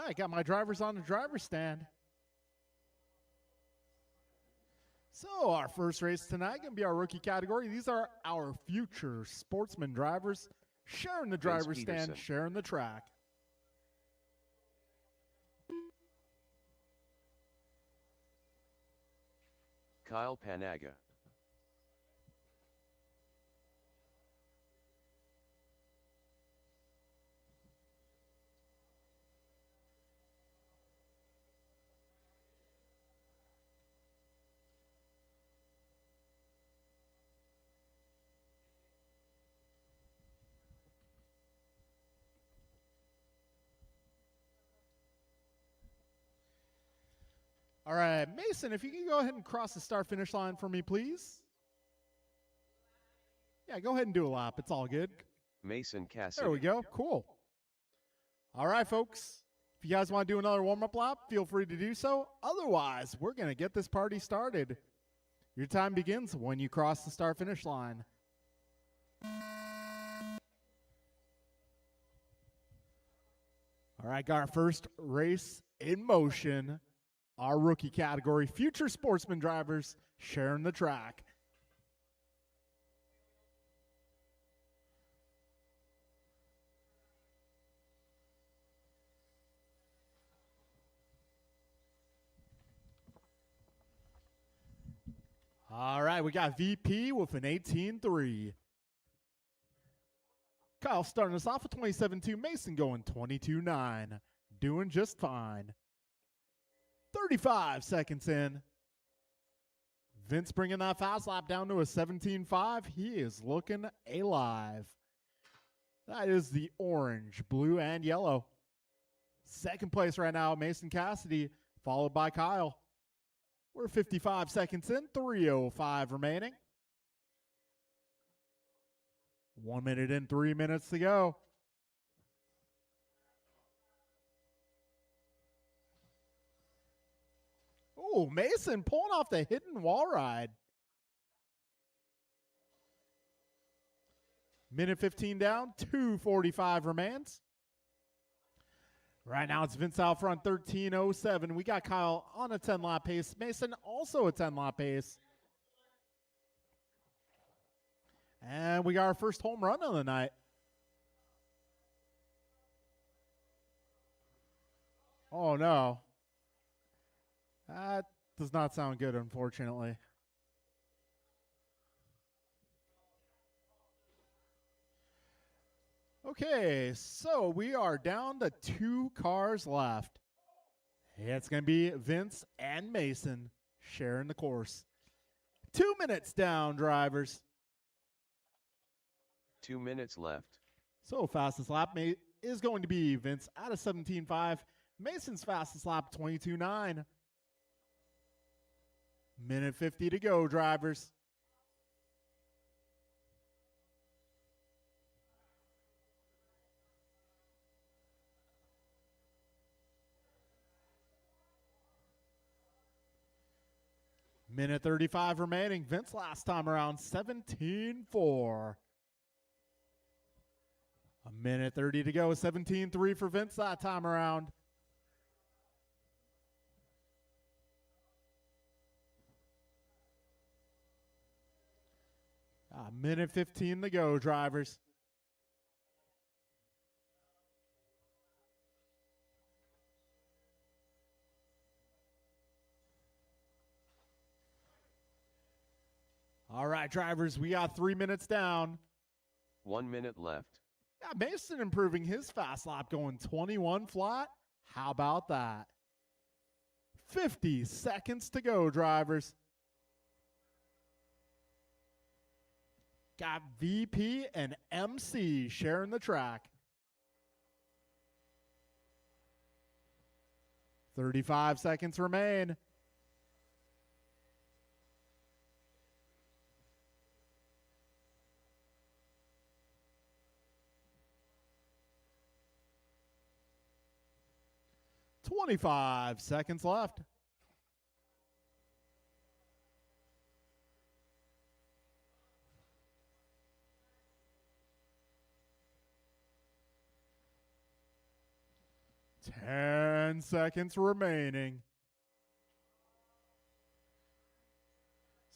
right, got my drivers on the driver's stand. So our first race tonight going to be our rookie category. These are our future sportsman drivers sharing the driver's stand, sharing the track. Kyle Panaga. All right, Mason, if you can go ahead and cross the start-finish line for me, please. Yeah, go ahead and do a lap. It's all good. Mason Cassidy. There we go. Cool. All right, folks. If you guys want to do another warm-up lap, feel free to do so. Otherwise, we're going to get this party started. Your time begins when you cross the start-finish line. All right, got our first race in motion. Our rookie category, future sportsman drivers sharing the track. All right, we got VP with an 18.3. Kyle starting us off with 27.2. Mason going 22.9. Doing just fine. 35 seconds in. Vince bringing that fast lap down to a 17.5. He is looking alive. That is the orange, blue, and yellow. Second place right now, Mason Cassidy, followed by Kyle. We're 55 seconds in, 3:05 remaining. 1 minute and 3 minutes to go. Oh, Mason pulling off the hidden wall ride. Minute 15 down, 2:45 remains. Right now it's Vince out front, 13:07. We got Kyle on a 10-lap pace. Mason also a 10-lap pace. And we got our first home run of the night. Oh, no. That does not sound good, unfortunately. Okay, so we are down to 2 cars left. It's going to be Vince and Mason sharing the course. 2 minutes down, drivers. 2 minutes left. So fastest lap is going to be Vince at a 17.5. Mason's fastest lap, 22.9. Minute 50 to go, drivers. Minute 35 remaining. Vince last time around, 17.4. A minute 30 to go, 17.3 for Vince that time around. A minute 15 to go, drivers. All right, drivers, we got 3 minutes down. 1 minute left. Yeah, Mason improving his fast lap, going 21 flat. How about that? 50 seconds to go, drivers. Got VP and MC sharing the track. 35 seconds remain. $25 seconds left. 10 seconds remaining.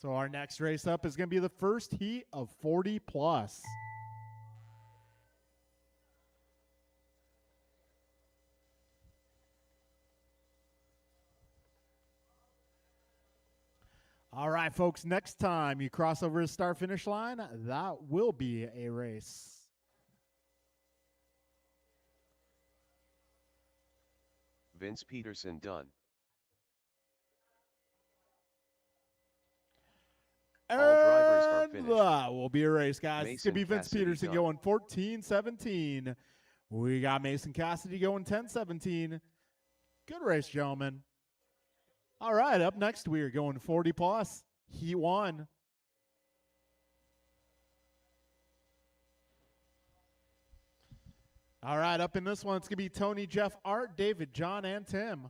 So our next race up is going to be the first heat of 40 plus. All right, folks, next time you cross over the start-finish line, that will be a race. Vince Peterson done. All drivers are finished. That will be a race, guys. It's going to Mason be Vince Cassidy Peterson done. going 14-17. We got Mason Cassidy going 10-17. Good race, gentlemen. All right, up next, we are going 40 plus. Heat 1. All right, up in this one, it's going to be Tony, Jeff, Art, David, John, and Tim.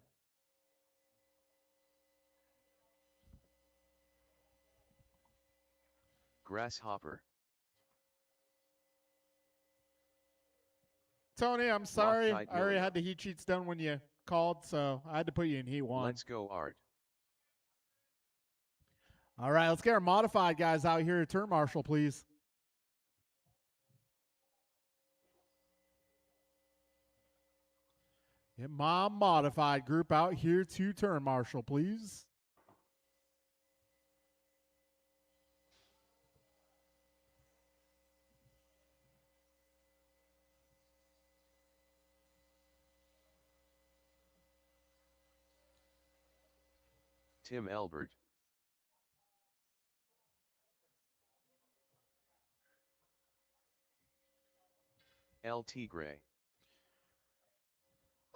Grasshopper. Tony, I'm sorry. Loctite I already Million. had the heat sheets done when you called, so I had to put you in Heat 1. Let's go, Art. All right, let's get our modified guys out here. Turn marshal, please. Get my modified group out here to turn marshal, please. Tim Elbert. El Tigre.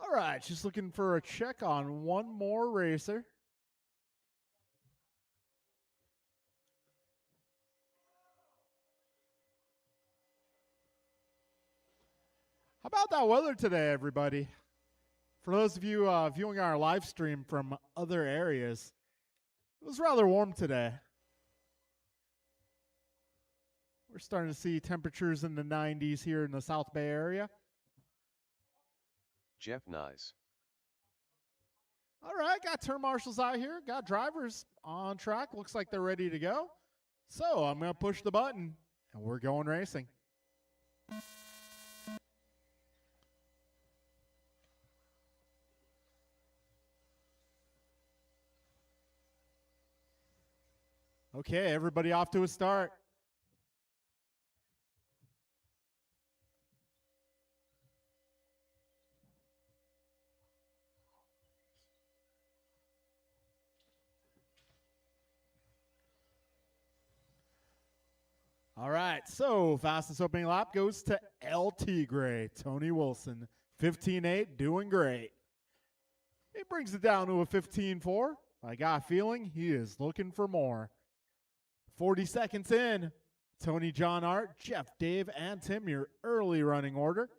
All right, just looking for a check on one more racer. How about that weather today, everybody? For those of you viewing our live stream from other areas, it was rather warm today. We're starting to see temperatures in the 90s here in the South Bay area. Jeff Nyes. All right, got turn marshals out here. Got drivers on track. Looks like they're ready to go. So I'm going to push the button, and we're going racing. Okay, everybody off to a start. All right, so fastest opening lap goes to El Tigre, Tony Wilson, 15.8, doing great. He brings it down to a 15.4. I got a feeling he is looking for more. 40 seconds in, Tony, John, Art, Jeff, Dave, and Tim, your early running order.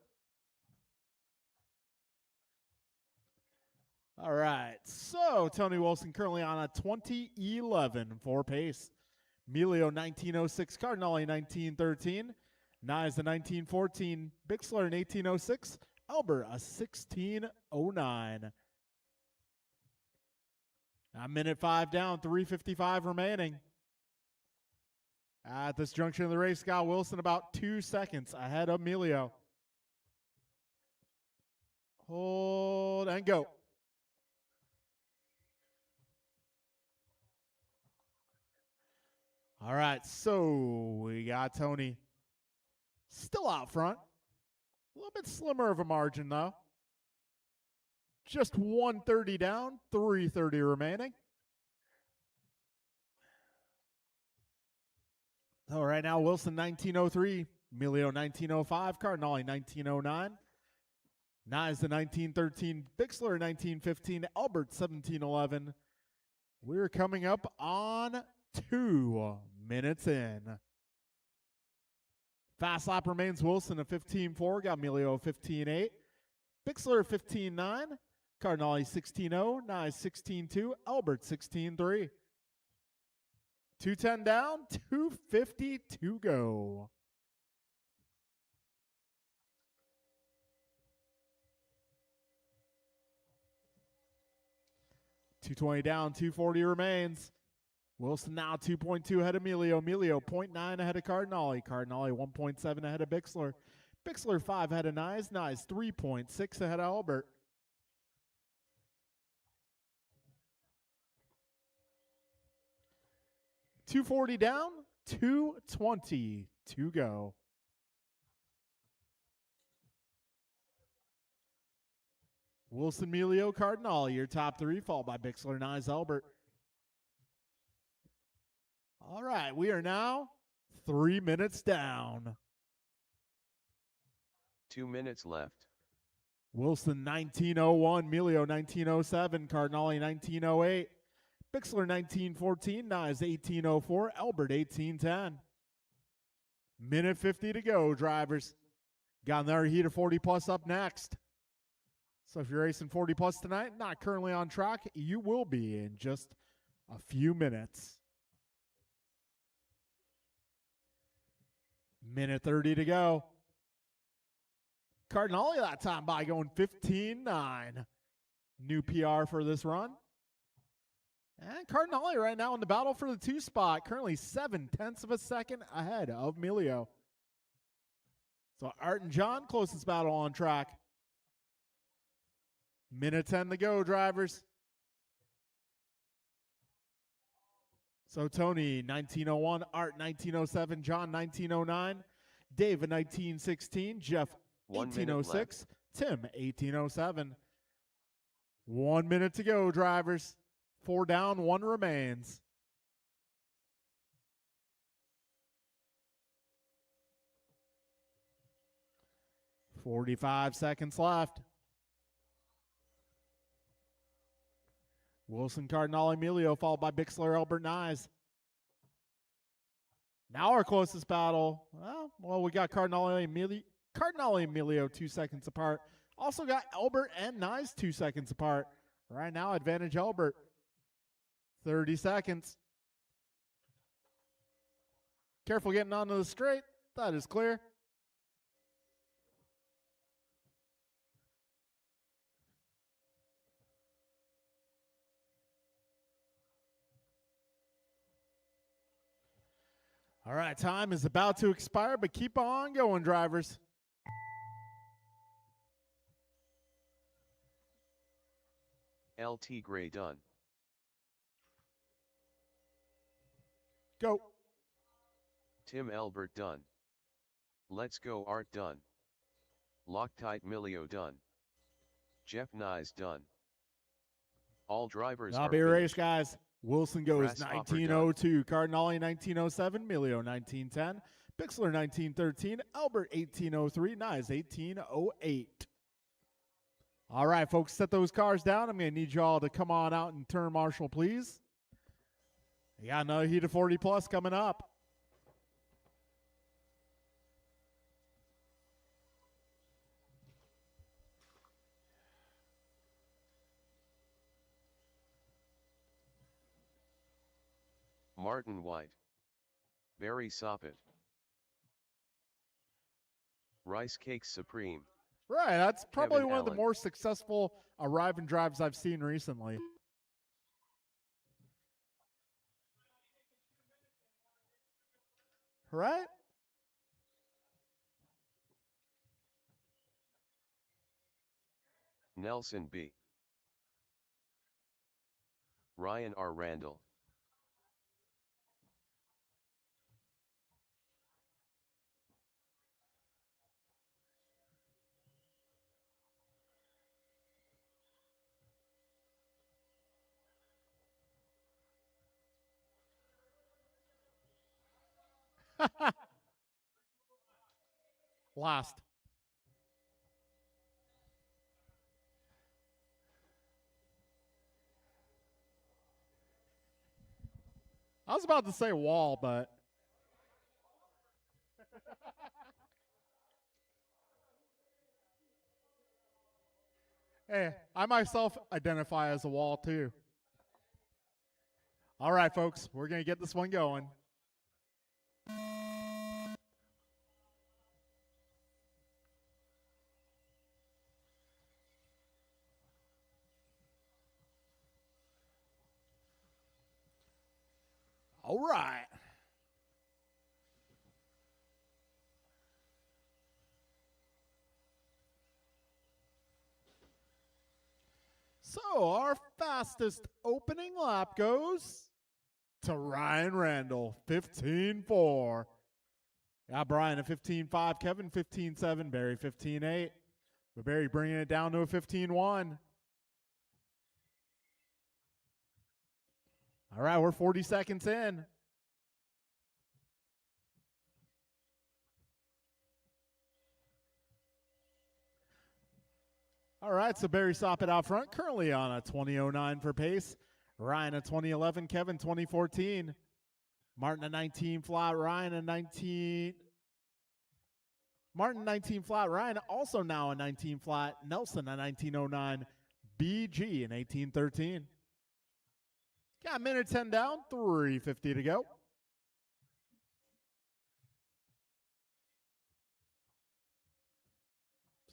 All right, so Tony Wilson currently on a 20.11 for pace. Emilio 1906, Cardinale 1913, Nyes the 1914, Bixler an 1806, Albert a 1609. A minute 5 down, 3:55 remaining. At this junction of the race, Scott Wilson about 2 seconds ahead of Emilio. Hold and go. All right, so we got Tony still out front. A little bit slimmer of a margin, though. Just 130 down, 330 remaining. So right now, Wilson 1903, Emilio 1905, Cardinale 1909, Nyes the 1913, Bixler 1915, Albert 1711. We're coming up on 2 minutes in. Fast lap remains Wilson at 15.4, got Emilio 15.8, Bixler 15.9, Cardinale 16.0, Nyes 16.2, Albert 16.3. 210 down, 250 to go. 220 down, 240 remains. Wilson now 2.2 ahead of Emilio. Emilio 0.9 ahead of Cardinale. Cardinale 1.7 ahead of Bixler. Bixler 5 ahead of Nyes. Nyes 3.6 ahead of Albert. $240 down, $220 to go. Wilson, Emilio, Cardinale, your top three, followed by Bixler, Nyes, Albert. All right, we are now 3 minutes down. 2 minutes left. Wilson 1901, Emilio 1907, Cardinale 1908, Bixler 1914, Nyes 1804, Albert 1810. Minute 50 to go, drivers. Got another heat of 40 plus up next. So if you're racing 40 plus tonight, not currently on track, you will be in just a few minutes. Minute 30 to go. Cardinale that time by going 15-9. New PR for this run. And Cardinale right now in the battle for the 2 spot, currently 0.7 of a second ahead of Emilio. So Art and John, closest battle on track. Minute 10 to go, drivers. So Tony, 1901, Art, 1907, John, 1909, David, 1916, Jeff, 1806, Tim, 1807. 1 minute to go, drivers. 4 down, 1 remains. .45 seconds left. Wilson, Cardinale, Emilio, followed by Bixler, Albert, Nyes. Now our closest battle. Well, we got Cardinale, Emilio 2 seconds apart. Also got Albert and Nyes 2 seconds apart. Right now, advantage Albert. 30 seconds. Careful getting onto the straight. That is clear. All right, time is about to expire, but keep on going, drivers. LT Gray done. Go. Tim Albert done. Let's go Art done. Loctite Milio done. Jeff Nyes done. All drivers I'll are be a race, finished. guys. Wilson goes Grasshopper 1902, Cardinale 1907, Emilio 1910, Bixler 1913, Albert 1803, Nyes 1808. All right, folks, set those cars down. I'm going to need y'all to come on out and turn marshal, please. We got another heat of 40 plus coming up. Martin White. Barry Soppet. Rice Cakes Supreme. Right, that's probably Kevin one of the Allen. more successful arrive and drives I've seen recently. Right? Nelson B. Ryan R. Randall. Last. I was about to say wall, but. Hey, I myself identify as a wall too. All right, folks, we're going to get this one going. All right. So our fastest opening lap goes to Ryan Randall, 15.4. Yeah, Brian at 15.5, Kevin 15.7, Barry 15.8. But Barry bringing it down to a 15.1. All right, we're 40 seconds in. All right, so Barry Soppet out front, currently on a 20.09 for pace. Ryan at 2011, Kevin 2014. Martin at 19 flat, Ryan at 19. Martin 19 flat, Ryan also now a 19 flat, Nelson at 1909, BG in 1813. Got a minute 10 down, 3:50 to go.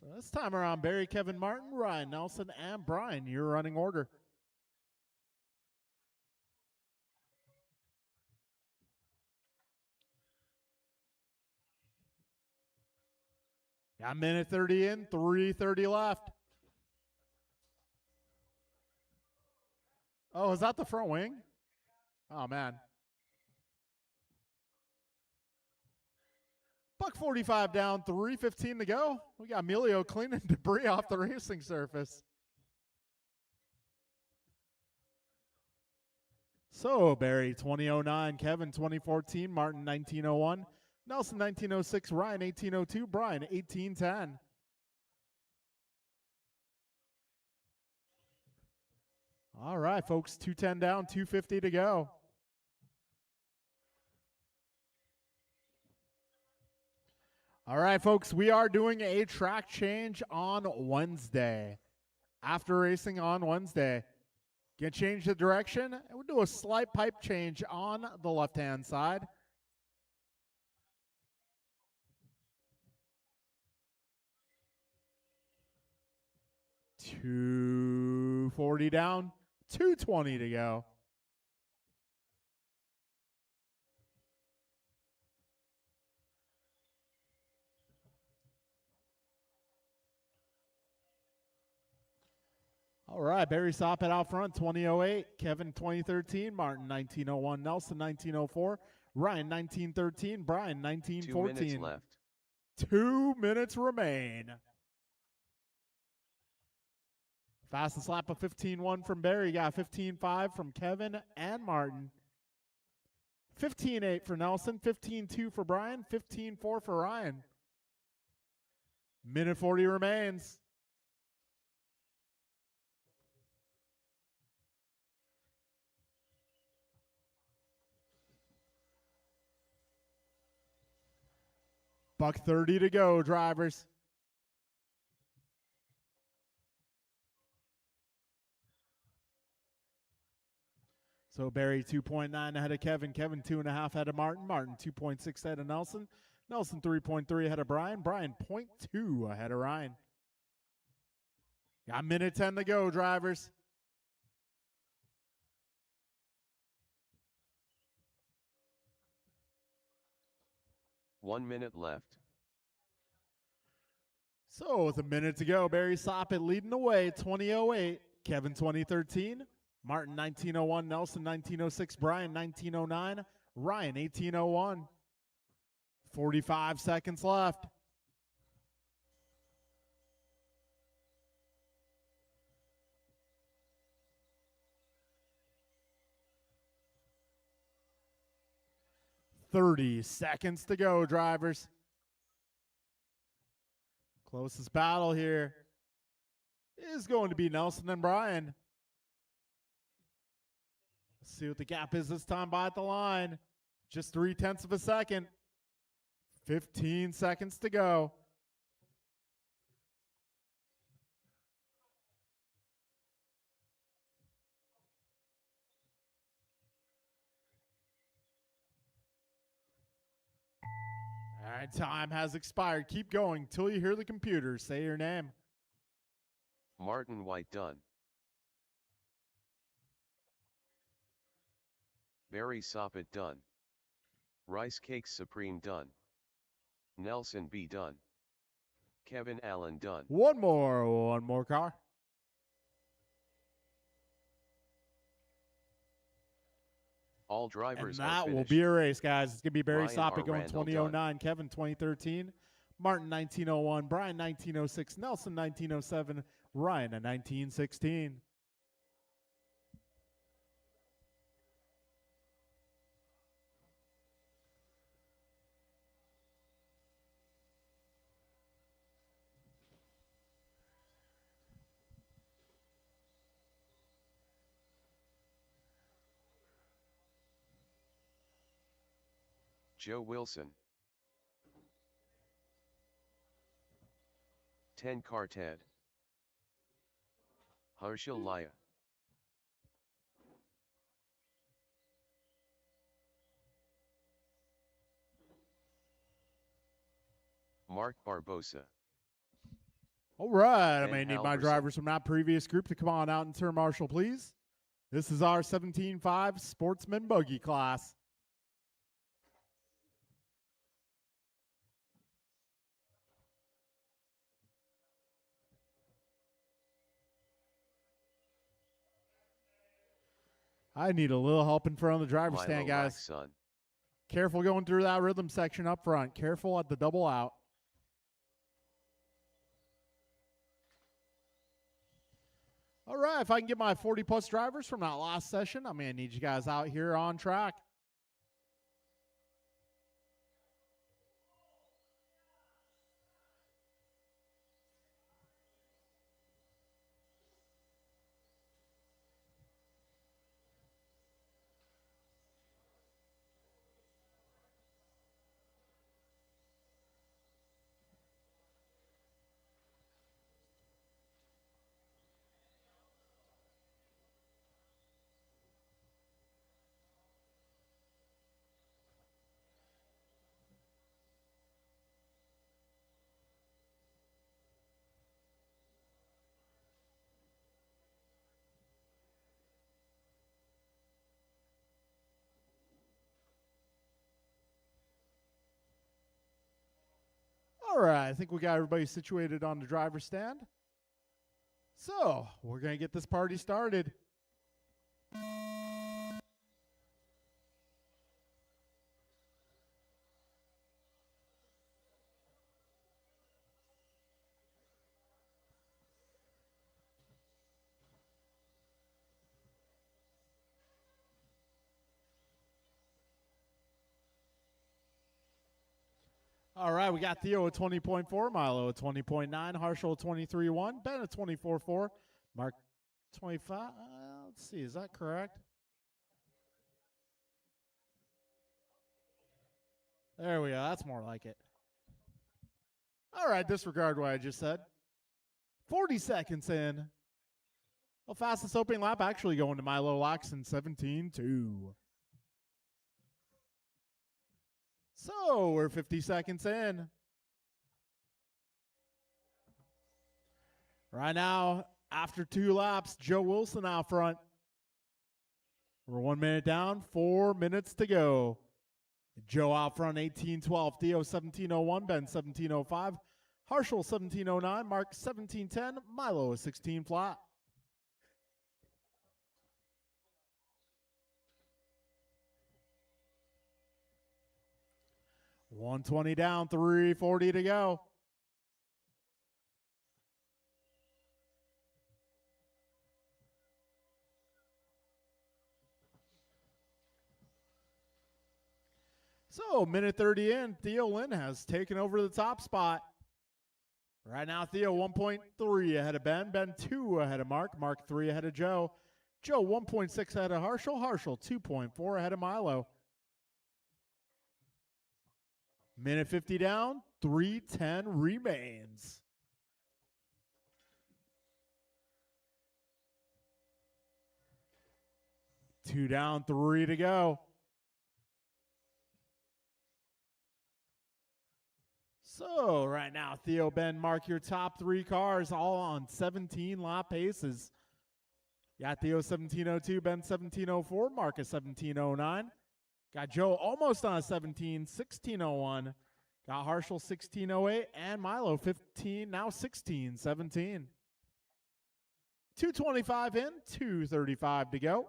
So this time around, Barry, Kevin, Martin, Ryan, Nelson, and Brian, your running order. Got a minute 30 in, 3:30 left. Oh, is that the front wing? Oh, man. Buck 45 down, 3:15 to go. We got Emilio cleaning debris off the racing surface. So, Barry 2009, Kevin 2014, Martin 1901, Nelson 1906, Ryan 1802, Brian 1810. All right, folks, 210 down, 250 to go. All right, folks, we are doing a track change on Wednesday. After racing on Wednesday, gonna change the direction, and we'll do a slight pipe change on the left-hand side. $240 down, $220 to go. All right, Barry Soppet out front, 2008, Kevin 2013, Martin 1901, Nelson 1904, Ryan 1913, Brian 1914. 2 minutes left. 2 minutes remain. Fastest lap of 15.1 from Barry. Got 15.5 from Kevin and Martin. 15.8 for Nelson. 15.2 for Brian. 15.4 for Ryan. Minute 40 remains. Buck 30 to go, drivers. So Barry 2.9 ahead of Kevin. Kevin 2.5 ahead of Martin. Martin 2.6 ahead of Nelson. Nelson 3.3 ahead of Brian. Brian 0.2 ahead of Ryan. Got minute 10 to go, drivers. One minute left. So with a minute to go, Barry Soppet leading the way, 2008, Kevin 2013, Martin 1901, Nelson 1906, Brian 1909, Ryan 1801. 45 seconds left. $30 seconds to go, drivers. Closest battle here is going to be Nelson and Brian. Let's see what the gap is this time by the line. Just 0.3 of a second. 15 seconds to go. All right, time has expired. Keep going till you hear the computer say your name. Martin White done. Berry Soppet done. Rice Cakes Supreme done. Nelson B done. Kevin Allen done. One more car. All And drivers are that will finished. be a race, guys. It's going to be Barry Ryan Soppet R. going Randall 2009, Kevin 2013, Martin 1901, Brian 1906, Nelson 1907, Ryan in 1916. Joe Wilson. 10 car Ted. Harshil Laya. Mark Barbosa. All right, I Ben may need my Halverson. drivers from that previous group to come on out and turn marshal, please. This is our 17.5 Sportsman Buggy class. I need a little help in front of the driver's Milo stand, guys. Laxon. Careful going through that rhythm section up front. Careful at the double out. All right, if I can get my 40-plus drivers from that last session, I'm going to need you guys out here on track. All right, I think we got everybody situated on the driver's stand. So, we're going to get this party started. All right, we got Theo at 20.4, Milo at 20.9, Harshal at 23.1, Ben at 24.4, Mark 25. Let's see, is that correct? There we go. That's more like it. All right, disregard what I just said. 40 seconds in. Well, fastest opening lap actually going to Milo Laxon, 17.2. So we're 50 seconds in. Right now, after 2 laps, Joe Wilson out front. We're 1 minute down, 4 minutes to go. Joe out front, 18.12. Theo, 17.01. Ben, 17.05. Harshal, 17.09. Mark, 17.10. Milo, 16 flat. $120 down, $340 to go. So, minute 30 in, Theo Lynn has taken over the top spot. Right now, Theo 1.3 ahead of Ben. Ben 2 ahead of Mark. Mark 3 ahead of Joe. Joe 1.6 ahead of Harshal. Harshal 2.4 ahead of Milo. Minute 50 down, 3:10 remains. Two down, 3 to go. So right now, Theo, Ben, Mark, your top 3 cars all on 17 lap paces. Got Theo 1702, Ben 1704, Marcus 1709. Got Joe almost on a 17, 1601. Got Harshal 1608 and Milo 15, now 16, 17. 225 in, 235 to go.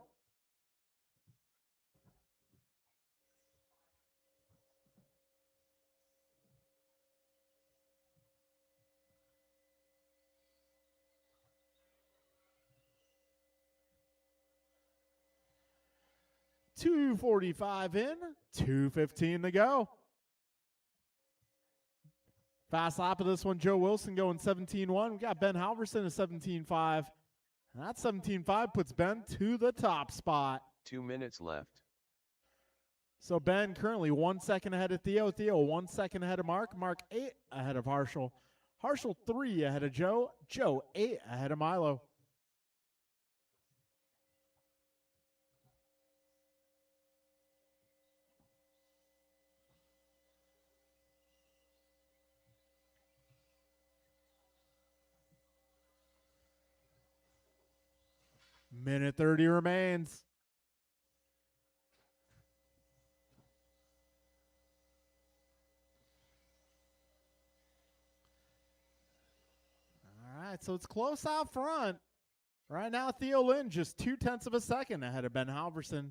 $245 in, $215 to go. Fast lap of this one, Joe Wilson going 17-1. We got Ben Halverson at 17-5. That 17-5 puts Ben to the top spot. 2 minutes left. So Ben currently 1 second ahead of Theo. Theo 1 second ahead of Mark. Mark 8 ahead of Harshal. Harshal 3 ahead of Joe. Joe 8 ahead of Milo. Minute 30 remains. All right, so it's close out front. Right now, Theo Lynn just 0.2 of a second ahead of Ben Halverson.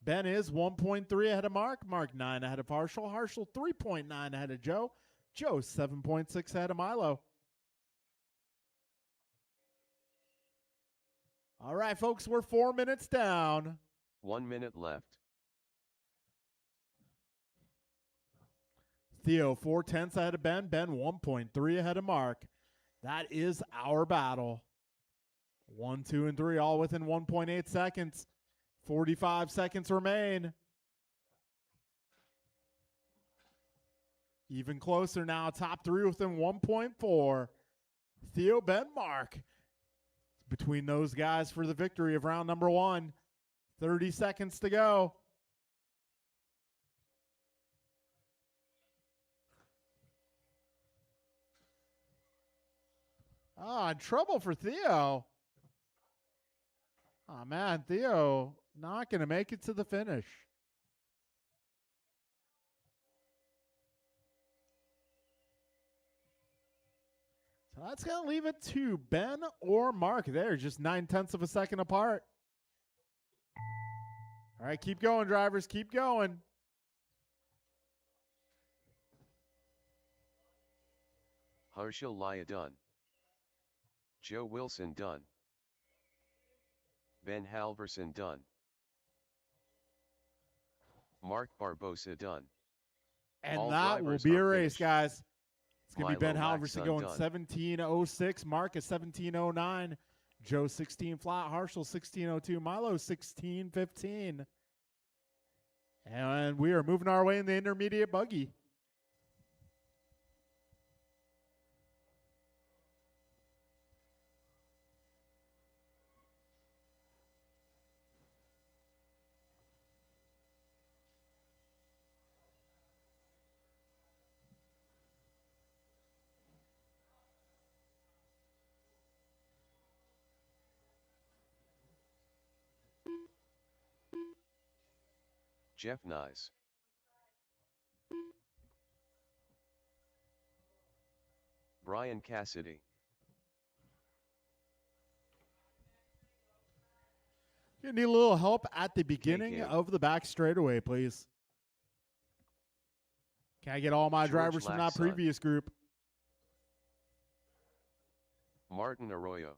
Ben is 1.3 ahead of Mark. Mark 9 ahead of Harshal. Harshal 3.9 ahead of Joe. Joe 7.6 ahead of Milo. All right, folks, we're 4 minutes down. 1 minute left. Theo 0.4 ahead of Ben. Ben 1.3 ahead of Mark. That is our battle. 1, 2, and 3 all within 1.8 seconds. 45 seconds remain. Even closer now. Top 3 within 1.4. Theo, Ben, Mark. Between those guys for the victory of round number 1. 30 seconds to go. Ah, trouble for Theo. Oh, man, Theo not going to make it to the finish. So that's going to leave it to Ben or Mark there, just 0.9 of a second apart. All right, keep going, drivers. Keep going. Harshal Laya done. Joe Wilson done. Ben Halverson done. Mark Barbosa done. And All that will drivers be a are race, finished. guys. It's going to be Ben Milo Halverson Laxon going done. 17:06. Mark is 17:09. Joe 16 flat. Harshal 16:02. Milo 16:15. And we are moving our way in the intermediate buggy. Jeff Nyes. Brian Cassidy. You need a little help at the beginning KK. of the back straightaway, please. Can I get all my George drivers from that Laxon. previous group? Martin Arroyo.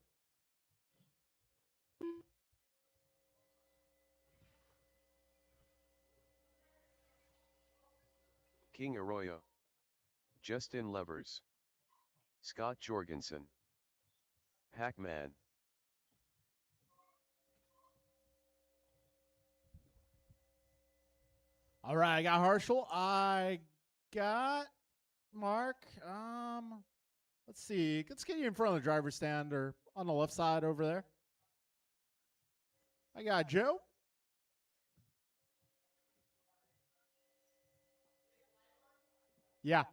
King Arroyo. Justin Levers. Scott Jorgensen. Hackman. All right, I got Harshal. I got Mark. Let's see. Let's get you in front of the driver's stand or on the left side over there. I got Joe. Yeah.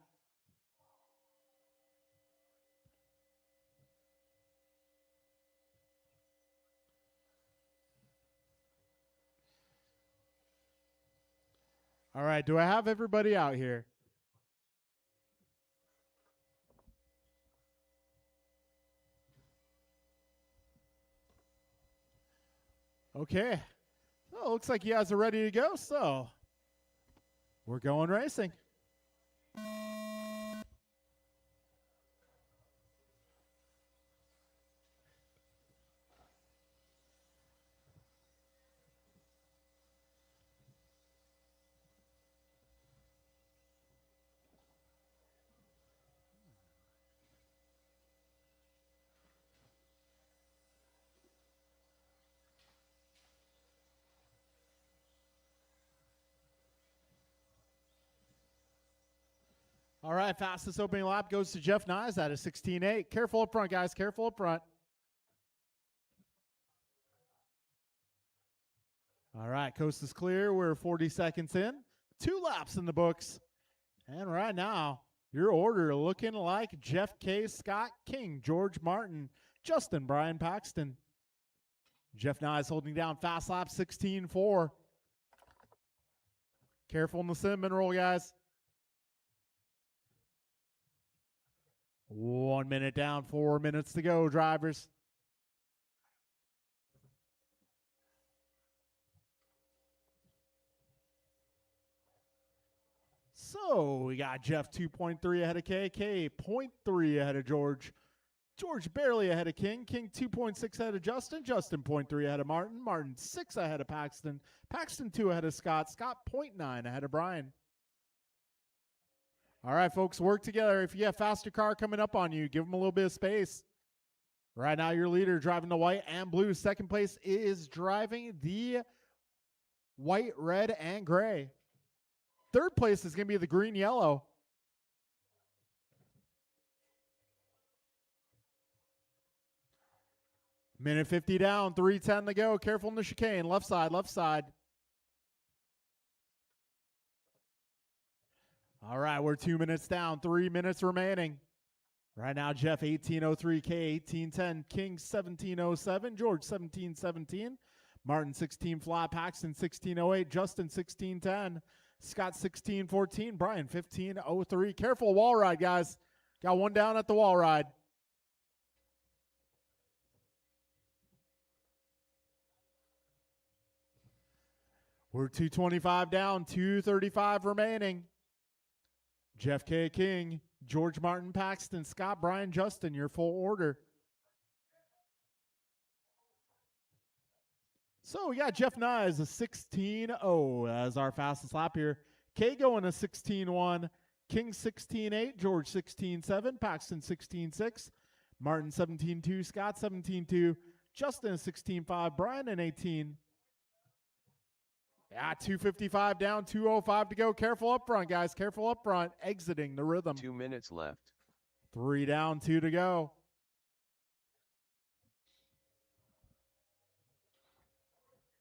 All right, do I have everybody out here? Okay. Well, looks like you guys are ready to go, so we're going racing. All right, fastest opening lap goes to Jeff Nyes at a 16.8. Careful up front, guys. Careful up front. All right, coast is clear. We're 40 seconds in. 2 laps in the books. And right now, your order looking like Jeff K. Scott King, George Martin, Justin Brian Paxton. Jeff Nyes holding down fast lap 16.4. Careful in the cinnamon roll, guys. 1 minute down, 4 minutes to go, drivers. So we got Jeff 2.3 ahead of K, 0.3 ahead of George. George barely ahead of King, 2.6 ahead of Justin, 0.3 ahead of Martin 6 ahead of Paxton, 2 ahead of Scott, 0.9 ahead of Brian. All right, folks, work together. If you have a faster car coming up on you, give them a little bit of space. Right now, your leader driving the white and blue. Second place is driving the white, red, and gray. Third place is going to be the green, yellow. Minute 50 down, 3:10 to go. Careful in the chicane. Left side, left side. All right, we're 2 minutes down, 3 minutes remaining. Right now, Jeff 18.03, K 18.10, King 17.07, George 17.17, Martin 16 flat, Paxton 16.08, Justin 16.10, Scott 16.14, Brian 15.03. Careful wall ride, guys. Got one down at the wall ride. We're 2:25 down, 2:35 remaining. Jeff K. King, George Martin Paxton, Scott Brian Justin, your full order. So we got Jeff Nyes, a 16.0 as our fastest lap here. K going a 16.1, King 16.8, George 16.7, Paxton 16.6, Martin 17.2, Scott 17.2, Justin 16.5, Brian an 18. Yeah, 2:55 down, 2:05 to go. Careful up front, guys. Careful up front. Exiting the rhythm. 2 minutes left. 3 down, 2 to go.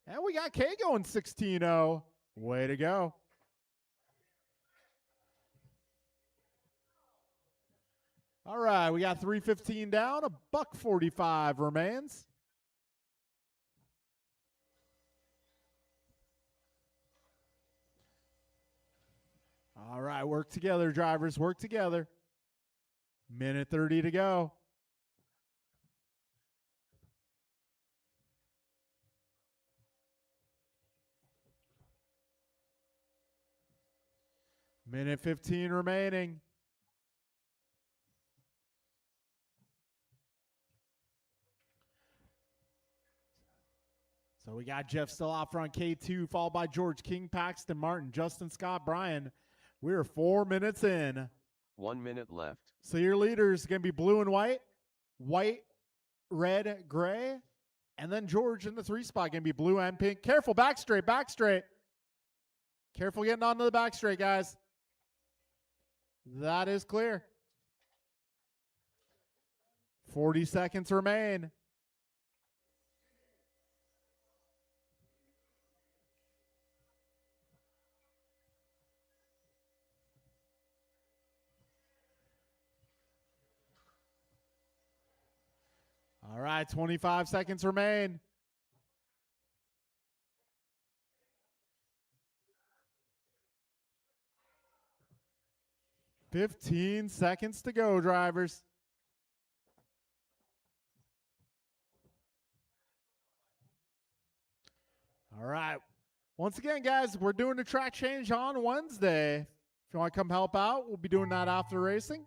And we got K going 16.0. Way to go. All right, we got 3:15 down. A $1.45 remains. All right, work together, drivers. Work together. Minute 30 to go. Minute 15 remaining. So we got Jeff still out front, K2, followed by George, King, Paxton, Martin, Justin, Scott, Brian. We're 4 minutes in. 1 minute left. So your leader is going to be blue and white, red, gray, and then George in the 3 spot going to be blue and pink. Careful, back straight, back straight. Careful getting onto the back straight, guys. That is clear. 40 seconds remain. All right, 25 seconds remain. 15 seconds to go, drivers. All right. Once again, guys, we're doing the track change on Wednesday. If you want to come help out, we'll be doing that after racing.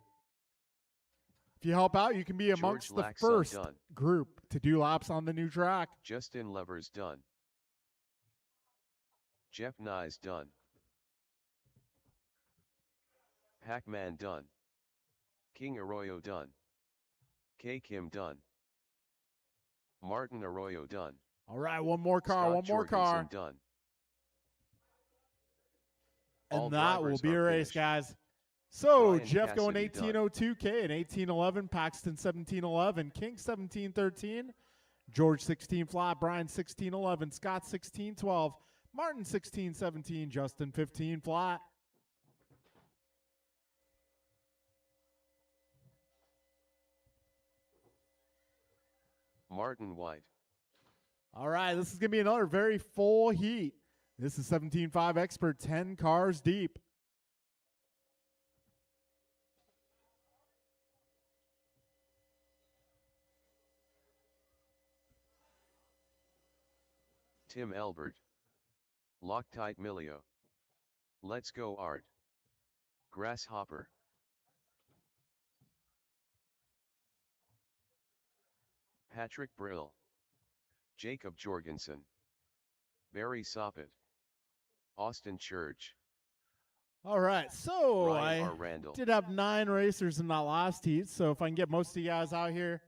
If you help out, you can be amongst the first group to do laps on the new track. Justin Levers done. Jeff Nyes done. Pac-Man done. King Arroyo done. K. Kim done. Martin Arroyo done. All right, one more car, Scott one more car. Done. And all that will be a race, finished. guys. So, Brian Jeff Cassidy going 1802K and 1811, Paxton 1711, King 1713, George 16 flat, Brian 1611, Scott 1612, Martin 1617, Justin 15 flat. Martin White. All right, this is going to be another very full heat. This is 17.5 Expert, 10 cars deep. Tim Elbert. Loctite Milio. Let's Go Art. Grasshopper. Patrick Brill. Jacob Jorgensen. Barry Soppet. Austin Church. All right, so Ryan I R. Randall. did have 9 racers in that last heat, so if I can get most of you guys out here.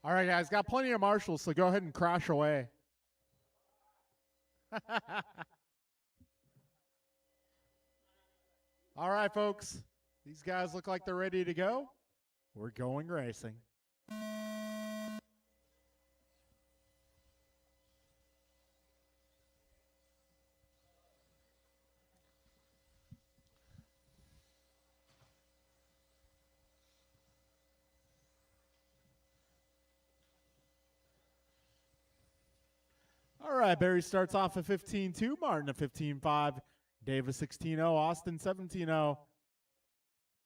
All right, guys, got plenty of marshals, so go ahead and crash away. All right, folks, these guys look like they're ready to go. We're going racing. All right, Barry starts off at 15.2, Martin at 15.5, Davis 16.0, Austin 17.0,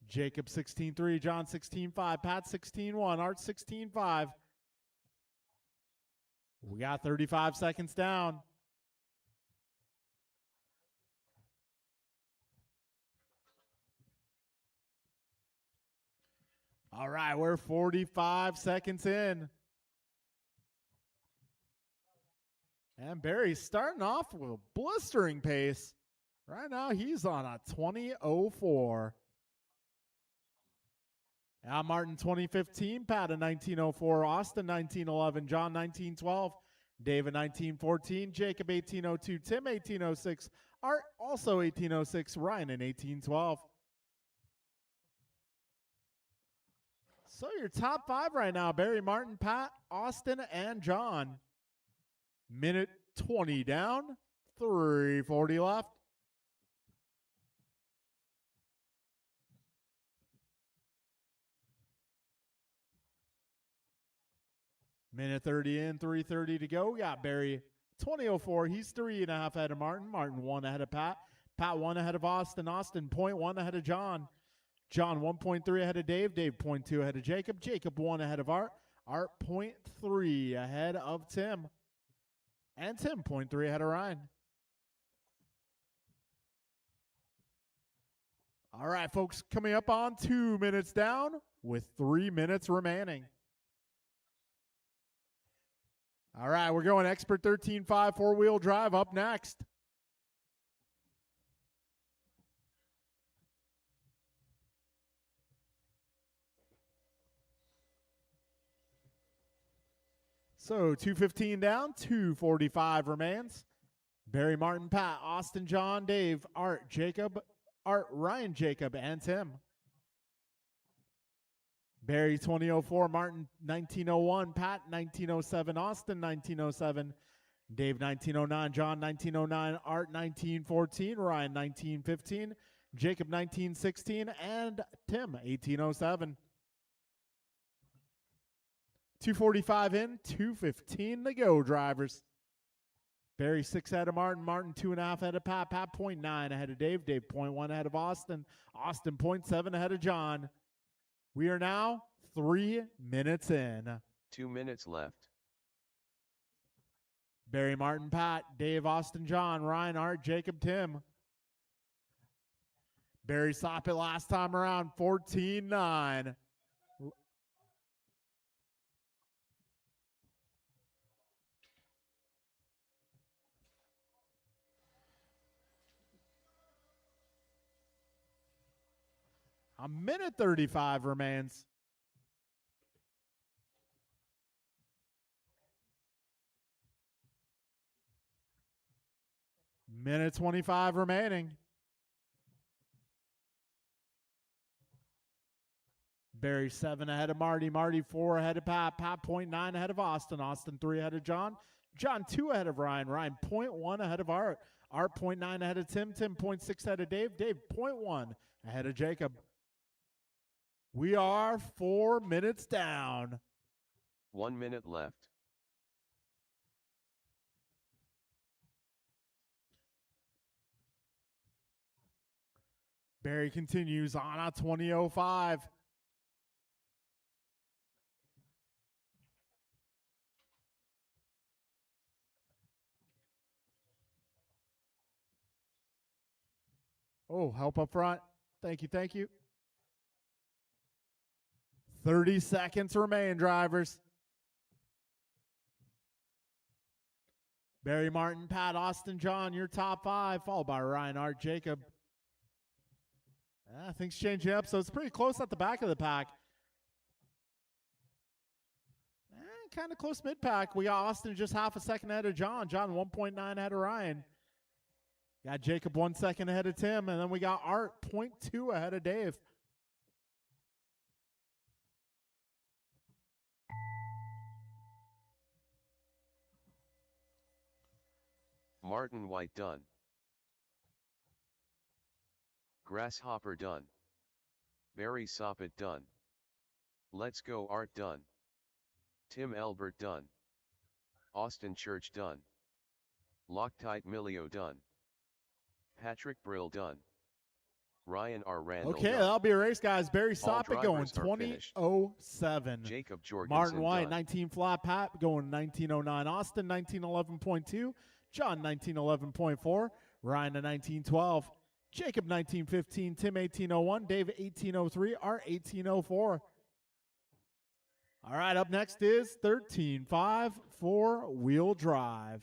Jacob 16.3, John 16.5, Pat 16.1, Art 16.5. We got 35 seconds down. All right, we're 45 seconds in. And Barry's starting off with a blistering pace. Right now, he's on a 20.04. Al Martin 2015, Pat a 1904, Austin 1911, John 1912, David 1914, Jacob 1802, Tim 1806, Art also 1806, Ryan in 1812. So your top 5 right now, Barry, Martin, Pat, Austin, and John. Minute 20 down, 3:40 left. Minute 30 in, 3:30 to go. We got Barry 20.04. He's 3.5 ahead of Martin. Martin 1 ahead of Pat. Pat 1 ahead of Austin. Austin 0.1 ahead of John. John 1.3 ahead of Dave. Dave 0.2 ahead of Jacob. Jacob 1 ahead of Art. Art 0.3 ahead of Tim. And Tim 0.3 ahead of Ryan. All right, folks, coming up on 2 minutes down with 3 minutes remaining. All right, we're going Expert 13.5 four-wheel drive up next. So 2:15 down, 2:45 remains. Barry, Martin, Pat, Austin, John, Dave, Art, Jacob, Ryan, Jacob, and Tim. Barry 2004, Martin 1901, Pat 1907, Austin 1907, Dave 1909, John 1909, Art 1914, Ryan 1915, Jacob 1916, and Tim 1807. 2:45 in, 2:15 to go, drivers. Barry 6 ahead of Martin, Martin 2.5 ahead of Pat, Pat 0.9 ahead of Dave, Dave 0.1 ahead of Austin, Austin 0.7 ahead of John. We are now 3 minutes in. 2 minutes left. Barry, Martin, Pat, Dave, Austin, John, Ryan, Art, Jacob, Tim. Barry stopped it last time around, 14-9. A minute 35 remains. Minute 25 remaining. Barry 7 ahead of Marty, Marty 4 ahead of Pat, Pat 0.9 ahead of Austin, Austin 3 ahead of John, John 2 ahead of Ryan, Ryan 0.1 ahead of Art, Art 0.9 ahead of Tim, Tim 0.6 ahead of Dave, Dave 0.1 ahead of Jacob. We are 4 minutes down. 1 minute left. Barry continues on a 20:05. Oh, help up front. Thank you, thank you. 30 seconds remain, drivers. Barry, Martin, Pat, Austin, John, your top 5, followed by Ryan, Art, Jacob. Things changing up, so it's pretty close at the back of the pack. Kind of close mid-pack. We got Austin just half a second ahead of John. John 1.9 ahead of Ryan. Got Jacob 1 second ahead of Tim, and then we got Art 0.2 ahead of Dave. Martin White done. Grasshopper done. Barry Soppet done. Let's Go Art done. Tim Elbert done. Austin Church done. Loctite Milio done. Patrick Brill done. Ryan R. Randall Okay, done. that'll be a race, guys. Barry All Soppet going drivers are 20:07. Jacob Jorgensen Martin White, done. 19 flat. Pat going 19:09. Austin, 19:11.2. John, 19:11.4. Ryan, a 19:12. Jacob, 19:15. Tim, 18:01. Dave, 18:03. Art, 18:04. All right, up next is 13.5 four-wheel drive.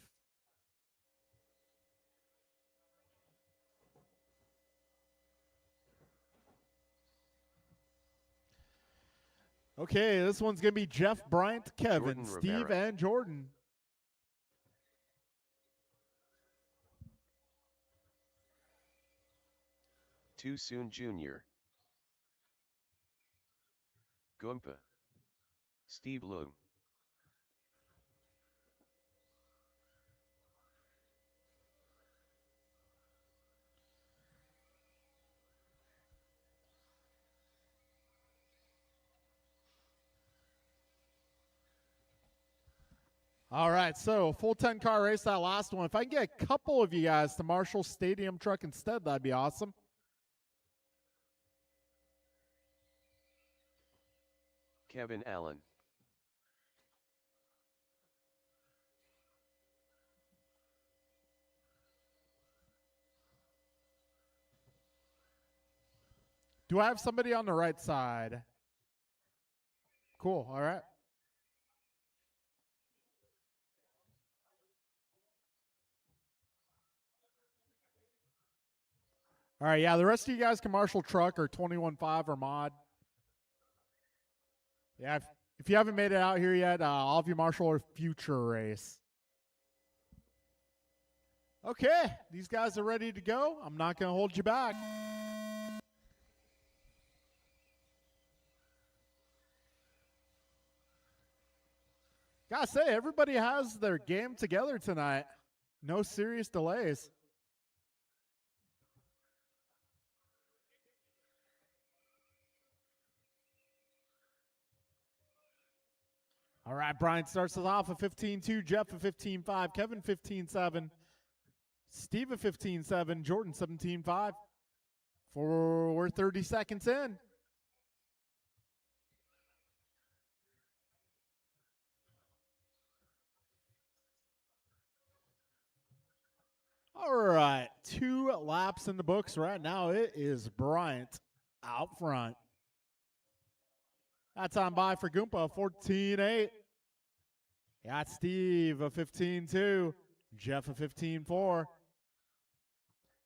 Okay, this one's going to be Jeff, Bryant, Kevin, Jordan Steve, Rivera. and Jordan. Too Soon Jr. Goompa. Steve Loom. All right, so full 10-car race, that last one. If I can get a couple of you guys to Marshall Stadium truck instead, that'd be awesome. Kevin Allen. Do I have somebody on the right side? Cool, all right. All right, yeah, the rest of you guys can Marshall truck or 21.5 or mod. Yeah, If you haven't made it out here yet, all of you Marshall or future race. Okay, these guys are ready to go. I'm not going to hold you back. Gotta say, everybody has their game together tonight. No serious delays. All right, Brian starts us off at 15-2, Jeff at 15-5, Kevin 15-7, Steve at 15-7, Jordan 17-5. We're 30 seconds in. All right, 2 laps in the books right now. It is Bryant out front. That's on by for Goomba, 14-8. Got Steve a 15-2, Jeff a 15-4.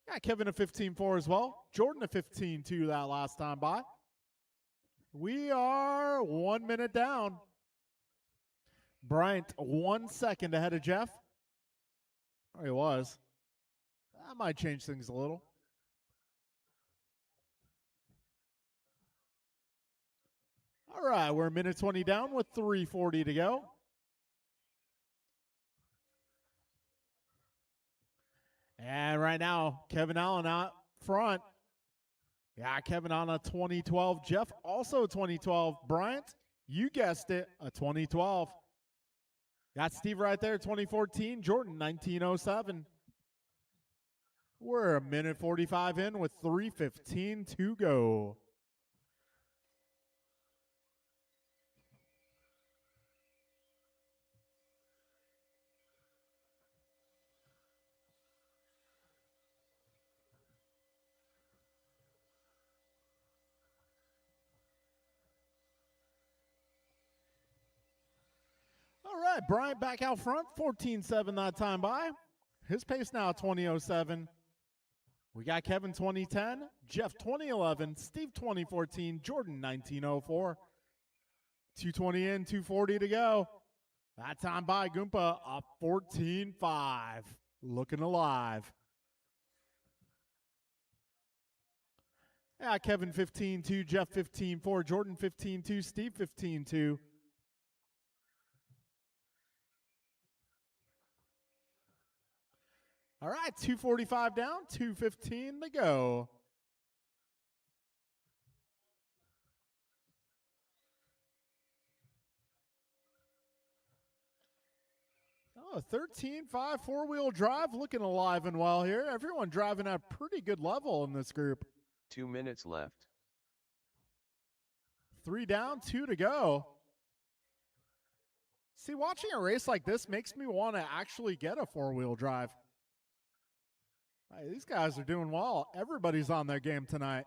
Got Kevin a 15-4 as well. Jordan a 15-2 that last time by. We are 1 minute down. Bryant 1 second ahead of Jeff. Or he was. That might change things a little. All right, we're a minute 20 down with 3:40 to go. And right now, Kevin Allen out front. Yeah, Kevin on a 2012. Jeff also a 2012. Bryant, you guessed it, a 2012. Got Steve right there, 2014. Jordan, 1907. We're a minute 45 in with 3:15 to go. All right, Bryant back out front, 14-7 that time by. His pace now 20:07. We got Kevin 2010, Jeff 2011, Steve 2014, Jordan 1904. 2:20 in, 2:40 to go. That time by Goomba, a 14-5. Looking alive. Yeah, Kevin 15-2, Jeff 15-4, Jordan 15-2, Steve 15-2. All right, 2:45 down, 2:15 to go. Oh, 13-5 four-wheel drive, looking alive and well here. Everyone driving at a pretty good level in this group. 2 minutes left. 3 down, 2 to go. See, watching a race like this makes me want to actually get a four-wheel drive. Hey, these guys are doing well. Everybody's on their game tonight.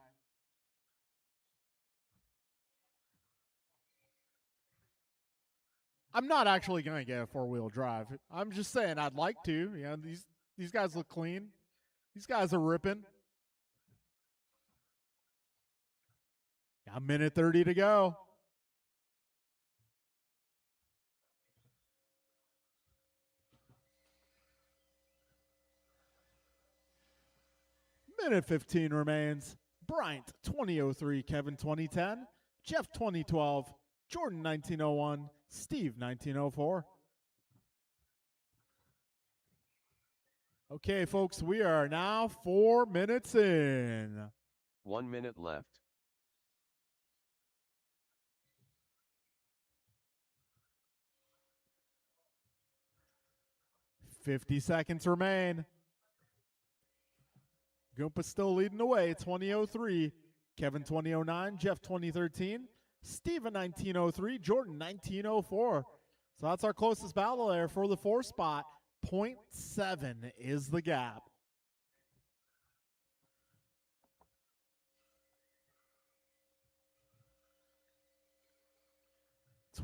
I'm not actually going to get a four-wheel drive. I'm just saying I'd like to. You know, these guys look clean. These guys are ripping. A minute 30 to go. Minute 15 remains. Bryant 2003, Kevin 2010, Jeff 2012, Jordan 1901, Steve 1904. Okay, folks, we are now 4 minutes in. 1 minute left. $50 seconds remain. Goompa's still leading the way, 2003. Kevin 2009, Jeff 2013, Steven 1903, Jordan 1904. So that's our closest battle there for the 4 spot. 0.7 is the gap.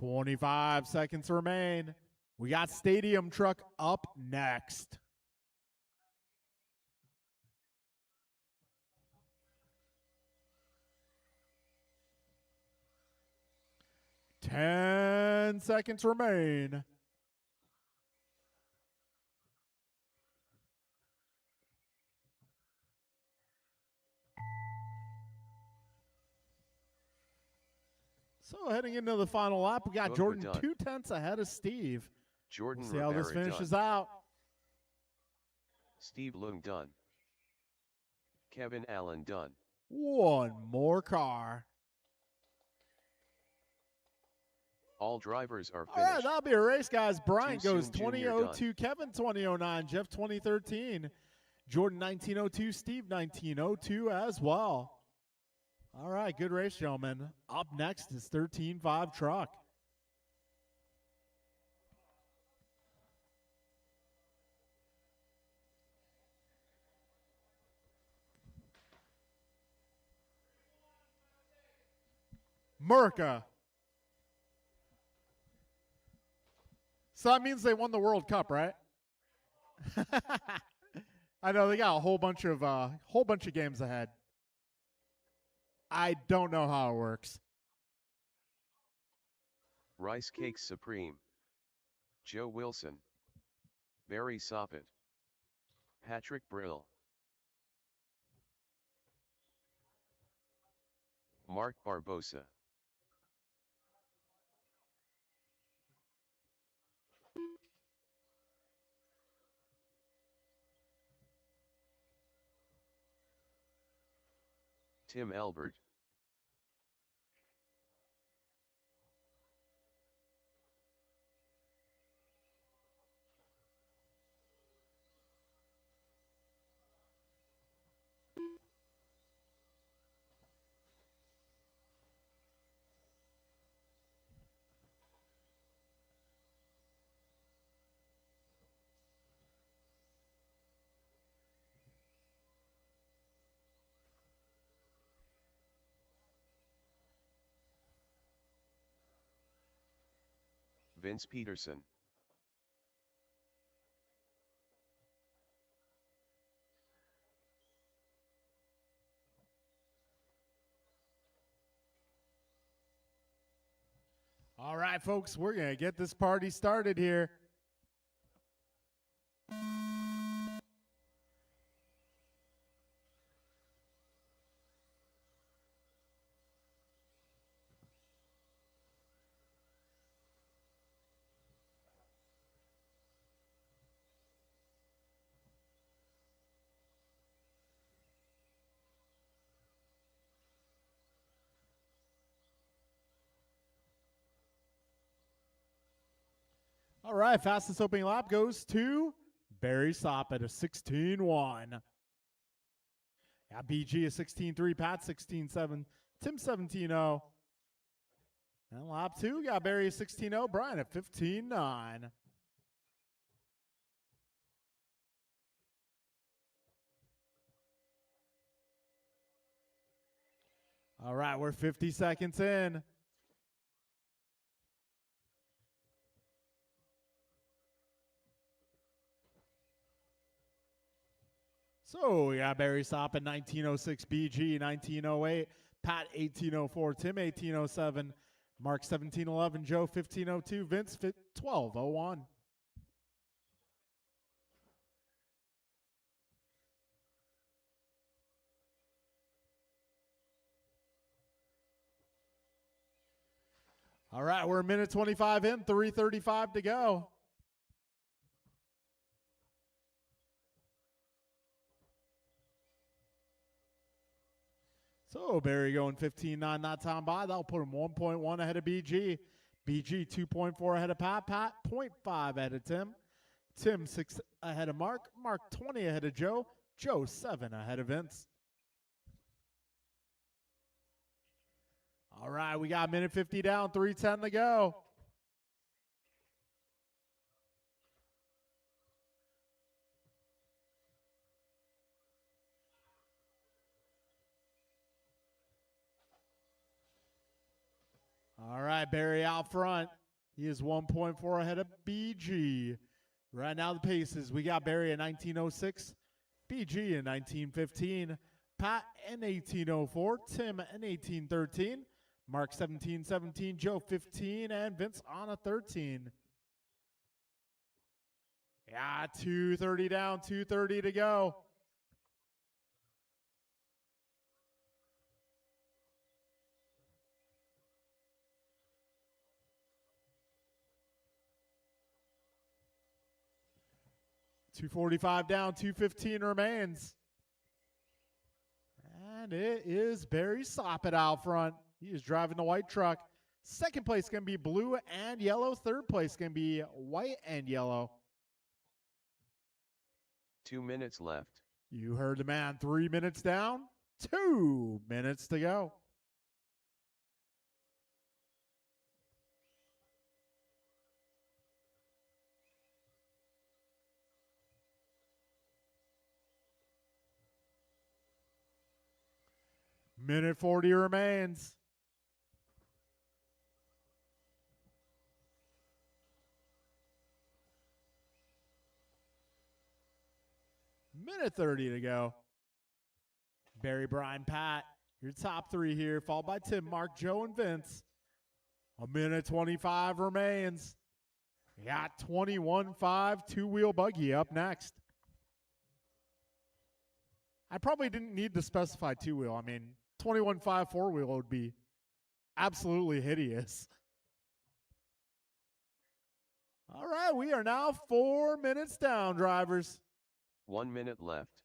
$25 seconds remain. We got Stadium Truck up next. 10 seconds remain. So heading into the final lap, we got Jordan done. 2/10 ahead of Steve. Jordan We'll see how this Rivera finishes done. out. Steve Lung done. Kevin Allen done. One more car. All drivers are All right, finished. that'll be a race, guys. Brian Too goes soon, Junior 2002, Kevin 2009, Jeff 2013, Jordan 1902, Steve 1902 as well. All right, good race, gentlemen. Up next is 13.5 truck. Merca. So that means they won the World Cup, right? I know they got a whole bunch of games ahead. I don't know how it works. Rice Cakes Supreme. Joe Wilson. Barry Soppet. Patrick Brill. Mark Barbosa. Tim Elbert. Vince Peterson. All right, folks, we're going to get this party started here. All right, fastest opening lap goes to Barry Soppet, a 16.1. Yeah, BG a 16.3, Pat 16.7, Tim 17.0. And lap 2 got Barry a 16.0, Brian at 15.9. All right, we're 50 seconds in. So we got Barry Soppet 1906, BG 1908, Pat 1804, Tim 1807, Mark 1711, Joe 1502, Vince 1201. All right, we're a minute 25 in, 3:35 to go. So Barry going 15.9 that time by. That'll put him 1.1 ahead of BG. BG 2.4 ahead of Pat. Pat 0.5 ahead of Tim. Tim 6 ahead of Mark. Mark 20 ahead of Joe. Joe 7 ahead of Vince. All right, we got minute 50 down, 3:10 to go. All right, Barry out front. He is 1.4 ahead of BG. Right now, the paces. We got Barry at 1906, BG in 1915, Pat in 1804, Tim in 1813, Mark 17-17, Joe 15, and Vince on a 13. Yeah, 2:30 down, 2:30 to go. $2:45 down, 2:15 remains. And it is Barry Soppet out front. He is driving the white truck. Second place going to be blue and yellow. Third place going to be white and yellow. 2 minutes left. You heard the man. 3 minutes down, 2 minutes to go. Minute 40 remains. Minute 30 to go. Barry, Brian, Pat, your top three here, followed by Tim, Mark, Joe, and Vince. A minute 25 remains. We got 21.5 two-wheel buggy up next. I probably didn't need to specify two-wheel. I mean, 21.5 four-wheel would be absolutely hideous. All right, we are now 4 minutes down, drivers. 1 minute left.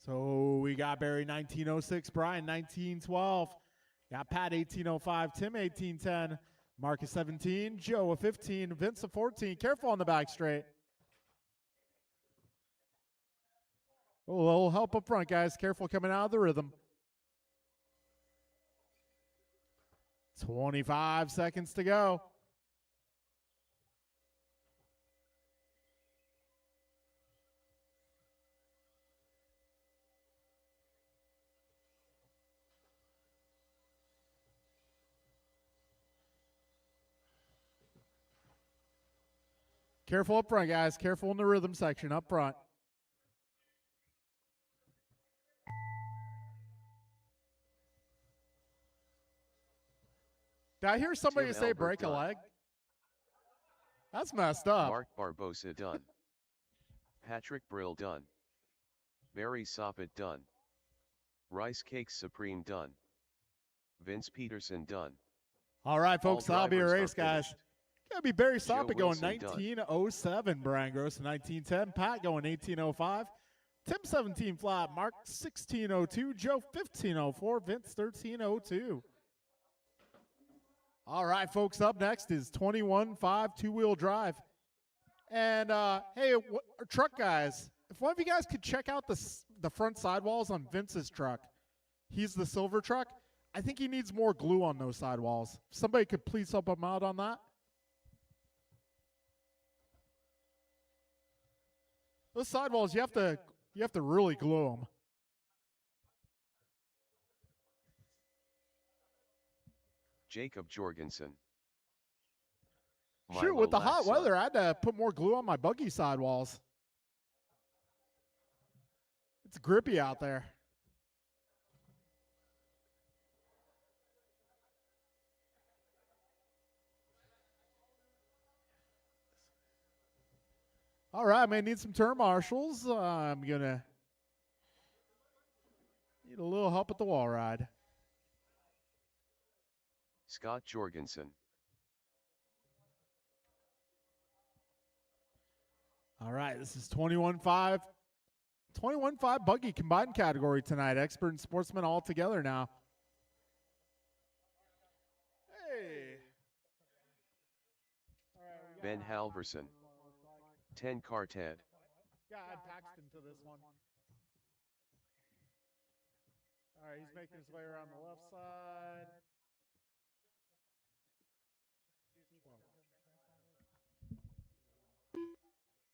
So we got Barry 1906, Brian 1912, got Pat 1805, Tim 1810, Marcus 17, Joe a 15, Vince a 14. Careful on the back straight. A little help up front, guys. Careful coming out of the rhythm. 25 seconds to go. Careful up front, guys. Careful in the rhythm section up front. Did I hear somebody Tim say Albert break a done. leg? That's messed up. Mark Barbosa done. Patrick Brill done. Barry Soppet done. Rice Cakes Supreme done. Vince Peterson done. All right, folks, All that'll be a drivers are race, guys. finished. Gotta be Barry Joe Soppet going Wilson done. 1907, Brian Gross 1910, Pat going 1805, Tim 17 flat, Mark 1602, Joe 1504, Vince 1302. All right, folks, up next is 21.5 two-wheel drive. And hey, truck guys, if one of you guys could check out the front sidewalls on Vince's truck. He's the silver truck. I think he needs more glue on those sidewalls. If somebody could please help him out on that. Those sidewalls, you have to really glue them. Jacob Jorgensen. Shoot, with the hot weather, I had to put more glue on my buggy sidewalls. It's grippy out there. All right, I may need some turn marshals. I'm going to need a little help with the wall ride. Scott Jorgensen. All right, this is 21.5. 21.5 buggy combined category tonight. Expert and sportsman all together now. Hey. Ben Halverson. 10 car Ted. Yeah, add Paxton to this one. All right, he's making his way around the left side.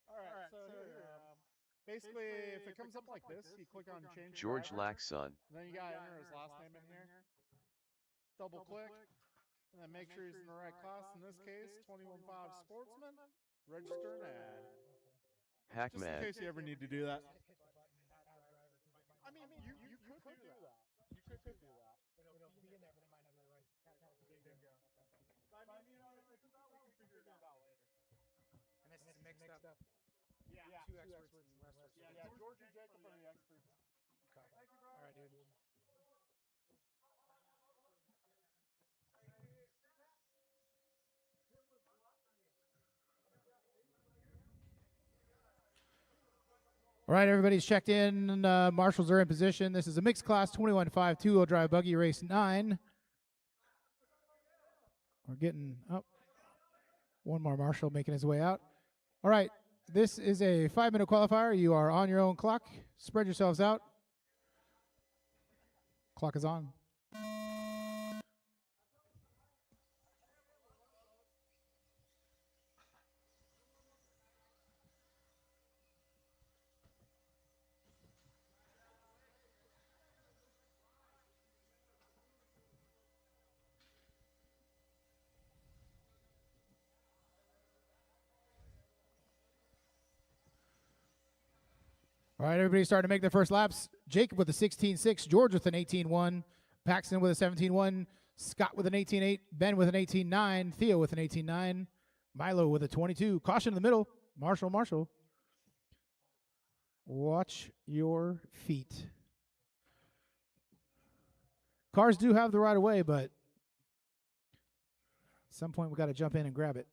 All right, so here, basically, if it comes up like this, you click on change. George driver, Laxon. Then you got to enter his last name in here. Double click. And make sure he's in the right class. In this case, 21.5 Sportsman. Register an ad. Just in Hackmad. case you ever need to do that. I mean, you could do that. You could do that. I mean, it's about we can figure it out later. And this is mixed up. Yeah, Two experts and wrestlers. yeah. George and Jacob are the experts. Okay. All right, dude. All right, everybody's checked in. Marshals are in position. This is a mixed class 21.5 two-wheel drive buggy race 9. We're getting up. One more marshal making his way out. All right, this is a 5-minute qualifier. You are on your own clock. Spread yourselves out. Clock is on. All right, everybody's starting to make their first laps. Jacob with a 16.6, George with an 18.1, Paxton with a 17.1, Scott with an 18.8, Ben with an 18.9, Theo with an 18.9, Milo with a 22. Caution in the middle. Marshall. Watch your feet. Cars do have the right of way, but at some point we got to jump in and grab it.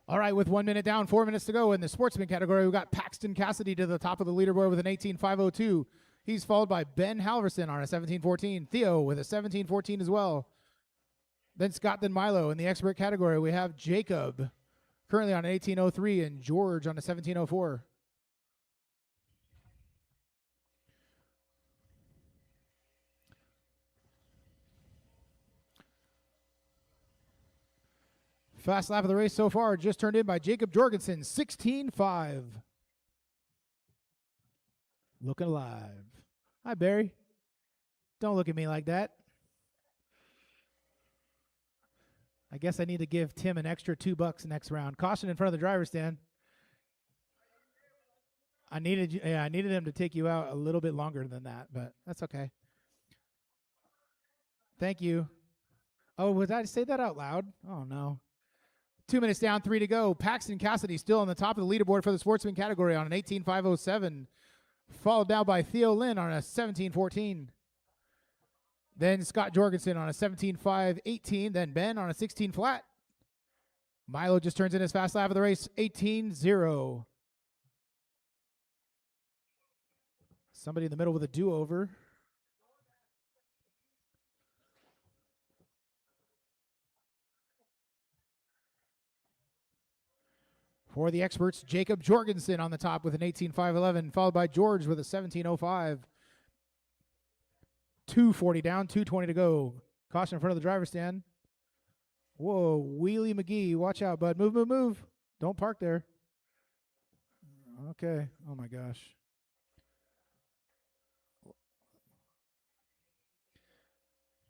All right, with 1 minute down, 4 minutes to go in the sportsman category, we've got Paxton Cassidy to the top of the leaderboard with an 18.502. He's followed by Ben Halverson on a 17.14. Theo with a 17.14 as well. Then Scott, then Milo. In the expert category, we have Jacob currently on an 18.03 and George on a 17.04. Fast lap of the race so far just turned in by Jacob Jorgensen, 16.5. Looking alive. Hi, Barry. Don't look at me like that. I guess I need to give Tim an extra $2 next round. Caution in front of the driver's stand. I needed him to take you out a little bit longer than that, but that's okay. Thank you. Oh, did I say that out loud? Oh, no. 2 minutes down, 3 to go. Paxton Cassidy still on the top of the leaderboard for the sportsman category on an 18.507. Followed now by Theo Lynn on a 17.14. Then Scott Jorgensen on a 17.518. Then Ben on a 16 flat. Milo just turns in his fast lap of the race, 18.0. Somebody in the middle with a do-over. For the experts, Jacob Jorgensen on the top with an 18.511, followed by George with a 17.05. 2:40 down, 2:20 to go. Caution in front of the driver's stand. Whoa, Wheelie McGee. Watch out, bud. Move. Don't park there. Okay. Oh, my gosh.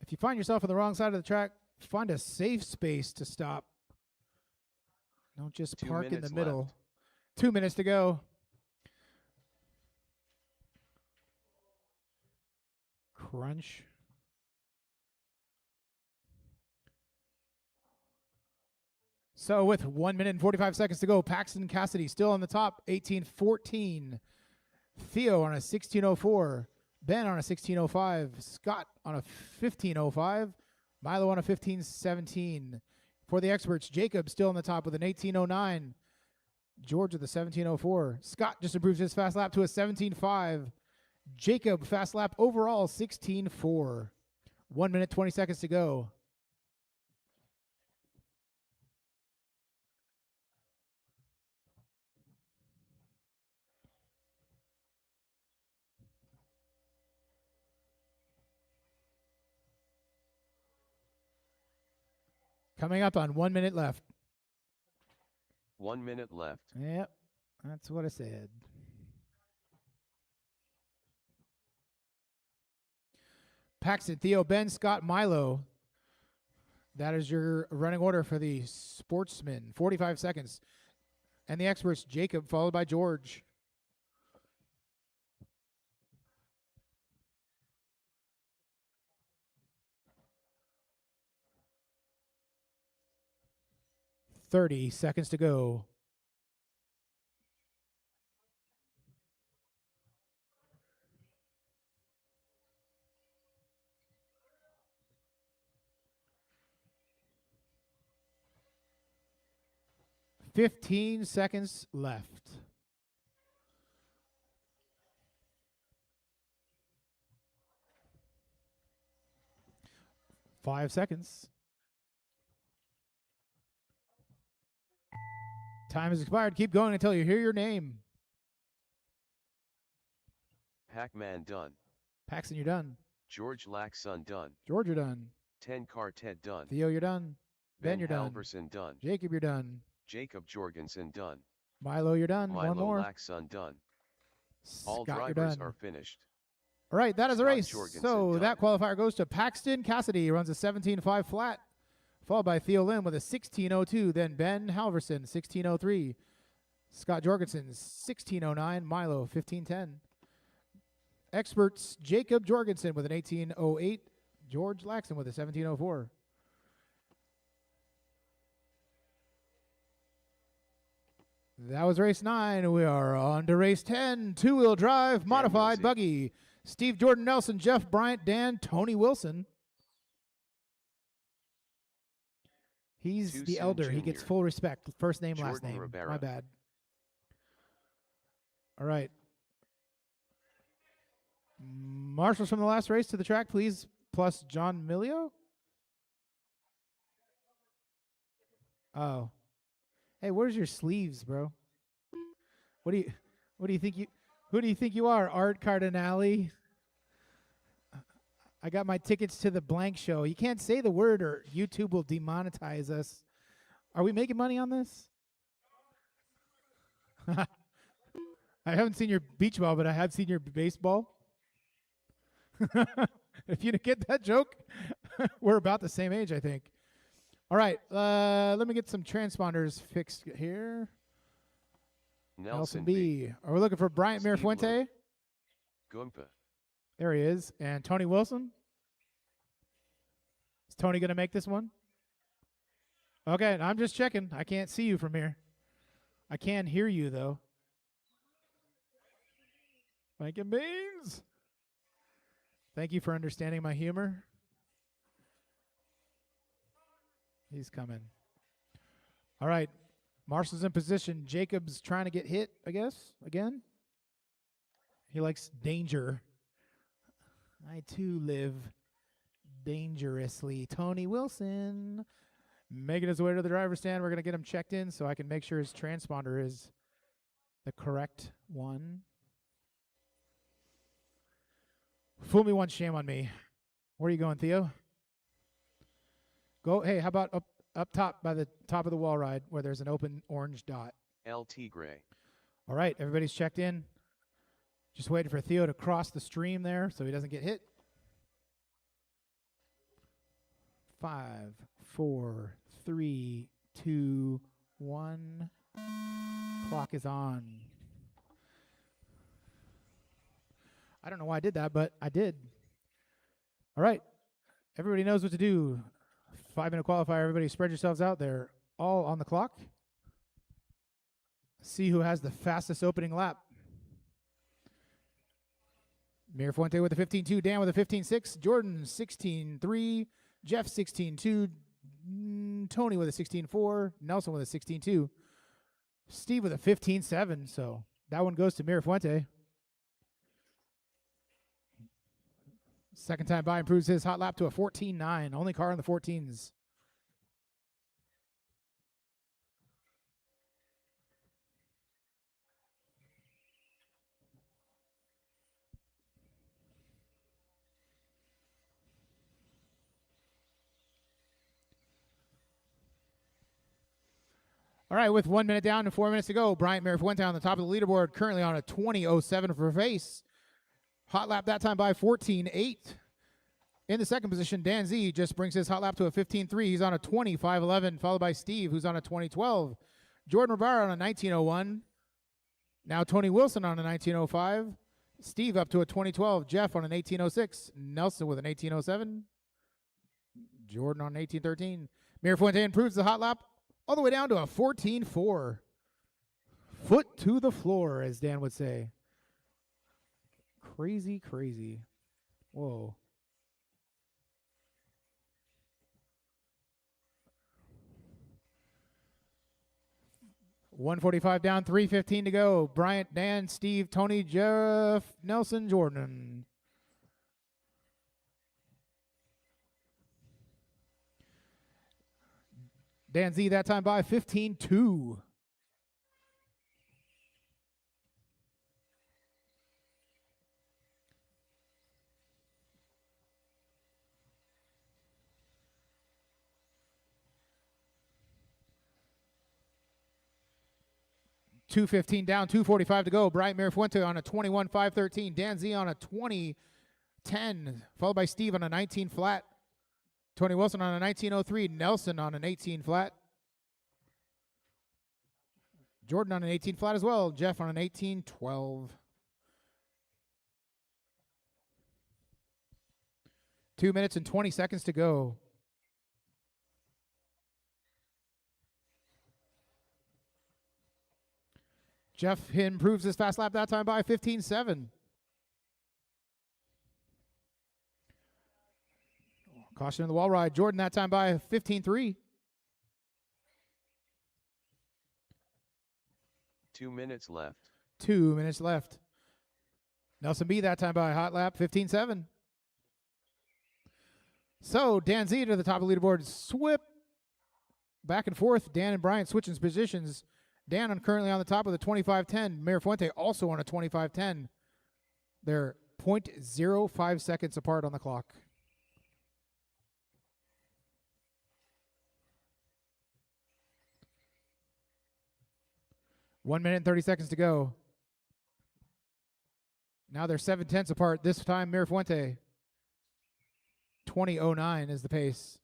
If you find yourself on the wrong side of the track, find a safe space to stop. Don't just park in the middle. Left. 2 minutes to go. Crunch. So with 1 minute and 45 seconds to go, Paxton Cassidy still on the top, 18.14. Theo on a 16.04. Ben on a 16.05. Scott on a 15.05. Milo on a 15.17. For the experts, Jacob still on the top with an 18.09. George with a 17.04. Scott just improves his fast lap to a 17.5. Jacob, fast lap overall, 16.4. 1 minute, 20 seconds to go. Coming up on 1 minute left. 1 minute left. Yep. That's what I said. Paxton, Theo, Ben, Scott, Milo. That is your running order for the sportsman. 45 seconds. And the experts, Jacob, followed by George. $30 seconds to go. $15 seconds left. Five seconds. Time has expired. Keep going until you hear your name. Pac-Man done. Paxton, you're done. George Laxon done. George, you're done. 10 Ted done. Theo, you're done. Ben, you're done. Halverson done. Jacob, you're done. Jacob Jorgensen done. Milo, you're done. Milo One more. Laxon done. All Scott, you're drivers done. are finished. All right, that is a Scott race. Jorgensen So done. that qualifier goes to Paxton Cassidy. He runs a 17.5 flat, followed by Theo Lim with a 16.02. Then Ben Halverson, 16.03. Scott Jorgensen, 16.09. Milo, 15.10. Experts, Jacob Jorgensen with an 18.08. George Laxon with a 17.04. That was race 9. We are on to race 10. Two-wheel drive, modified Millsy. buggy. Steve Jordan Nelson, Jeff Bryant, Dan, Tony Wilson. He's Too the soon, elder. He gets Junior. full respect. First name, last Jordan name. Rivera. My bad. All right. Marshals from the last race to the track, please. Plus John Milio. Oh. Hey, where's your sleeves, bro? What do you think you who do you think you are, Art Cardinale? I got my tickets to the blank show. You can't say the word or YouTube will demonetize us. Are we making money on this? I haven't seen your beach ball, but I have seen your baseball. If you didn't get that joke, we're about the same age, I think. All right, let me get some transponders fixed here. Nelson B. Are we looking for Bryant Steve Mirafuente? Gumpa. There he is. And Tony Wilson? Is Tony going to make this one? Okay, I'm just checking. I can't see you from here. I can hear you, though. Blanket beans. Thank you for understanding my humor. He's coming. All right. Marshall's in position. Jacob's trying to get hit, I guess, again. He likes danger. I, too, live dangerously. Tony Wilson making his way to the driver's stand. We're going to get him checked in so I can make sure his transponder is the correct one. Fool me once, shame on me. Where are you going, Theo? Go. Hey, how about up top by the top of the wall ride where there's an open orange dot? LT Gray. All right, everybody's checked in. Just waiting for Theo to cross the stream there so he doesn't get hit. 5, 4, 3, 2, 1. Clock is on. I don't know why I did that, but I did. All right. Everybody knows what to do. 5-minute qualifier. Everybody spread yourselves out there. All on the clock. See who has the fastest opening lap. Mirafuente with a 15.2. Dan with a 15.6. Jordan 16.3. Jeff 16.2. Tony with a 16.4. Nelson with a 16.2. Steve with a 15.7. So that one goes to Mirafuente. Second time by improves his hot lap to a 14.9. Only car in the 14s. All right, with 1 minute down and 4 minutes to go, Bryant Mirafuente on the top of the leaderboard, currently on a 20.07 for pace. Hot lap that time by 14.8. In the second position, Dan Z just brings his hot lap to a 15.3. He's on a 25.11, followed by Steve, who's on a 20.12. Jordan Rivera on a 19.01. Now Tony Wilson on a 19.05. Steve up to a 20.12. Jeff on an 18.06. Nelson with an 18.07. Jordan on an 18.13. Mirafuente improves the hot lap all the way down to a 14.4. Foot to the floor, as Dan would say. Crazy, crazy. Whoa. $145 down, 3:15 to go. Bryant, Dan, Steve, Tony, Jeff, Nelson, Jordan. Dan Z that time by 15.2. $215 down, 2:45 to go. Bryant Mirafuente on a 21.513. Dan Z on a 20.10, followed by Steve on a 19 flat. Tony Wilson on a 19.03. Nelson on an 18 flat. Jordan on an 18 flat as well. Jeff on an 18.12. 2 minutes and 20 seconds to go. Jeff improves his fast lap that time by 15.7. Caution in the wall ride. Jordan that time by 15.3. 2 minutes left. 2 minutes left. Nelson B that time by a hot lap, 15.7. So Dan Z to the top of the leaderboard. Swip back and forth. Dan and Bryant switching positions. Dan currently on the top with a 25.10. Mirafuente also on a 25.10. They're 0.05 seconds apart on the clock. One minute and 30 seconds to go. Now they're 7/10 apart. This time Mirafuente. 20.09 is the pace.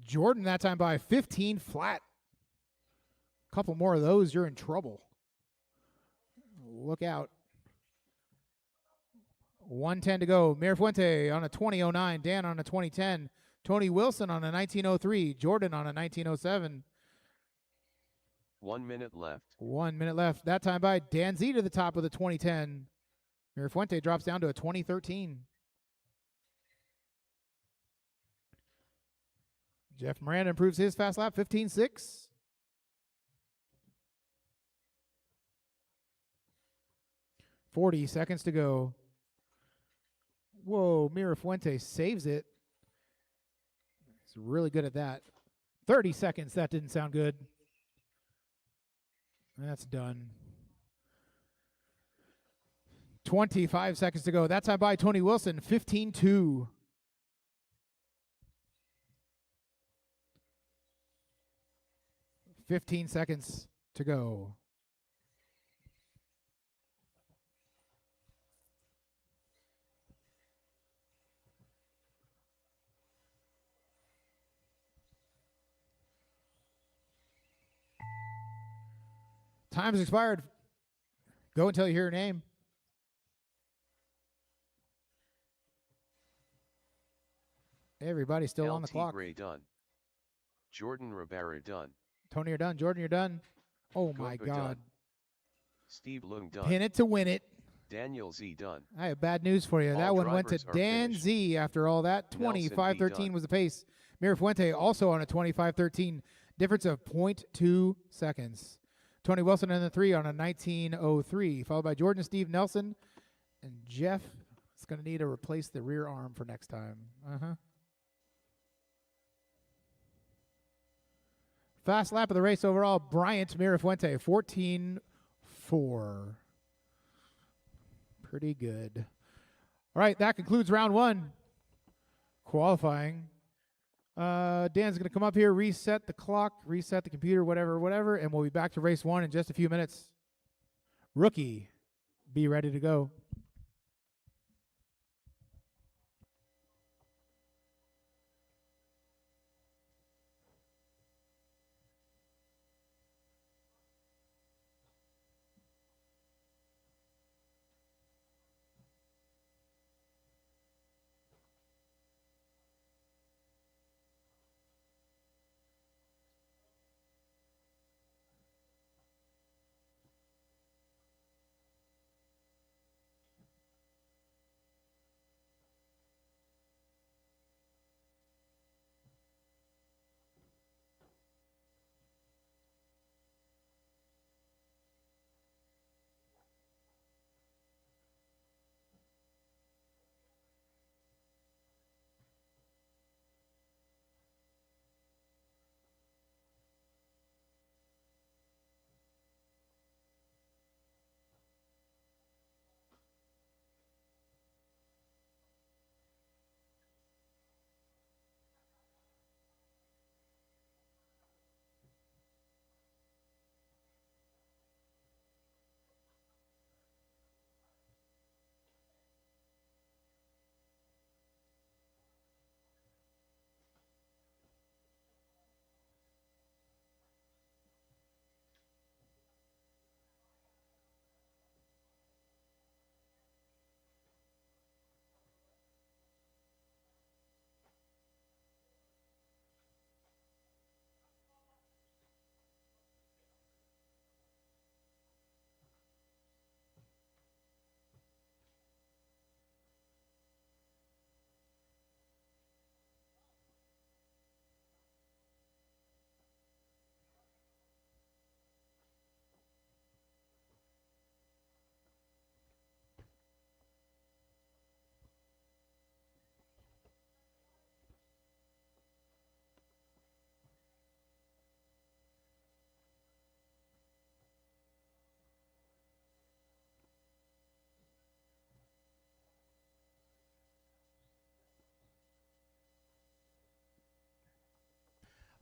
Jordan that time by 15 flat. Couple more of those, you're in trouble. Look out. 1:10 to go. Mirafuente on a 20.09. Dan on a 20.10. Tony Wilson on a 19.03. Jordan on a 19.07. 1 minute left. 1 minute left. That time by Dan Z to the top with a 20.10. Mirafuente drops down to a 20.13. Jeff Miranda improves his fast lap, 15.6. 40 seconds to go. Whoa, Mirafuente saves it. He's really good at that. 30 seconds, that didn't sound good. That's done. 25 seconds to go. That time by Tony Wilson, 15.2. $15 seconds to go. Time's expired. Go until you hear your name. Everybody's still on the clock. Gray done. Jordan Rivera done. Tony, you're done. Jordan, you're done. Oh, my Gopa God. done. Steve Lung done. Pin it to win it. Daniel Z done. I have bad news for you. All That one went to drivers are Dan finished. Z after all that. Nelson B 25.13 done. was the pace. Mirafuente also on a 25.13. Difference of 0.2 seconds. Tony Wilson in the 3 on a 19.03, followed by Jordan, Steve, Nelson, and Jeff is going to need to replace the rear arm for next time. Fast lap of the race overall, Bryant Mirafuente, 14.4. Pretty good. All right, that concludes round one. Qualifying. Dan's going to come up here, reset the clock, reset the computer, whatever, and we'll be back to race 1 in just a few minutes. Rookie, be ready to go.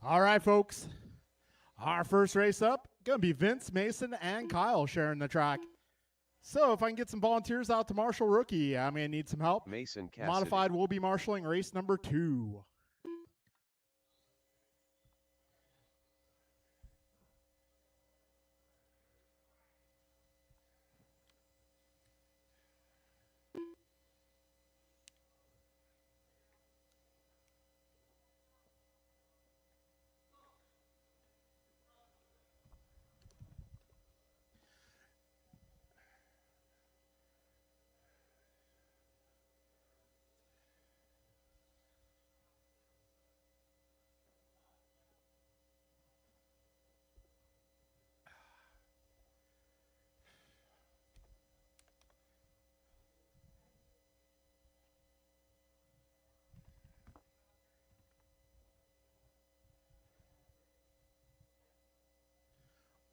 All right, folks. Our first race up, going to be Vince, Mason, and Kyle sharing the track. So if I can get some volunteers out to marshal Rookie, I'm going to need some help. Mason Cassidy. Modified will be marshaling race number 2.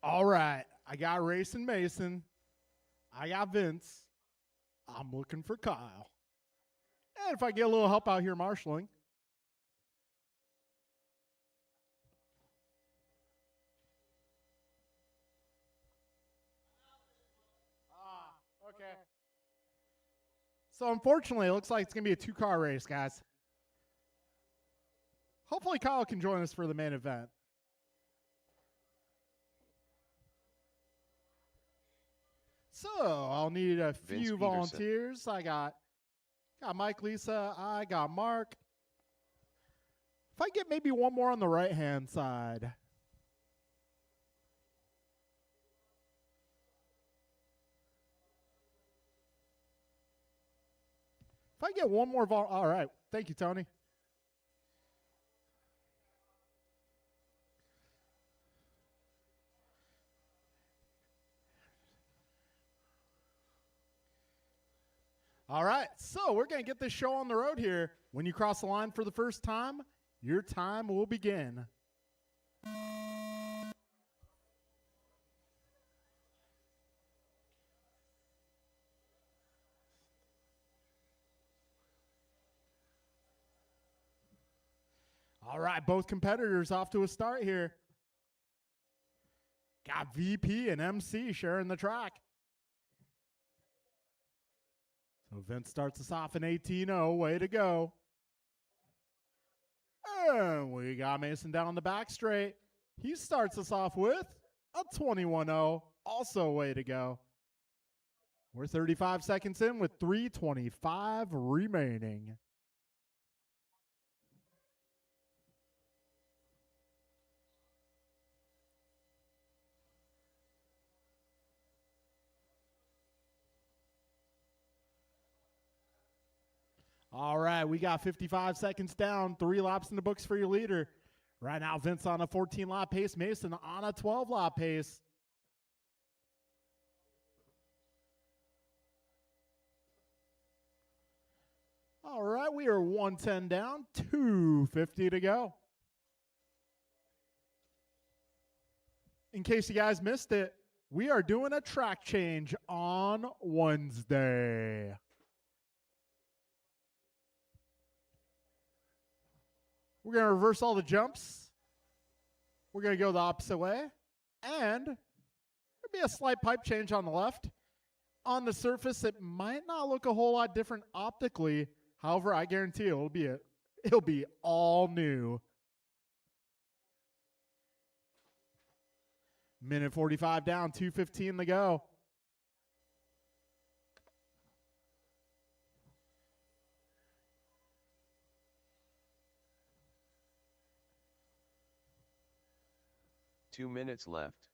All right, I got Racing Mason. I got Vince. I'm looking for Kyle. And if I get a little help out here marshaling. Okay. So unfortunately, it looks like it's going to be a 2-car race, guys. Hopefully Kyle can join us for the main event. So I'll need a few volunteers. I got Mike, Lisa. I got Mark. If I get maybe one more on the right-hand side. If I get one more all right. Thank you, Tony. All right, so we're going to get this show on the road here. When you cross the line for the first time, your time will begin. All right, both competitors off to a start here. Got VP and MC sharing the track. So Vince starts us off in 18-0. Way to go. And we got Mason down the back straight. He starts us off with a 21-0. Also way to go. We're 35 seconds in with 3:25 remaining. All right, we got 55 seconds down, 3 laps in the books for your leader. Right now, Vince on a 14-lap pace, Mason on a 12-lap pace. All right, we are 110 down, 250 to go. In case you guys missed it, we are doing a track change on Wednesday. We're going to reverse all the jumps. We're going to go the opposite way. And there'll be a slight pipe change on the left. On the surface, it might not look a whole lot different optically. However, I guarantee it'll be all new. Minute 45 down, 2:15 to go. Two minutes left.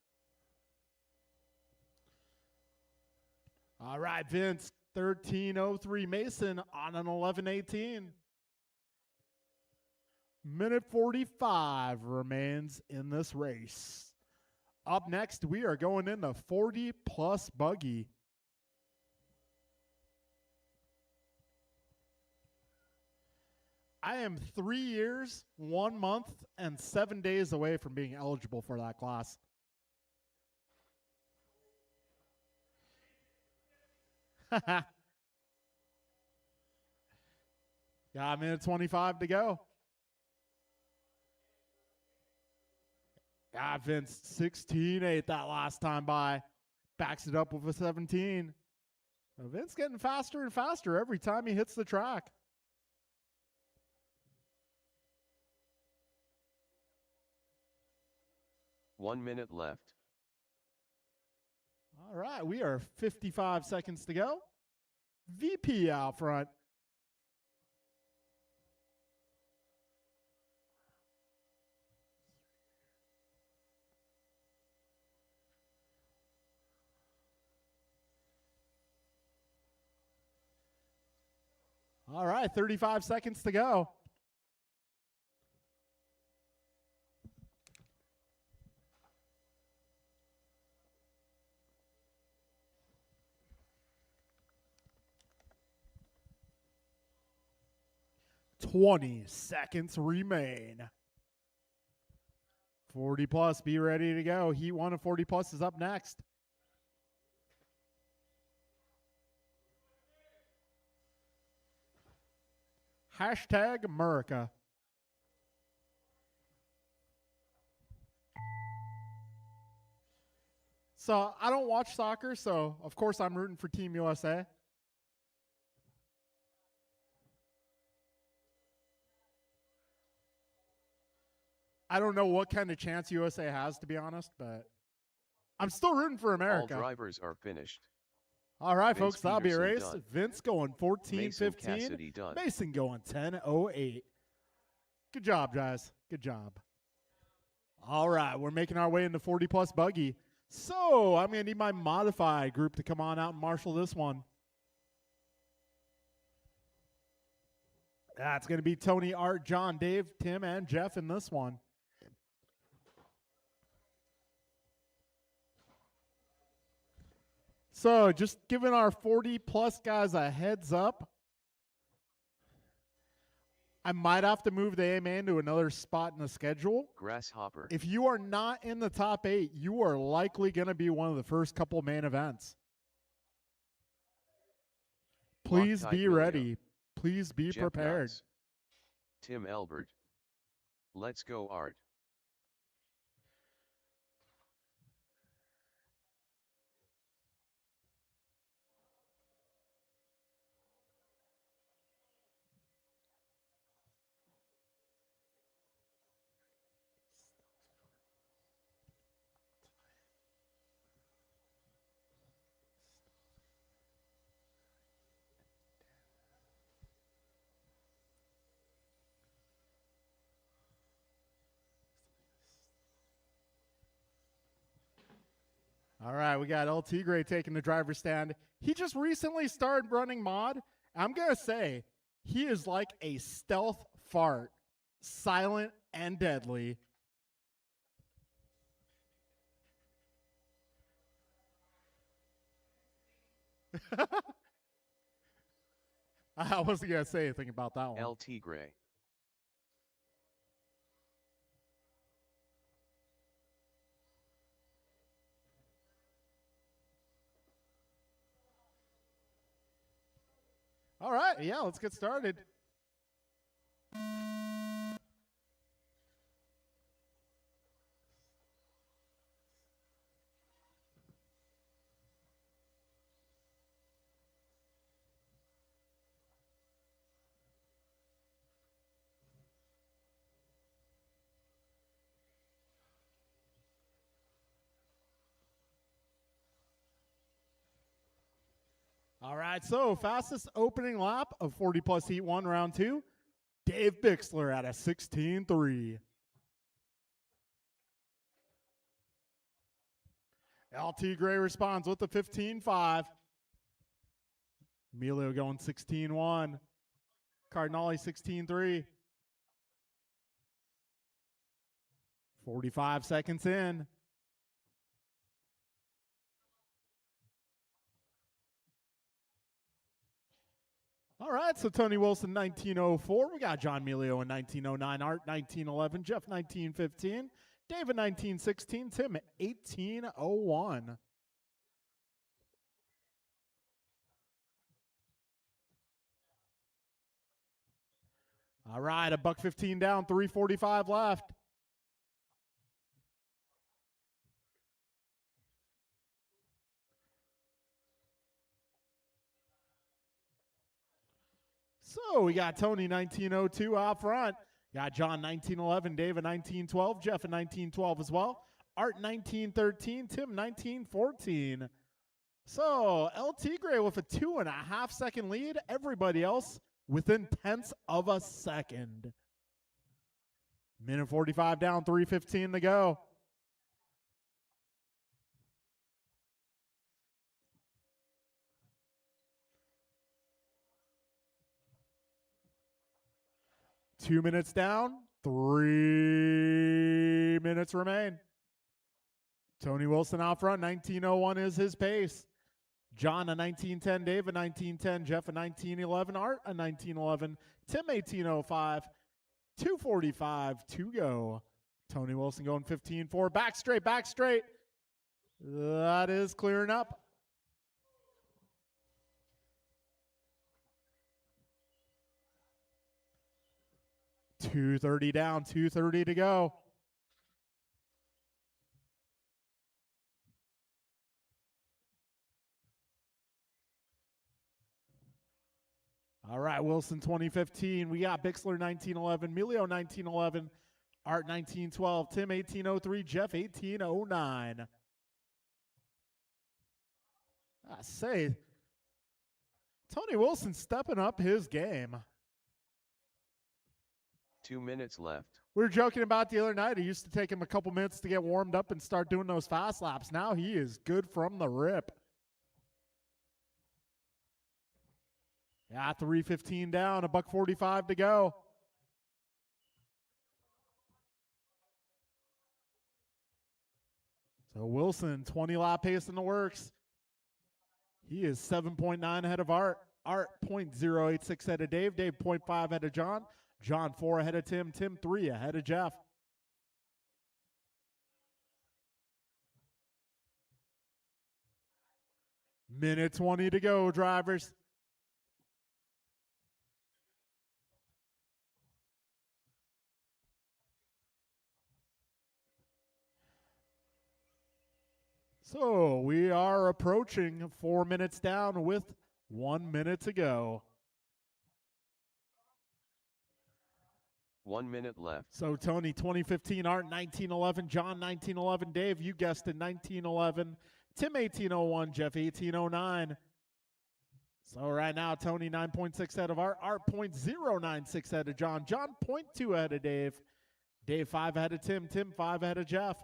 All right, Vince, 13:03. Mason on an 11:18. Minute 45 remains in this race. Up next, we are going in the 40-plus buggy. I am 3 years, 1 month, and 7 days away from being eligible for that class. Got a minute 25 to go. Got Vince 16.8 that last time by. Backs it up with a 17. Vince getting faster and faster every time he hits the track. One minute left. All right, we are 55 seconds to go. VP out front. All right, 35 seconds to go. "20 seconds remain. 40 plus, be ready to go. Heat 1 of 40 plus is up next. Hashtag America. So I don't watch soccer, so of course I'm rooting for Team USA. I don't know what kind of chance USA has, to be honest, but I'm still rooting for America. All drivers are finished. All right, Vince folks, that'll be a race. Peterson done. Vince going 14-15. Mason Cassidy done. Mason going 10-08. Good job, guys. Good job. All right, we're making our way into 40-plus buggy. So I'm going to need my modified group to come on out and marshal this one. That's going to be Tony, Art, John, Dave, Tim, and Jeff in this one. So just giving our 40-plus guys a heads up, I might have to move the A-man to another spot in the schedule. Grasshopper. If you are not in the top 8, you are likely going to be one of the first couple main events. Please Loctite be William. ready. Please be Jeff prepared. Dodds. Tim Elbert. Let's go, Art. All right, we got LT Gray taking the driver's stand. He just recently started running mod. I'm going to say he is like a stealth fart, silent and deadly. I wasn't going to say anything about that one. LT Gray. All right, yeah, let's get started. All right, so fastest opening lap of 40 plus heat 1 round 2. Dave Bixler at a 16.3. LT Gray responds with the 15.5. Emilio going 16.1. Cardinale 16.3. 45 seconds in. All right, so Tony Wilson 1904. We got John Emilio in 1909. Art 1911. Jeff 1915. David 1916. Tim 1801. All right, a $1.15 down, 3:45 left. So we got Tony 1902 out front. Got John 1911, David 1912, Jeff in 1912 as well. Art 1913, Tim 1914. So LT Gray with a 2.5 second lead. Everybody else within tenths of a second. Minute 45 down, 3:15 to go. Two minutes down, 3 minutes remain. Tony Wilson out front, 1901 is his pace. John a 1910, David 1910, Jeff a 1911, Art a 1911, Tim 1805, 2:45 to go. Tony Wilson going 15-4, back straight, back straight. That is clearing up. $2.30 down, $2.30 to go. All right, Wilson 2015. We got Bixler 1911, Emilio 1911, Art 1912, Tim 1803, Jeff 1809. I say, Tony Wilson stepping up his game. 2 minutes left. We were joking about the other night. It used to take him a couple minutes to get warmed up and start doing those fast laps. Now he is good from the rip. Yeah, 3:15 down, a $1.45 to go. So Wilson, 20 lap pace in the works. He is 7.9 ahead of Art. Art 0.086 ahead of Dave. Dave 0.5 ahead of John. John 4 ahead of Tim. Tim 3 ahead of Jeff. Minute 20 to go, drivers. So we are approaching 4 minutes down with 1 minute to go. 1 minute left. So Tony, 2015, Art 1911, John 1911, Dave, you guessed it, 1911, Tim 1801, Jeff 1809. So right now, Tony 9.6 ahead of Art 0.096 ahead of John 0.2 ahead of Dave 5 ahead of Tim 5 ahead of Jeff.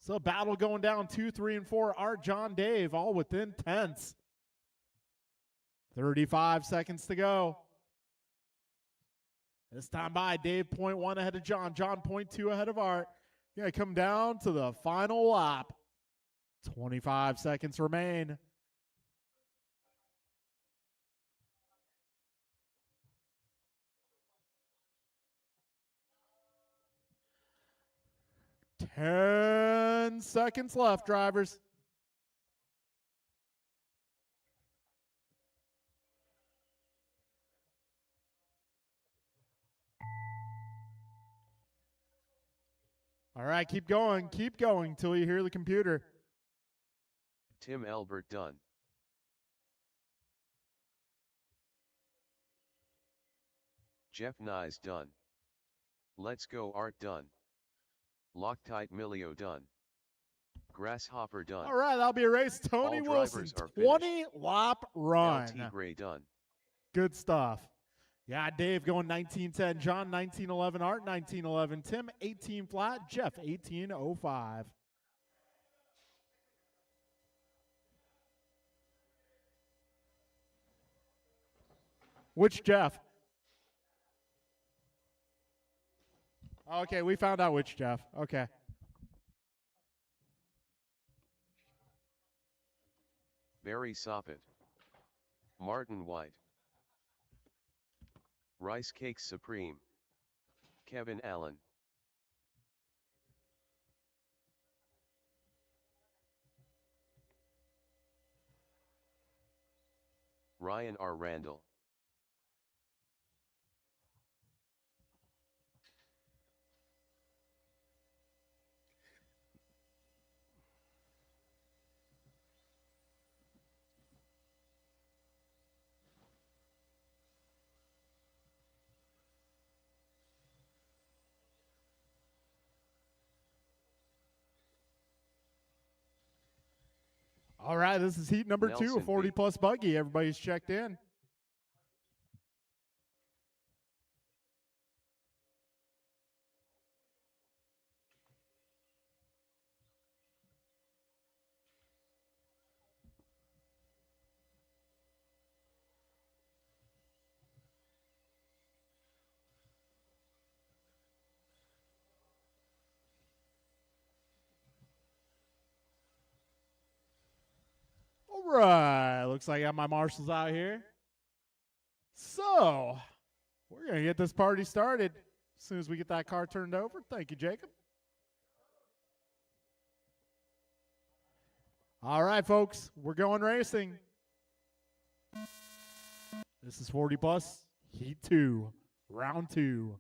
So battle going down 2, 3, and 4, Art, John, Dave, all within tenths. 35 seconds to go. This time by Dave 0.1 ahead of John 0.2 ahead of Art. Gonna come down to the final lap. 25 seconds remain. Ten seconds left, drivers. All right, keep going till you hear the computer. Tim Albert done. Jeff Nyes done. Let's go Art done. Loctite Milio done. Grasshopper done. All right, that'll be a race. Tony All Wilson, drivers are 20 lap run. LT Gray done. Good stuff. Yeah, Dave going 1910, John 1911, Art 1911, Tim 18 flat, Jeff 1805. Which Jeff? Okay, we found out which Jeff. Okay. Barry Soppet. Martin White. Rice Cakes Supreme. Kevin Allen. Ryan R. Randall. All right, this is heat number Nelson 2, a 40 B. plus buggy. Everybody's checked in. All right, looks like I got my marshals out here. So, we're going to get this party started as soon as we get that car turned over. Thank you, Jacob. All right, folks, we're going racing. This is 40 plus, heat 2, round 2.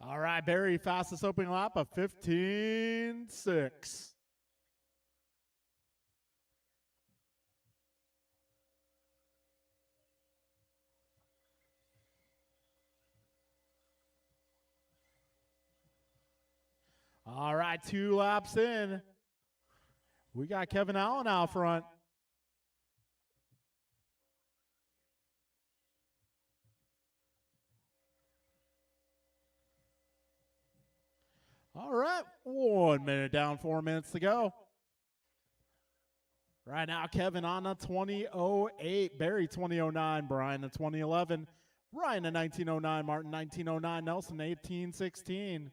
All right, Barry, fastest opening lap of 15.6. All right, 2 laps in. We got Kevin Allen out front. All right, 1 minute down, 4 minutes to go. Right now, Kevin on a 2008, Barry 2009, Brian a 2011, Ryan a 1909, Martin 1909, Nelson 1816.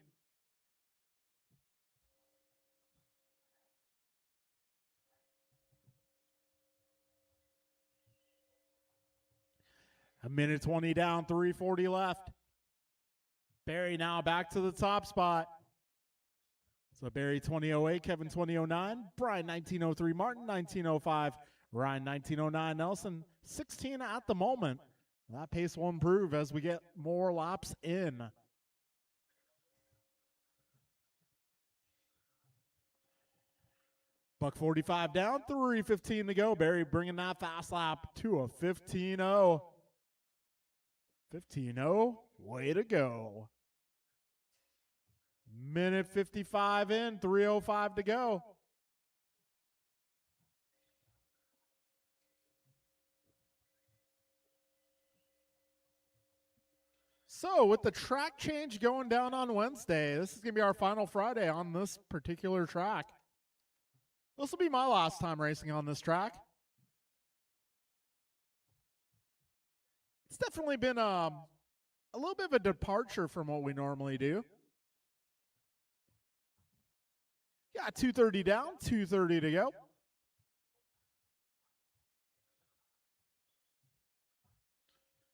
A minute 20 down, 3:40 left. Barry now back to the top spot. So Barry 2008, Kevin 2009, Brian 1903, Martin 1905, Ryan 1909, Nelson 16 at the moment. That pace will improve as we get more laps in. Buck 45 down, 3:15 to go. Barry bringing that fast lap to a 15:0. 15:0, way to go. Minute 55 in, 3:05 to go. So with the track change going down on Wednesday, this is going to be our final Friday on this particular track. This will be my last time racing on this track. It's definitely been a little bit of a departure from what we normally do. Yeah, 2:30 down, 2:30 to go.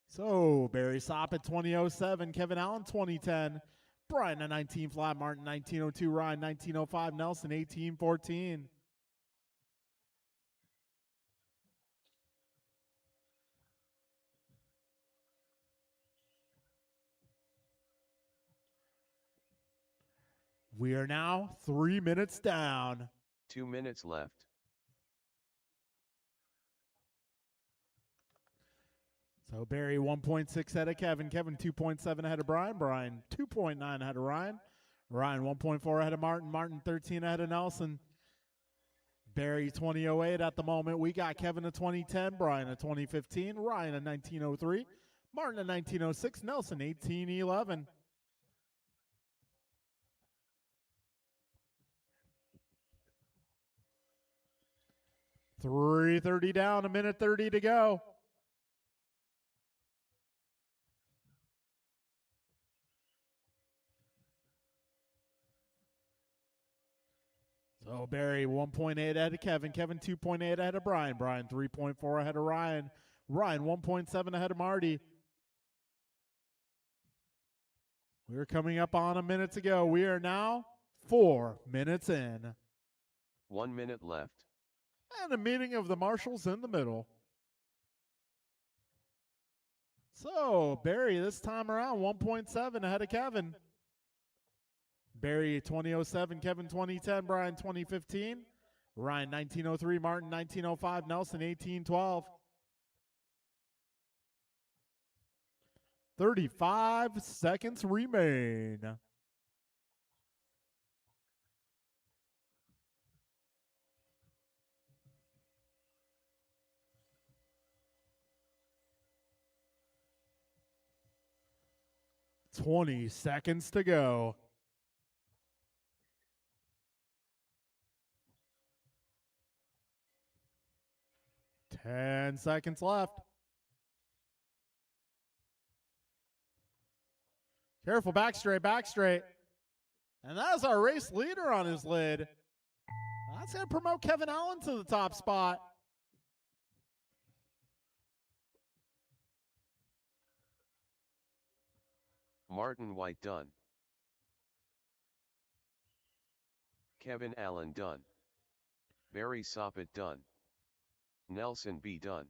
So Barry Sopp at 20:07, Kevin Allen 20:10, Brian at 19 flat, Martin 19:02, Ryan 19:05, Nelson 18:14. We are now 3 minutes down. 2 minutes left. So Barry 1.6 ahead of Kevin, Kevin 2.7 ahead of Brian, Brian 2.9 ahead of Ryan, Ryan 1.4 ahead of Martin, Martin 13 ahead of Nelson. Barry 20:08 at the moment. We got Kevin at 20:10, Brian at 20:15, Ryan at 19:03, Martin at 19:06, Nelson 18:11. $3:30 down, 1:30 to go. So Barry 1.8 ahead of Kevin, Kevin 2.8 ahead of Brian, Brian 3.4 ahead of Ryan, Ryan 1.7 ahead of Marty. We're coming up on a minute to go. We are now 4 minutes in. 1 minute left. And a meeting of the marshals in the middle. So Barry this time around 1.7 ahead of Kevin. Barry 20:07, Kevin 20:10, Brian 20:15, Ryan 19:03, Martin 19:05, Nelson 18:12. 35 seconds remain. $20 seconds to go. $10 seconds left. Careful, back straight, back straight. And that is our race leader on his lid. That's going to promote Kevin Allen to the top spot. Martin White done. Kevin Allen done. Barry Soppet done. Nelson B done.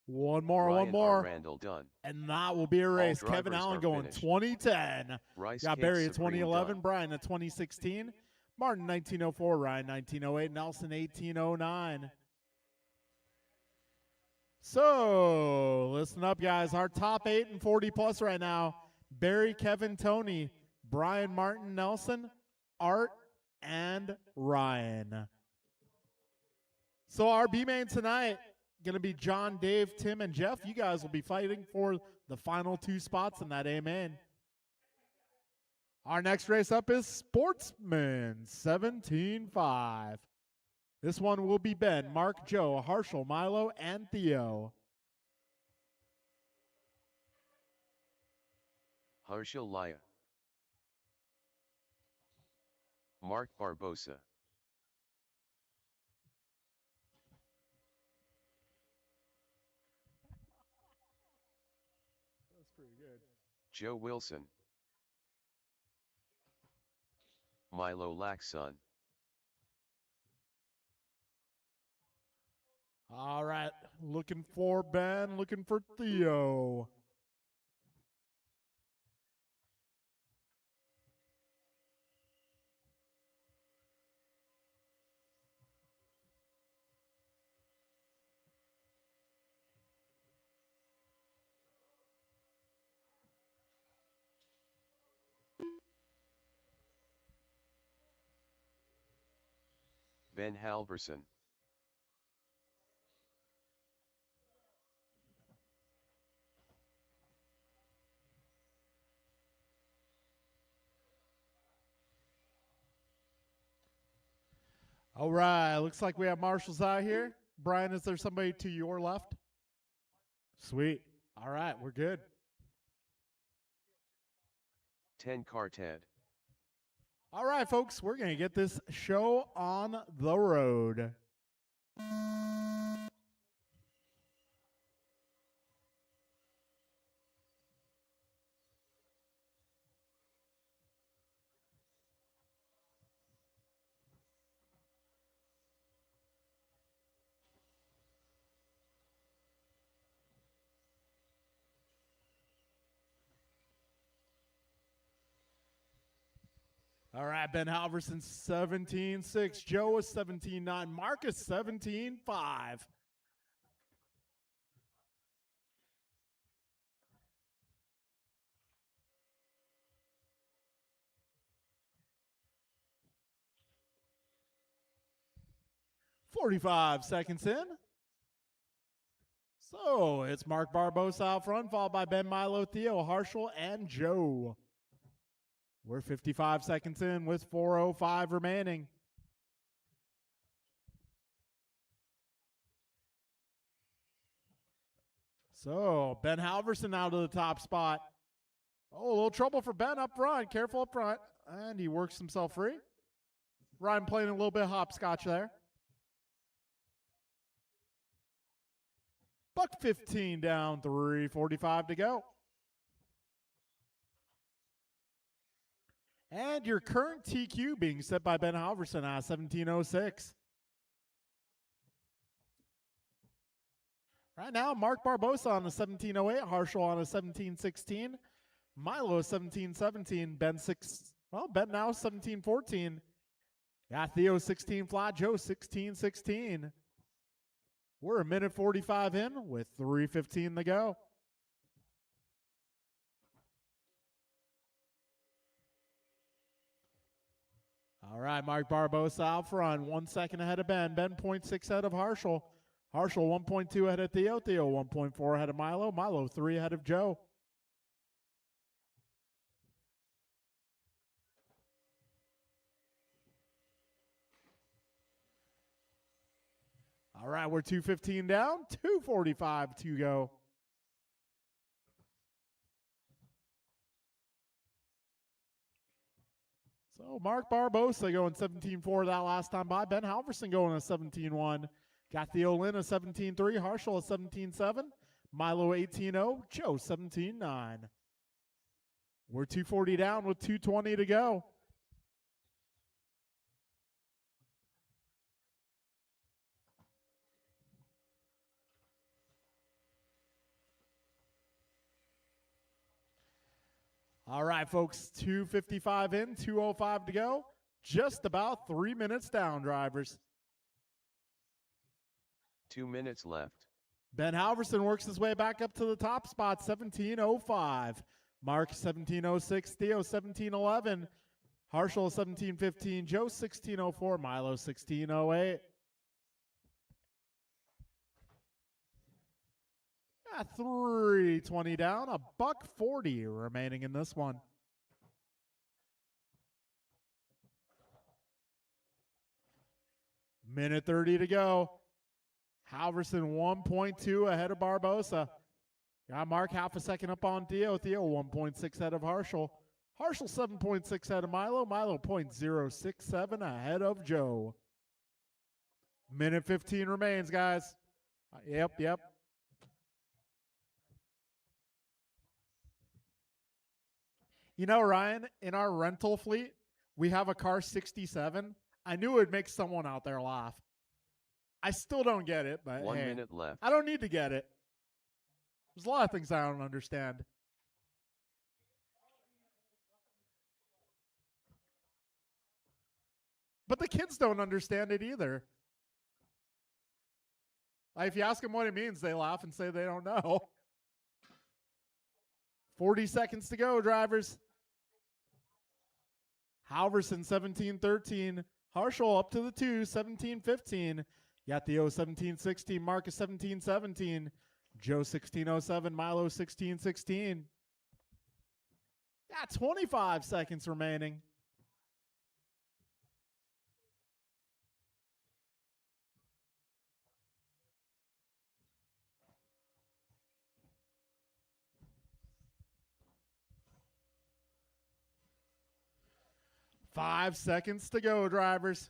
One more, Ryan one more. R. Randall done. And that will be a race. Kevin drivers Allen are going finished. 2010. Rice Got Cake Barry at Supreme 2011, done. Brian at 2016, Martin 1904, Ryan 1908, Nelson 1809. So listen up, guys. Our top 8 and 40 plus right now: Barry, Kevin, Tony, Brian, Martin, Nelson, Art, and Ryan. So our B main tonight going to be John, Dave, Tim, and Jeff. You guys will be fighting for the final 2 spots in that A main. Our next race up is Sportsman 17.5. This one will be Ben, Mark, Joe, Harshal, Milo, and Theo. Harshal Laya. Mark Barbosa. That's pretty good. Joe Wilson. Milo Laxon. All right, looking for Ben, looking for Theo. Ben Halverson. All right, looks like we have marshals out here. Brian, is there somebody to your left? Sweet. All right, we're good. 10 Carted. All right, folks, we're going to get this show on the road. All right, Ben Halverson 17-6, Joe is 17-9, Marcus 17-5. "45 seconds in. So it's Mark Barbosa out front, followed by Ben, Milo, Theo, Harshel, and Joe. We're 55 seconds in with 4:05 remaining. So Ben Halverson out of the top spot. Oh, a little trouble for Ben up front. Careful up front. And he works himself free. Ryan playing a little bit of hopscotch there. Buck 15 down, 3:45 to go. And your current TQ being set by Ben Halverson at 17:06. Right now, Mark Barbosa on a 17:08, Harshel on a 17:16, Milo 17:17, Ben now 17:14. Got Theo 16 flat, Joe 16:16. We're a minute 45 in with 3:15 to go. All right, Mark Barbosa out front, 1 second ahead of Ben. Ben 0.6 ahead of Harshel. Harshel 1.2 ahead of Theo. Theo 1.4 ahead of Milo. Milo 3 ahead of Joe. All right, we're 2:15 down, 2:45 to go. So Mark Barbosa going 17-4 that last time by. Ben Halverson going a 17-1. Got Theo Lynn a 17-3. Harshel a 17-7. Milo 18-0. Joe 17-9. We're 2:40 down with 2:20 to go. All right, folks, 2:55 in, 2:05 to go. Just about 3 minutes down, drivers. 2 minutes left. Ben Halverson works his way back up to the top spot, 17:05. Mark 17:06, Theo 17:11, Harshel 17:15, Joe 16:04, Milo 16:08. 3:20 down, a buck 40 remaining in this one. Minute 30 to go. Halverson 1.2 ahead of Barbosa. Got Mark half a second up on Theo. Theo 1.6 ahead of Harshel. Harshel 7.6 ahead of Milo. Milo 0.067 ahead of Joe. Minute 15 remains, guys. Yep. You know, Ryan, in our rental fleet, we have a car 67. I knew it would make someone out there laugh. I still don't get it, but 1 hey, minute left. I don't need to get it. There's a lot of things I don't understand. But the kids don't understand it either. Like, if you ask them what it means, they laugh and say they don't know. 40 seconds to go, drivers. Halverson, 17-13. Harshall up to the 2, 17-15. You got the 17-16, Marcus 17-17. Joe 16-07, Milo 16-16. Yeah, 25 seconds remaining. Five seconds to go, drivers.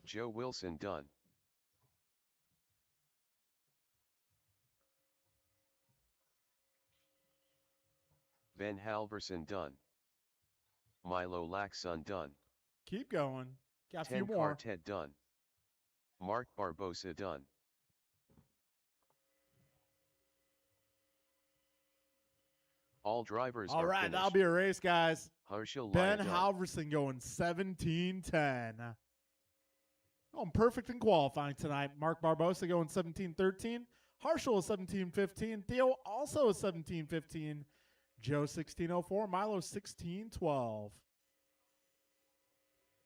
Joe Wilson done. Ben Halverson done. Milo Laxon done. Keep going. Got a few 10 more. Quartet done. Mark Barbosa done. All drivers All are right, finished. that'll be a race, guys. Harshal Ben Laya done. Halverson going 17-10. Going perfect in qualifying tonight. Mark Barbosa going 17-13. Harshal is 17-15. Theo also is 17-15. Joe 16-04. Milo 16-12.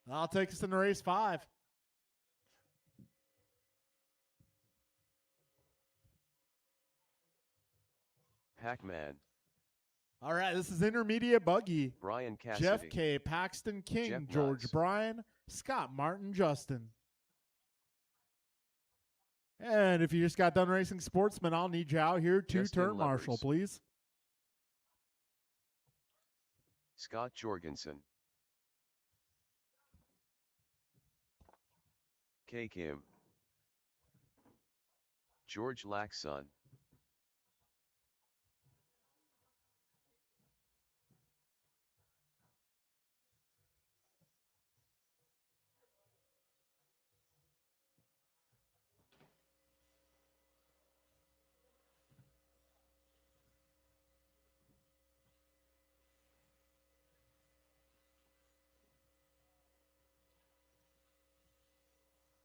That'll take us into race 5. Pac-Man. All right, this is intermediate buggy. Brian Cassidy. Jeff K, Paxton King, Jeff George Nice. Bryan, Scott Martin, Justin. And if you just got done racing Sportsman, I'll need you out here to Justin turn marshal, Levers. please. Scott Jorgensen. K. Kim. George Laxon.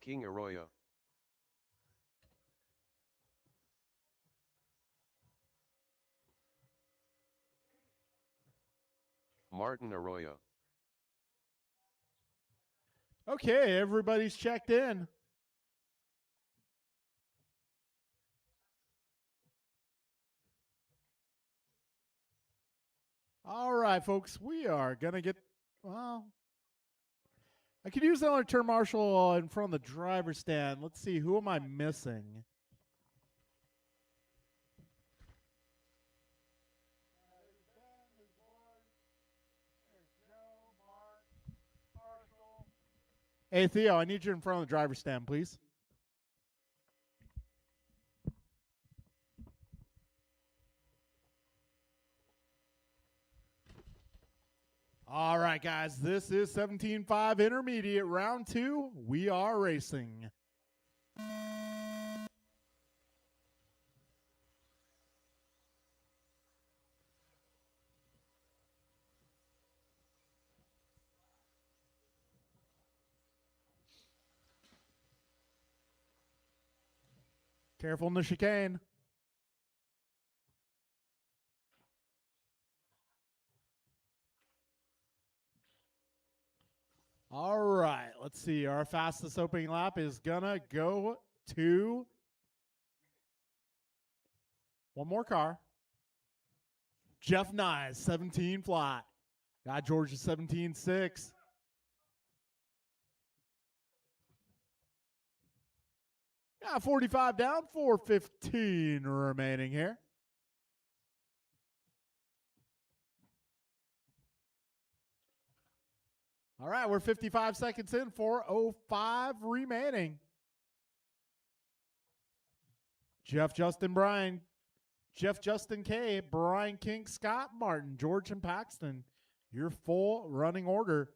King Arroyo. Martin Arroyo. Okay, everybody's checked in. All right, folks, we are going to get, well, I could use another turn marshal in front of the driver's stand. Let's see, who am I missing? Hey, Theo, I need you in front of the driver's stand, please. All right, guys, this is 17-5 intermediate, round 2. We are racing. Careful in the chicane. All right, let's see. Our fastest opening lap is going to go to one more car. Jeff Nye, 17 flat. Got Georgia 17-6. Got 45 down, 4:15 remaining here. All right, we're 55 seconds in, 4:05 remaining. Jeff, Justin, Brian. Jeff, Justin, K, Brian, King, Scott, Martin, George, and Paxton. Your full running order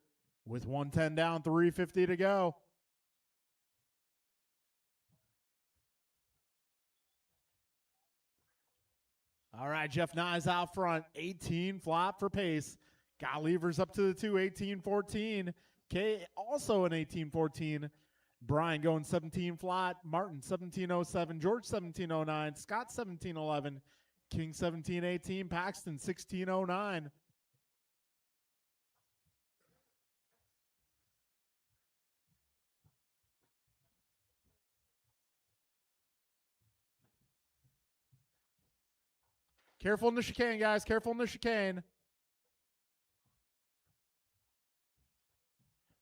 with 110 down, 350 to go. All right, Jeff Nye out front. 18 flop for pace. Got levers up to the 2, 18-14. K also an 18-14. Brian going 17 flat. Martin 17-07. George 17-09. Scott 17-11. King 17-18. Paxton 16-09. Careful in the chicane, guys. Careful in the chicane.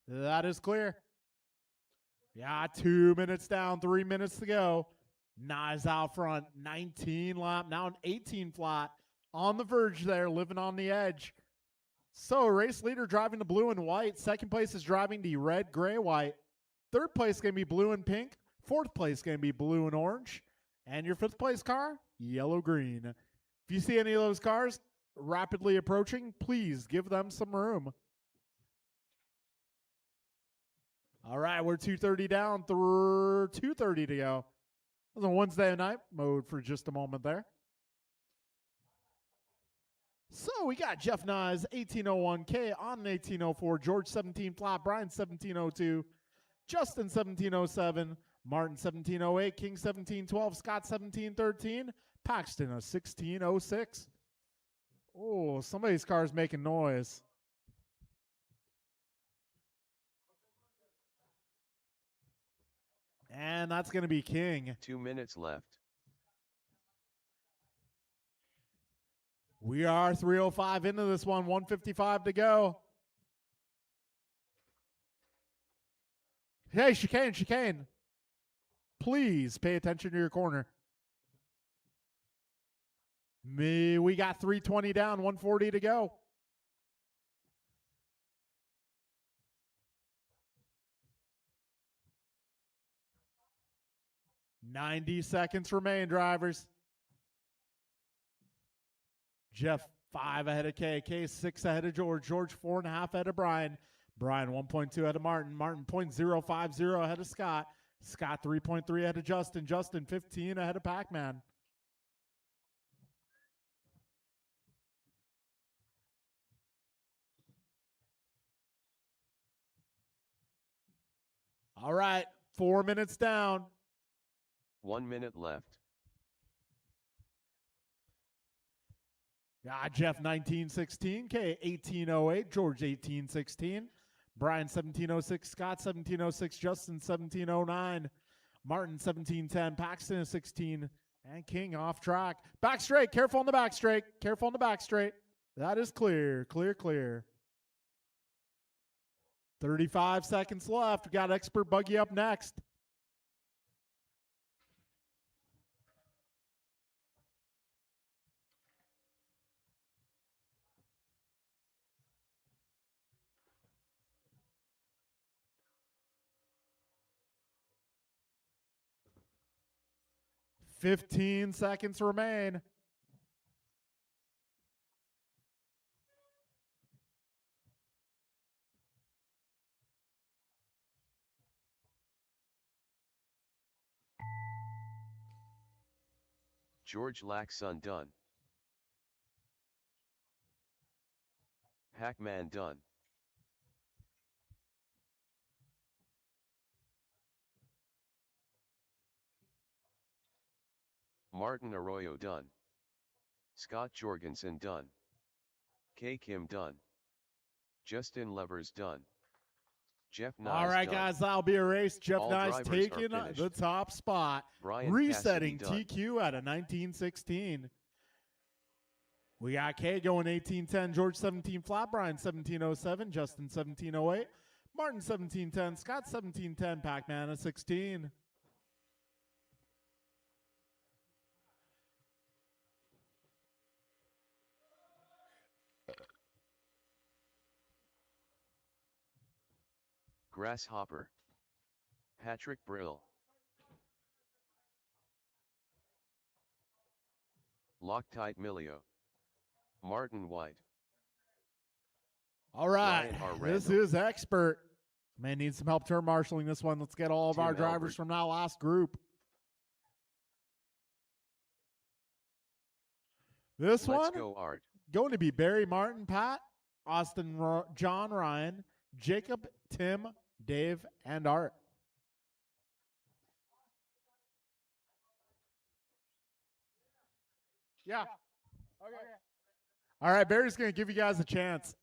That is clear. Yeah, 2 minutes down, 3 minutes to go. Nye's out front, 19 lap, now an 18 flat. On the verge there, living on the edge. So, race leader driving the blue and white. Second place is driving the red, gray, white. Third place going to be blue and pink. Fourth place going to be blue and orange. And your fifth place car, yellow, green. If you see any of those cars rapidly approaching, please give them some room. All right, we're 2:30 down, 2:30 to go. That was a Wednesday night mode for just a moment there. So we got Jeff Nye 1801K on an 1804, George 17 flat, Brian 1702, Justin 1707, Martin 1708, King 1712, Scott 1713, Paxton a 1606. Oh, somebody's car is making noise. And that's going to be King. 2 minutes left. We are 3:05 into this one, 1:55 to go. Hey, chicane, chicane. Please pay attention to your corner. We got 3:20 down, 1:40 to go. $90 seconds remain, drivers. Jeff 5 ahead of K. K 6 ahead of George. George 4.5 ahead of Brian. Brian 1.2 ahead of Martin. Martin 0.050 ahead of Scott. Scott 3.3 ahead of Justin. Justin 15 ahead of Pac-Man. All right, 4 minutes down. 1 minute left. Jeff 1916, K 1808, George 1816, Brian 1706, Scott 1706, Justin 1709, Martin 1710, Paxton 16, and King off track. Back straight, careful on the back straight, careful on the back straight. That is clear, clear, clear. 35 seconds left. We got Expert Buggy up next. $15 seconds remain. George Laxon done. Hackman done. Martin Arroyo done. Scott Jorgensen done. K. Kim done. Justin Levers done. Jeff Nye All right, done. guys, that'll be a race. Jeff All Nye's drivers are taking finished. the top spot. Brian Resetting Cassidy done. TQ at a 1916. We got K going 1810, George 17 flat, Brian 1707, Justin 1708, Martin 1710, Scott 1710, Pac-Man a 16. Grasshopper. Patrick Brill. Loctite Milio. Martin White. All right. Ryan R. This Randall. is expert. Man needs some help turn marshaling this one. Let's get all of Tim our drivers Albert. from that last group. This Let's one go Art. going to be Barry, Martin, Pat, Austin, John, Ryan, Jacob, Tim, Dave, and Art. Yeah. Okay. All right, Barry's going to give you guys a chance.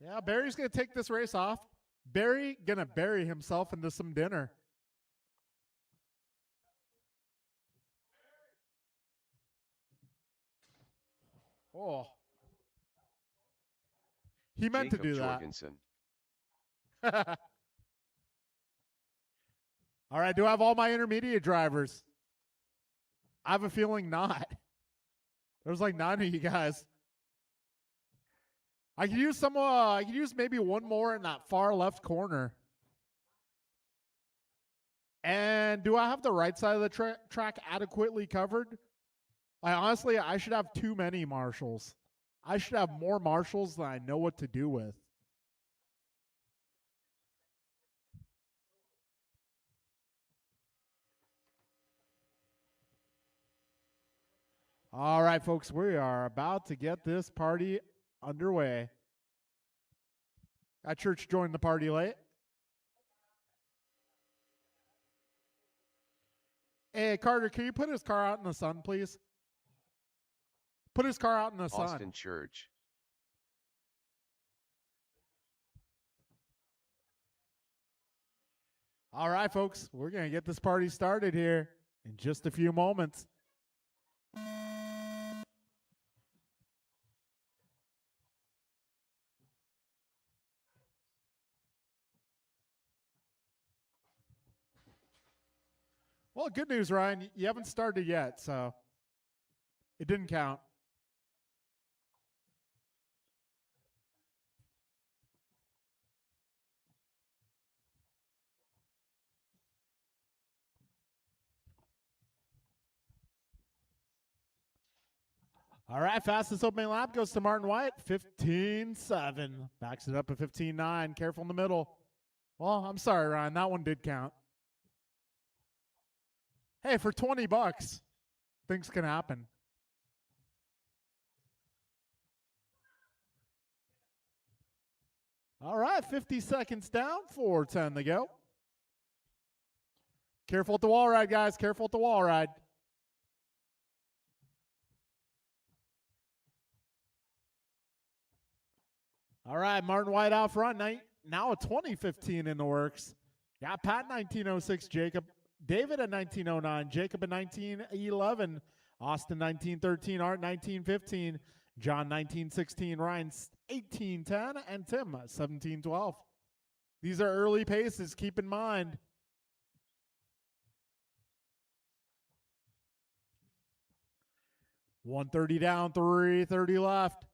Yeah, Barry's going to take this race off. Barry going to bury himself into some dinner. Oh. He meant Jacob to do Jorgensen. that. All right, do I have all my intermediate drivers? I have a feeling not. There's like 9 of you guys. I could use some. I could use maybe one more in that far left corner. And do I have the right side of the track adequately covered? I should have too many marshals. I should have more marshals than I know what to do with. All right, folks, we are about to get this party underway. Got Church joined the party late. Hey, Carter, can you put his car out in the sun, please? Put his car out in the sun. Austin Church. All right, folks, we're going to get this party started here in just a few moments. Well, good news, Ryan. You haven't started yet, so it didn't count. All right, fastest opening lap goes to Martin White, 15.7. Backs it up at 15.9. Careful in the middle. Well, I'm sorry, Ryan. That one did count. Hey, for $20, things can happen. All right, 50 seconds down, 4:10 to go. Careful at the wall ride, guys. Careful at the wall ride. All right, Martin White out front. Now a 2015 in the works. Got Pat 1906, Jacob. David at 1909, Jacob at 1911, Austin 1913, Art 1915, John 1916, Ryan 1810, and Tim 1712. These are early paces, keep in mind. $130 down, $330 left.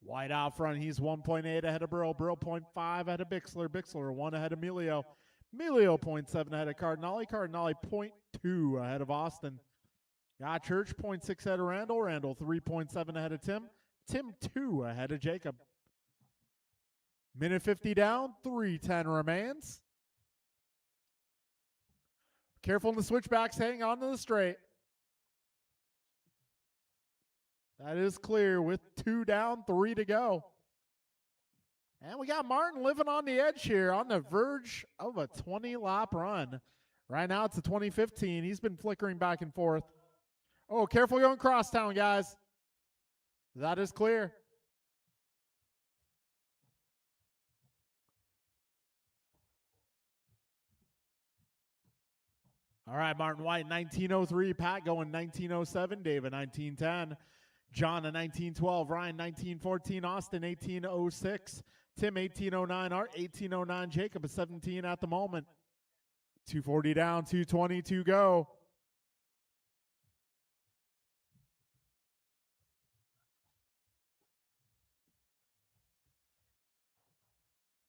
White out front, he's 1.8 ahead of Brill. Brill 0.5 ahead of Bixler. Bixler 1 ahead of Emilio. Emilio 0.7 ahead of Cardinale. Cardinale 0.2 ahead of Austin. Got Church 0.6 ahead of Randall. Randall 3.7 ahead of Tim. Tim 2 ahead of Jacob. Minute 50 down, 3:10 remains. Careful in the switchbacks, hang on to the straight. That is clear with 2 down, 3 to go. And we got Martin living on the edge here, on the verge of a 20-lap run. Right now it's a 2015. He's been flickering back and forth. Oh, careful going crosstown, guys. That is clear. All right, Martin White, 1903. Pat going 1907. David, 1910. John, 1912. Ryan, 1914. Austin, 1806. Tim, 1809. Art, 1809. Jacob, 17 at the moment. 240 down, 220 to go.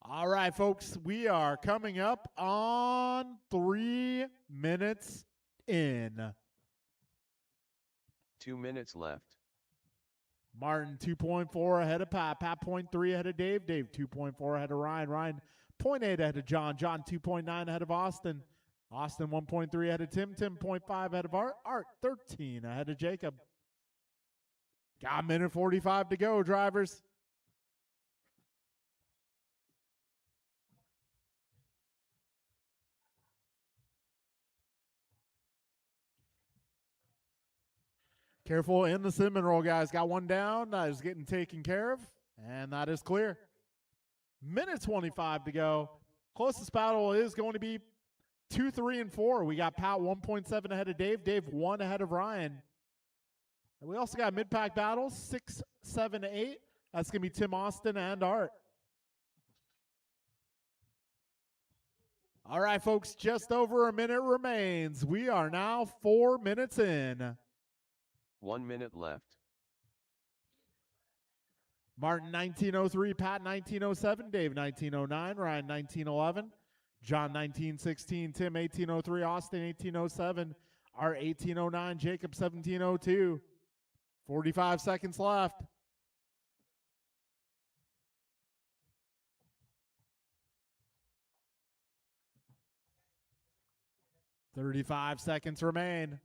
All right, folks, we are coming up on 3 minutes in. 2 minutes left. Martin 2.4 ahead of Pat. Pat 0.3 ahead of Dave. Dave 2.4 ahead of Ryan. Ryan 0.8 ahead of John. John 2.9 ahead of Austin. Austin 1.3 ahead of Tim. Tim 0.5 ahead of Art. Art 13 ahead of Jacob. Got a minute 45 to go, drivers. Careful in the cinnamon roll, guys. Got one down. That is getting taken care of, and that is clear. Minute 25 to go. Closest battle is going to be 2, 3, and 4. We got Pat 1.7 ahead of Dave. Dave 1 ahead of Ryan. And we also got mid-pack battles 6, 7, 8. That's going to be Tim Austin and Art. All right, folks, just over a minute remains. We are now 4 minutes in. 1 minute left. Martin 1903, Pat 1907, Dave 1909, Ryan 1911, John 1916, Tim 1803, Austin 1807, Art 1809, Jacob 1702. 45 seconds left. $35 seconds remain.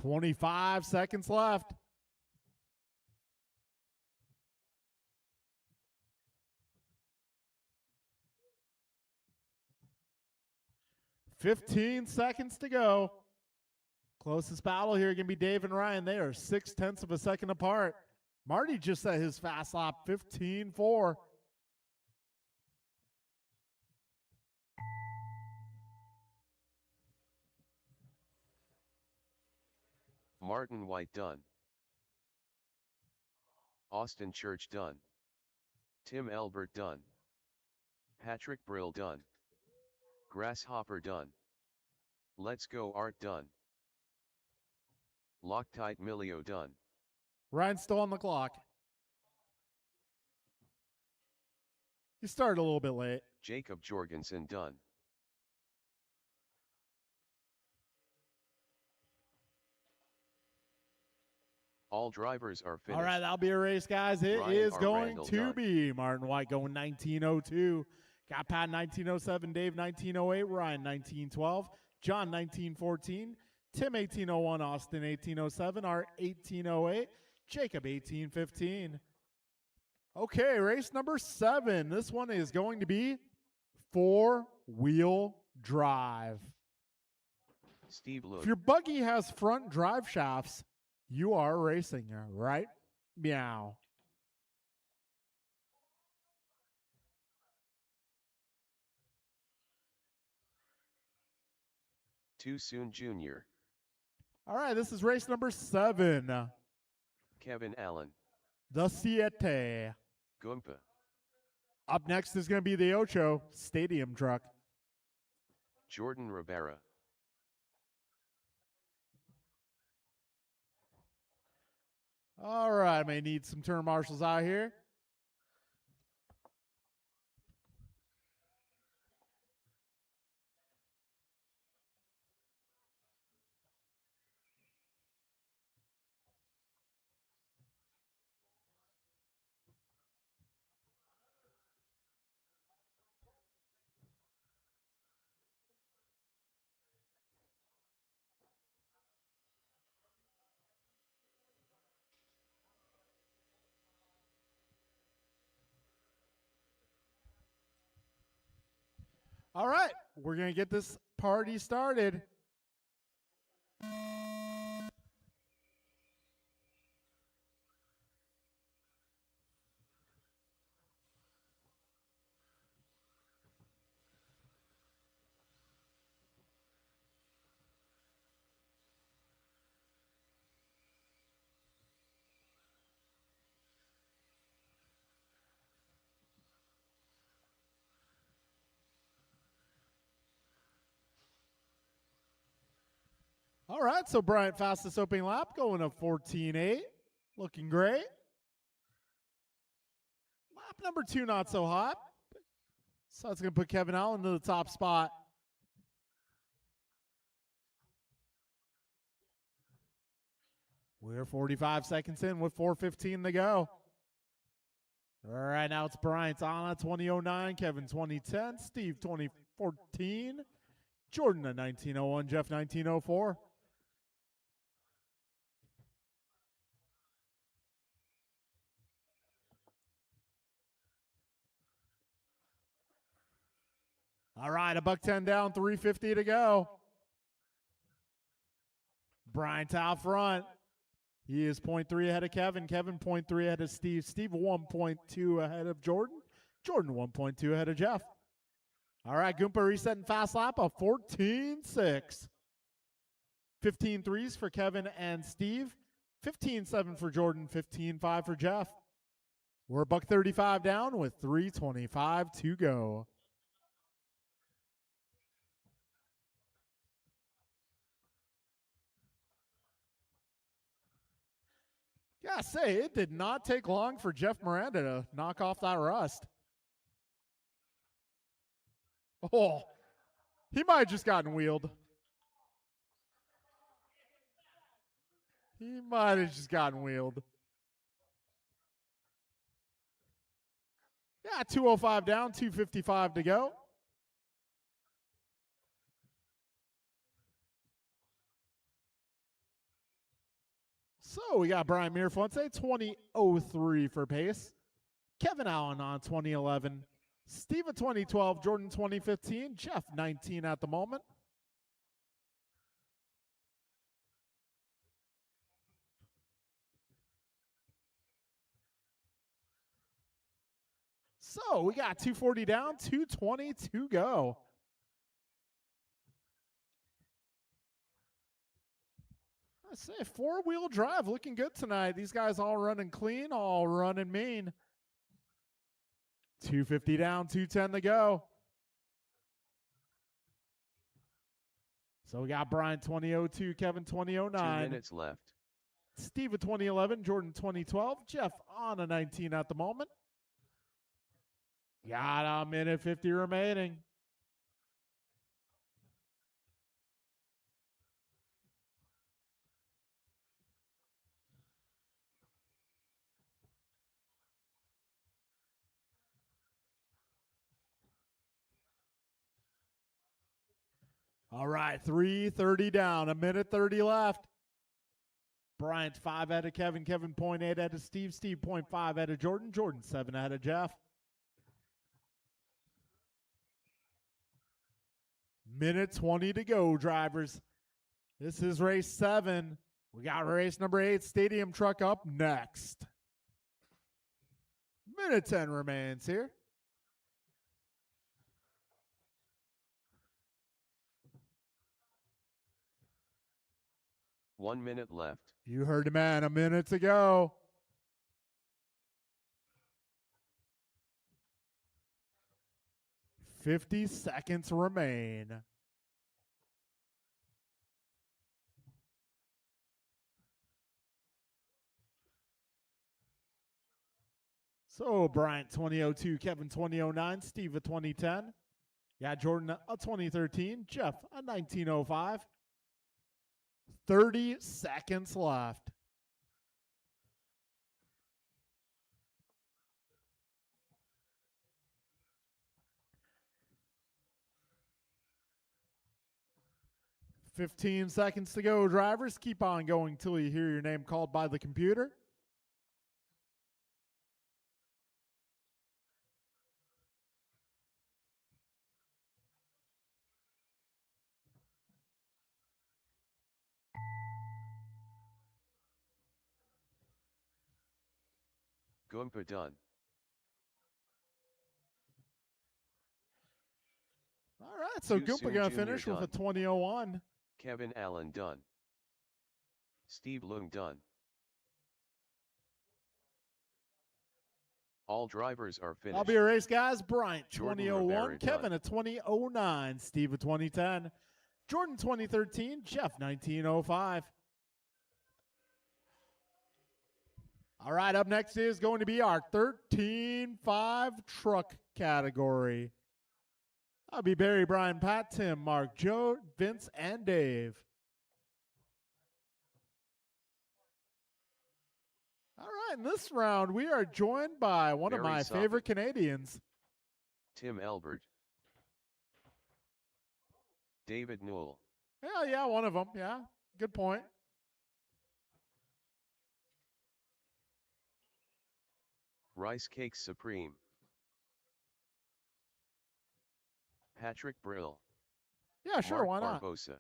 $25 seconds left. $15 seconds to go. Closest battle here going to be Dave and Ryan. They are 0.6 of a second apart. Marty just set his fast lap 15-4. Martin White done. Austin Church done. Tim Elbert done. Patrick Brill done. Grasshopper done. Let's Go Art done. Loctite Milio done. Ryan's still on the clock. He started a little bit late. Jacob Jorgensen done. All drivers are finished. All right, that'll be a race, guys. It Ryan is R. going Randall to done. be Martin White going 1902. Got Pat 1907, Dave 1908, Ryan 1912, John 1914, Tim 1801, Austin 1807, Art 1808, Jacob 1815. Okay, race number 7. This one is going to be 4-wheel drive. Steve If Look. your buggy has front drive shafts, you are racing, right? Meow. Too Soon Jr. All right, this is race number 7. Kevin Allen. The Siete. Goompa. Up next is going to be the Ocho Stadium truck. Jordan Rivera. All right, I may need some turn marshals out here. All right, we're going to get this party started. All right, so Bryant fastest opening lap going to 14.8. looking great. Lap number 2, not so hot. So that's going to put Kevin Allen into the top spot. We're 45 seconds in with 4:15 to go. All right, now it's Bryant on 2009, Kevin 2010, Steve 2014, Jordan at 1901, Jeff 1904. All right, $1.10 down, 3:50 to go. Bryant out front. He is 0.3 ahead of Kevin. Kevin 0.3 ahead of Steve. Steve 1.2 ahead of Jordan. Jordan 1.2 ahead of Jeff. All right, Goomba resetting fast lap of 14.6. 15.3s for Kevin and Steve. 15.7 for Jordan. 15.5 for Jeff. We're $1.35 down with 3:25 to go. Yeah, say it did not take long for Jeff Miranda to knock off that rust. Oh, he might have just gotten wheeled. He might have just gotten wheeled. Yeah, 2:05 down, 2:55 to go. So we got Brian Mirafonte, 20:03 for pace. Kevin Allen on 2011. Steve at 2012. Jordan 2015. Jeff 19 at the moment. So we got 2:40 down, 2:20 to go. I say 4-wheel drive looking good tonight. These guys all running clean, all running mean. 2:50 down, 2:10 to go. So we got Brian 2002, Kevin 2009. 2 minutes left. Steve at 2011, Jordan 2012, Jeff on a 19 at the moment. Got a minute 50 remaining. All right, 3:30 down, a minute 30 left. Bryant 5 ahead of Kevin, Kevin 0.8 ahead of Steve, Steve 0.5 ahead of Jordan, Jordan 7 ahead of Jeff. Minute 20 to go, drivers. This is race 7. We got race number 8, Stadium Truck, up next. Minute 10 remains here. One minute left. You heard the man, a minute to go. $50 seconds remain. So Bryant 2002, Kevin 2009, Steve a 2010. Yeah, Jordan a 2013, Jeff a 1905. 30 seconds left. $15 seconds to go, drivers. Keep on going till you hear your name called by the computer. Goomba done. All right, so Too Goomba soon, going to Junior finish with a done. 20:01. Kevin Allen done. Steve Loong done. All drivers are finished. I'll be a race, guys. Bryant Jordan 20:01, Rivera Kevin done. a 20:09, Steve a 2010, Jordan 2013, Jeff 1905. All right, up next is going to be our 13-5 truck category. That'll be Barry, Brian, Pat, Tim, Mark, Joe, Vince, and Dave. All right, in this round, we are joined by one of Barry my Soppett. favorite Canadians. Tim Elbert. David Newell. Yeah, one of them. Yeah, good point. Rice Cakes Supreme. Patrick Brill. Yeah, sure, Mark why not? Barbosa.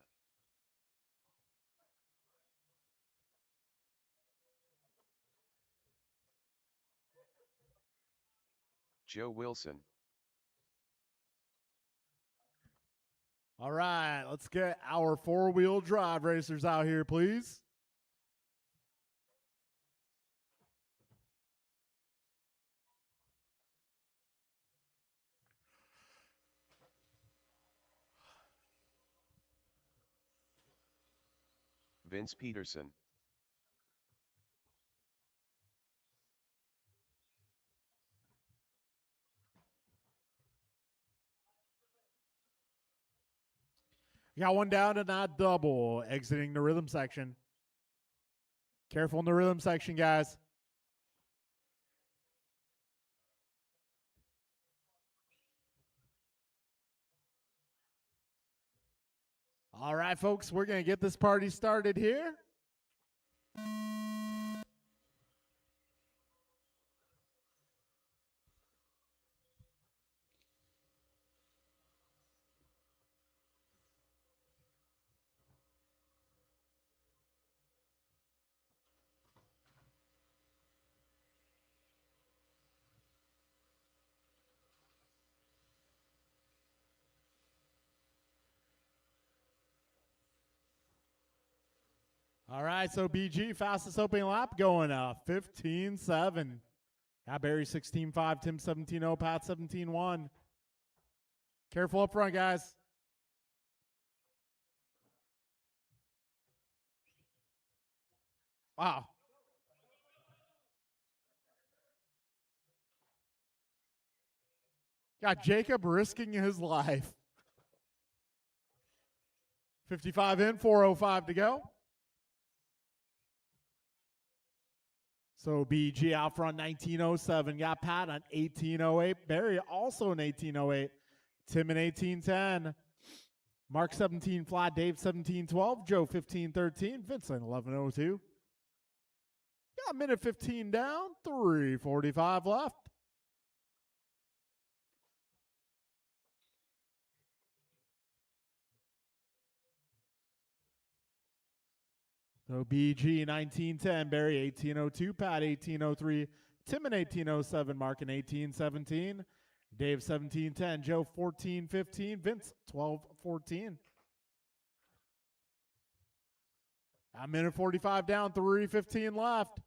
Joe Wilson. All right, let's get our four-wheel drive racers out here, please. Vince Peterson. Got one down and not double, exiting the rhythm section. Careful in the rhythm section, guys. All right, folks, we're going to get this party started here. All right, so BG, fastest opening lap going 15.7. Got Barry 16.5, Tim 17.0, Pat 17.1. Careful up front, guys. Wow. Got Jacob risking his life. 55 in, 4:05 to go. So BG out front 19.07. Got Pat on 18.08. Barry also in 18.08. Tim in 18.10. Mark 17 flat. Dave 17.12. Joe 15.13. Vincent 11.02. Got a minute 15 down. 3:45 left. So BG 19.10, Barry 18.02, Pat 18.03, Tim in 18.07, Mark in 18.17, Dave 17.10, Joe 14.15, Vince 12.14. A minute 45 down, 3:15 left.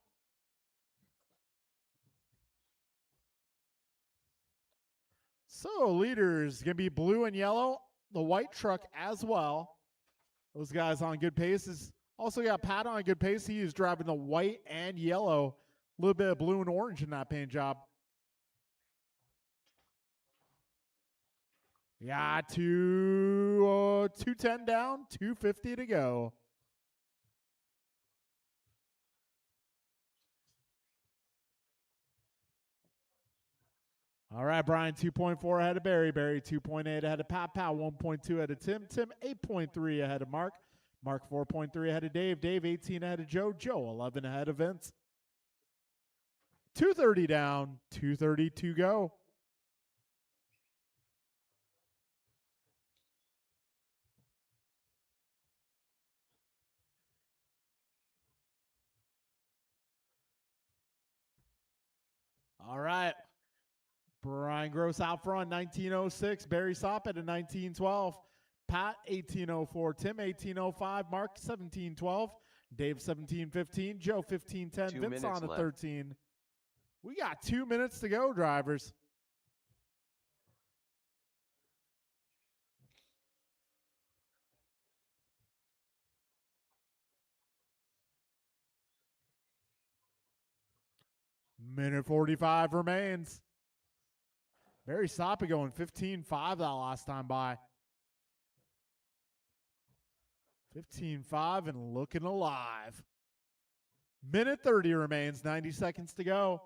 So leaders going to be blue and yellow, the white truck as well. Those guys on good paces. Also got Pat on a good pace. He is driving the white and yellow. A little bit of blue and orange in that paint job. Yeah, 210 down, 250 to go. All right, Brian, 2.4 ahead of Barry. Barry, 2.8 ahead of Pat. Pat, 1.2 ahead of Tim. Tim, 8.3 ahead of Mark. Mark, 4.3 ahead of Dave. Dave, 18 ahead of Joe. Joe, 11 ahead of Vince. 230 down, 230 to go. All right. Brian Gross out front, 1906. Barry Soppett at 1912. Pat, 1804. Tim, 1805. Mark, 1712. Dave, 1715. Joe, 1510. 2 Vince minutes on at left. 13. We got 2 minutes to go, drivers. Minute 45 remains. Very soppy going 15-5 that last time by. 15-5 and looking alive. Minute 30 remains, 90 seconds to go.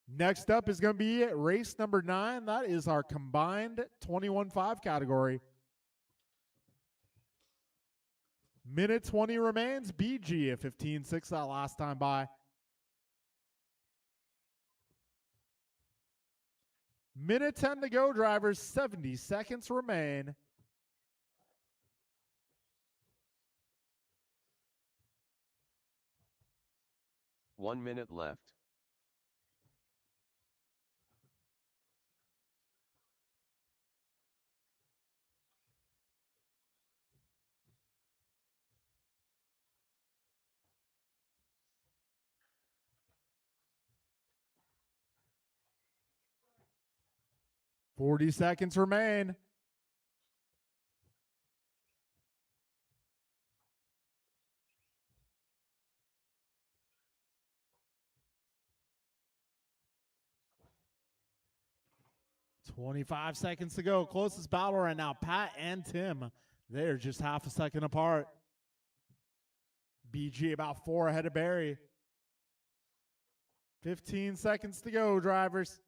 Next up is going to be race number 9. That is our combined 21-5 category. Minute 20 remains. BG at 15-6 that last time by. Minute 10 to go, drivers. 70 seconds remain. One minute left. $40 seconds remain. $25 seconds to go. Closest battle right now, Pat and Tim. They're just half a second apart. BG about 4 ahead of Barry. 15 seconds to go, drivers.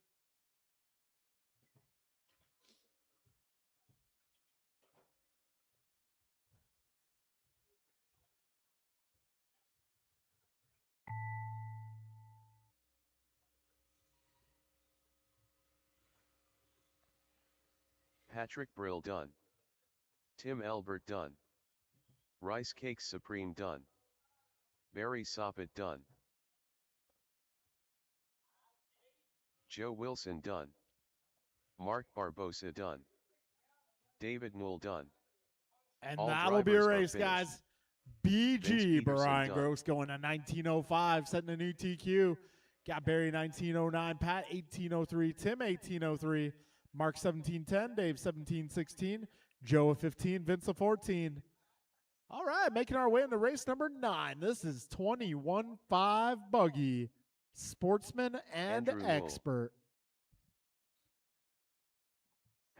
Patrick Brill done. Tim Albert done. Rice Cakes Supreme done. Barry Soppet done. Joe Wilson done. Mark Barbosa done. David Newell done. And All that'll be a drivers are race, finished. guys. Vince BG, Peterson Brian done. Gross going to 19:05, setting a new TQ. Got Barry 19:09, Pat 18:03, Tim 18:03, Mark 17:10, Dave 17:16, Joe 15, Vince 14. All right, making our way into race number 9. This is 21-5 buggy, sportsman and Andrew Wool. expert.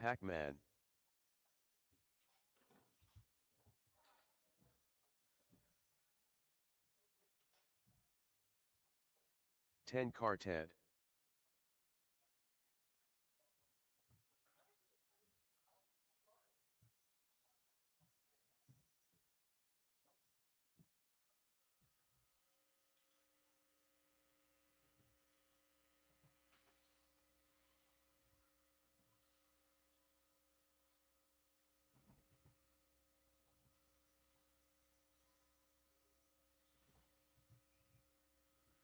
Hackman. Ten Carted.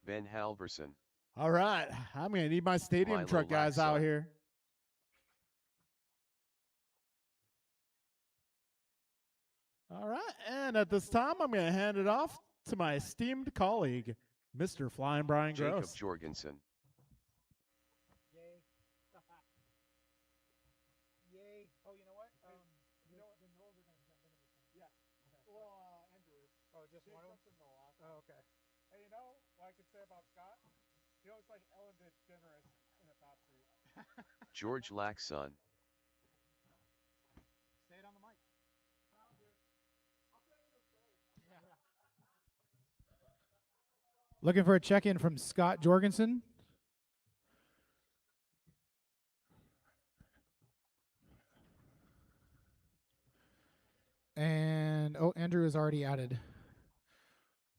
Ben Halverson. All right, I'm going to need my stadium Milo truck guys out Laxon. here. All right, and at this time, I'm going to hand it off to my esteemed colleague, Mr. Flying Brian Jacob Gross. Jorgensen. Yay. Yay. Oh, you know what? You know what? The Knowles are going to jump into this one. Yeah. Okay. Well, Andrew. Oh, just one of them? Oh, okay. Hey, you know what I could say about Scott? He looks like Ellen DeGeneres in a fast suit. George Laxon. Say it on the mic. Looking for a check-in from Scott Jorgensen. And, oh, Andrew is already added.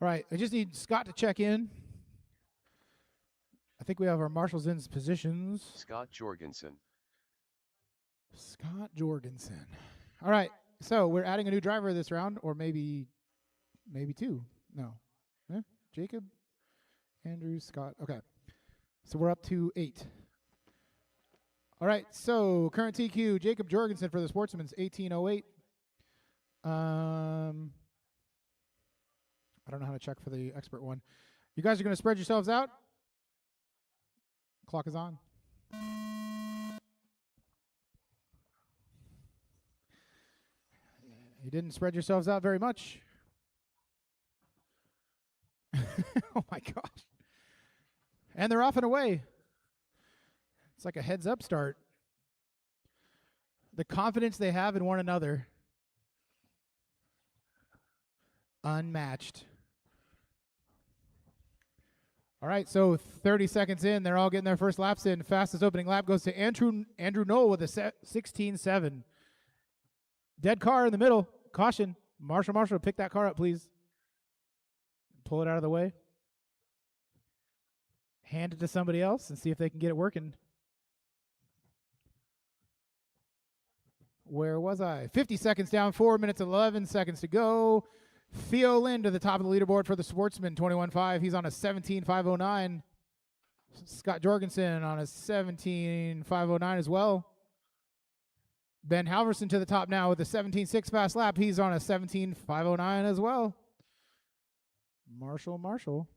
All right, I just need Scott to check in. I think we have our marshals in positions. Scott Jorgensen. Scott Jorgensen. All right, so we're adding a new driver this round, or maybe 2. No. Jacob, Andrew, Scott. Okay. So we're up to 8. All right, so current TQ, Jacob Jorgensen for the Sportsman's 18:08. I don't know how to check for the expert one. You guys are going to spread yourselves out. Clock is on. You didn't spread yourselves out very much. Oh my gosh. And they're off and away. It's like a heads-up start. The confidence they have in one another. Unmatched. All right, so 30 seconds in, they're all getting their first laps in. Fastest opening lap goes to Andrew Knoll with a 16.7. Dead car in the middle. Caution. Marshall, pick that car up, please. Pull it out of the way. Hand it to somebody else and see if they can get it working. Where was I? 50 seconds down, 4 minutes, 11 seconds to go. Theo Lynn to the top of the leaderboard for the Sportsman, 21.5. He's on a 17.509. Scott Jorgensen on a 17.509 as well. Ben Halverson to the top now with a 17.6 fast lap. He's on a 17.509 as well. Marshall.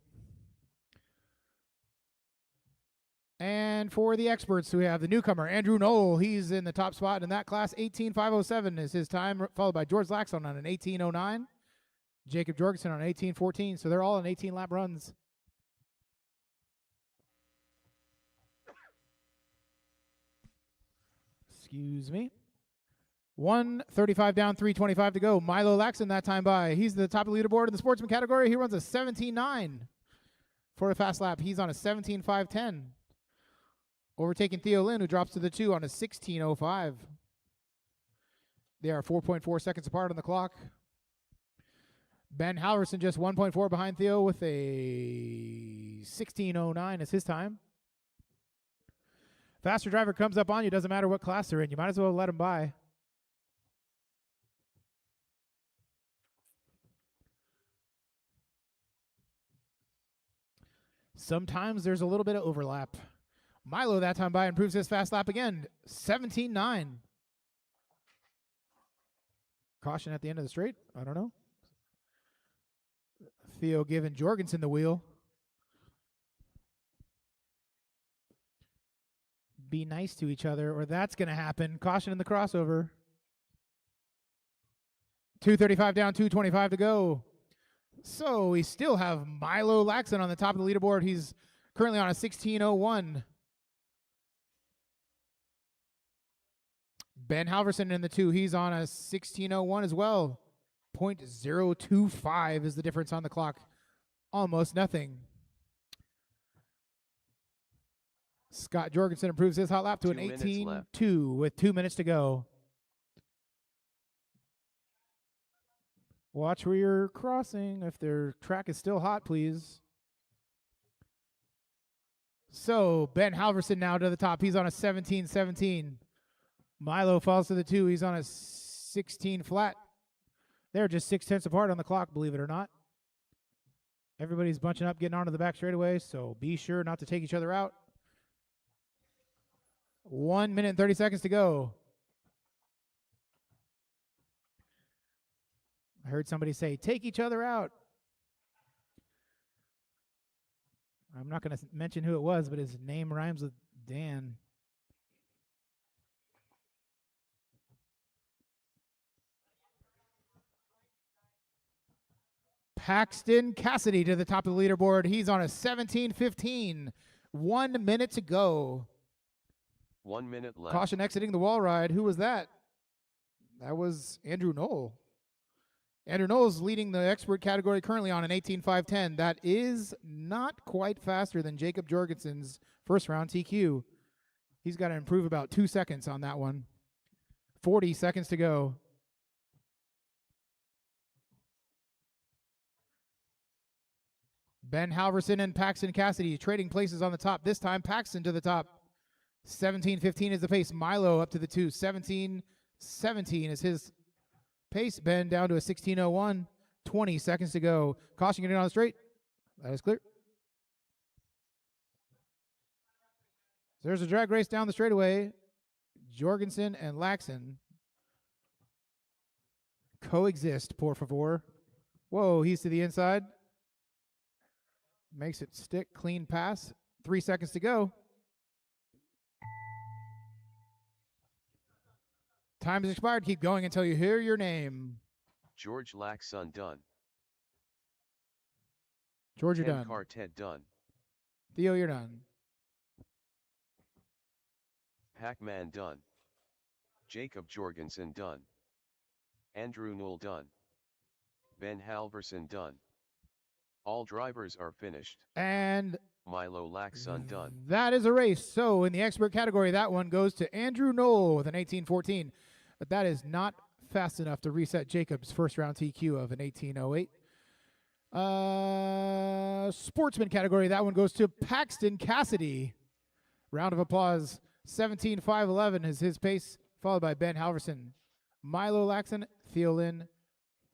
And for the experts, we have the newcomer, Andrew Knoll. He's in the top spot in that class. 18.507 is his time, followed by George Laxon on an 18.09. Jacob Jorgensen on 18.14. So they're all in 18-lap runs. Excuse me. 1:35 down, 3:25 to go. Milo Laxon that time by. He's the top of the leaderboard in the Sportsman category. He runs a 17.9 for a fast lap. He's on a 17.510. Overtaking Theo Lynn, who drops to the 2 on a 16.05. They are 4.4 seconds apart on the clock. Ben Halverson just 1.4 behind Theo with a 16.09 as his time. Faster driver comes up on you. Doesn't matter what class they're in. You might as well let him by. Sometimes there's a little bit of overlap. Milo that time by improves his fast lap again. 17.9. Caution at the end of the straight. I don't know. Theo giving Jorgensen the wheel. Be nice to each other, or that's going to happen. Caution in the crossover. 2:35 down, 2:25 to go. So we still have Milo Laxon on the top of the leaderboard. He's currently on a 16.01. Ben Halverson in the 2. He's on a 16.01 as well. 0.025 is the difference on the clock. Almost nothing. Scott Jorgensen improves his hot lap to an 18.2 with 2 minutes to go. Watch where you're crossing. If their track is still hot, please. So Ben Halverson now to the top. He's on a 17.17. Milo falls to the 2. He's on a 16 flat. They're just 0.6 apart on the clock, believe it or not. Everybody's bunching up, getting onto the back straightaway, so be sure not to take each other out. 1 minute and 30 seconds to go. I heard somebody say, take each other out. I'm not going to mention who it was, but his name rhymes with Dan. Paxton Cassidy to the top of the leaderboard. He's on a 17.15. 1 minute to go. 1 minute left. Caution exiting the wall ride. Who was that? That was Andrew Knoll. Andrew Knoll is leading the expert category currently on an 18.510. That is not quite faster than Jacob Jorgensen's first round TQ. He's got to improve about 2 seconds on that one. 40 seconds to go. Ben Halverson and Paxton Cassidy trading places on the top. This time, Paxton to the top. 17.15 is the pace. Milo up to the 2. 17.17 is his pace. Ben down to a 16.01. 20 seconds to go. Caution getting on the straight. That is clear. There's a drag race down the straightaway. Jorgensen and Laxon coexist, por favor. Whoa, he's to the inside. Makes it stick. Clean pass. 3 seconds to go. Time has expired. Keep going until you hear your name. George Laxon done. George, you're done. Quartet done. Theo, you're done. Hackman done. Jacob Jorgensen done. Andrew Knoll done. Ben Halverson done. All drivers are finished. And Milo Laxon done. that is a race. So in the expert category, that one goes to Andrew Knoll with an 1814. But that is not fast enough to reset Jacob's first round TQ of an 1808. Sportsman category, that one goes to Paxton Cassidy. Round of applause. 17.511 is his pace, followed by Ben Halverson. Milo Laxon, Theo Lynn.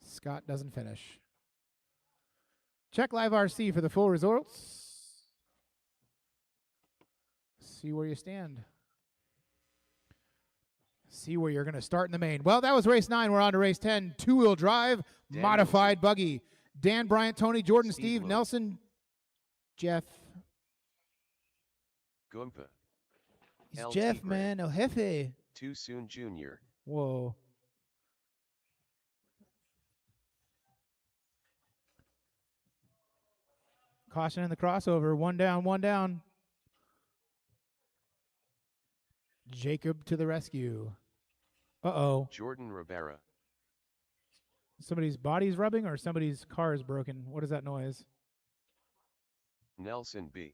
Scott doesn't finish. Check Live RC for the full results. See where you stand. See where you're going to start in the main. Well, that was race 9. We're on to race 10. Two-wheel drive, Dan modified buggy. Dan Bryant, Tony, Jordan, Steve, Lowe. Nelson, Jeff. Goompa. It's LT Jeff, Gray. man. El Jefe. Too Soon Jr. Whoa. Caution in the crossover. One down, one down. Jacob to the rescue. Uh-oh. Jordan Rivera. Somebody's body's rubbing or somebody's car is broken. What is that noise? Nelson B.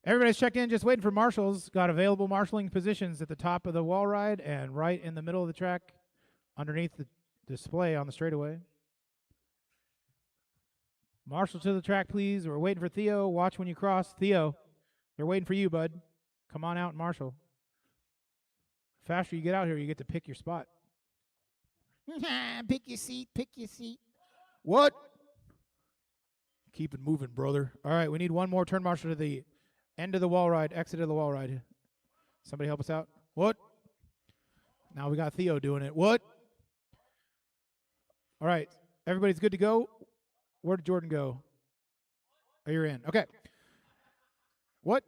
Everybody's checked in, just waiting for marshals. Got available marshalling positions at the top of the wall ride and right in the middle of the track underneath the display on the straightaway. Marshal to the track, please. We're waiting for Theo. Watch when you cross. Theo, they're waiting for you, bud. Come on out and marshal. Faster you get out here, you get to pick your spot. Pick your seat, pick your seat. What? Keep it moving, brother. All right, we need one more turn marshal to the end of the wall ride, exit of the wall ride. Somebody help us out. What? Now we got Theo doing it. What? All right, everybody's good to go. Where did Jordan go? Oh, you're in. Okay. What?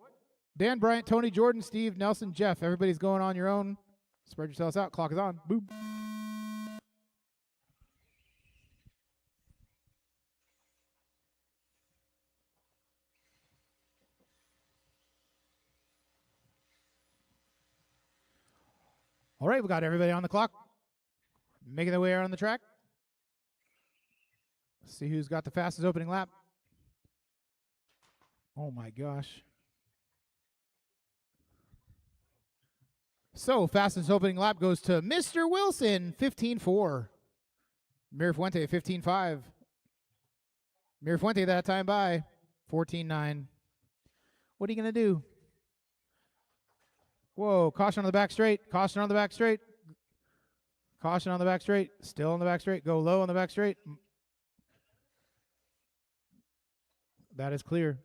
Dan Bryant, Tony, Jordan, Steve, Nelson, Jeff. Everybody's going on your own. Spread yourselves out. Clock is on. Boom. All right, we got everybody on the clock. Making their way around the track. Let's see who's got the fastest opening lap. Oh my gosh. So, fastest opening lap goes to Mr. Wilson, 15.4. Mirafuente, 15.5. Mirafuente that time by 14.9. What are you going to do? Whoa, caution on the back straight. Caution on the back straight. Caution on the back straight. Still on the back straight. Go low on the back straight. That is clear.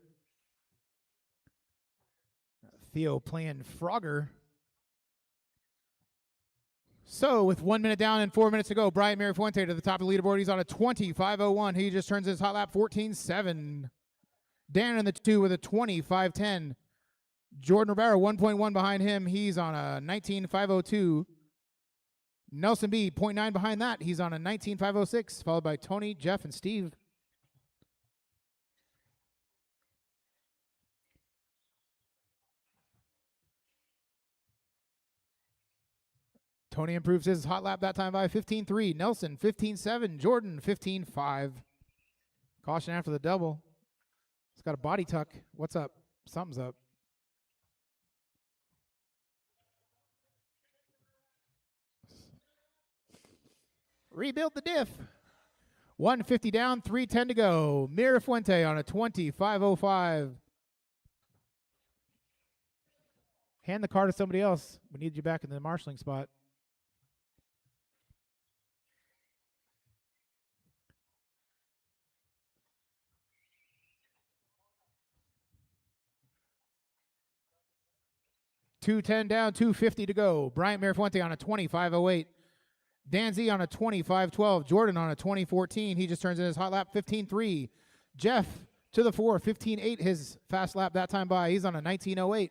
Theo playing Frogger. So, with 1 minute down and 4 minutes to go, Brian Mirafuente to the top of the leaderboard. He's on a 20.501. He just turns his hot lap 14.7. Dan in the 2 with a 20.510. Jordan Rivera 1.1 behind him. He's on a 19.502. Nelson B 0.9 behind that. He's on a 19.506, followed by Tony, Jeff, and Steve. Tony improves his hot lap that time by 15.3. Nelson 15.7. Jordan 15.5. Caution after the double. It's got a body tuck. What's up? Something's up. Rebuild the diff. 150 down, 310 to go. Mirafuente on a 20.505. Hand the car to somebody else. We need you back in the marshalling spot. $210 down, $250 to go. Bryant Mirafuente on a 25.08. Dan Z on a 25.12. Jordan on a 20.14. He just turns in his hot lap 15.3. Jeff to the 4, 15.8 his fast lap that time by. He's on a 19.08.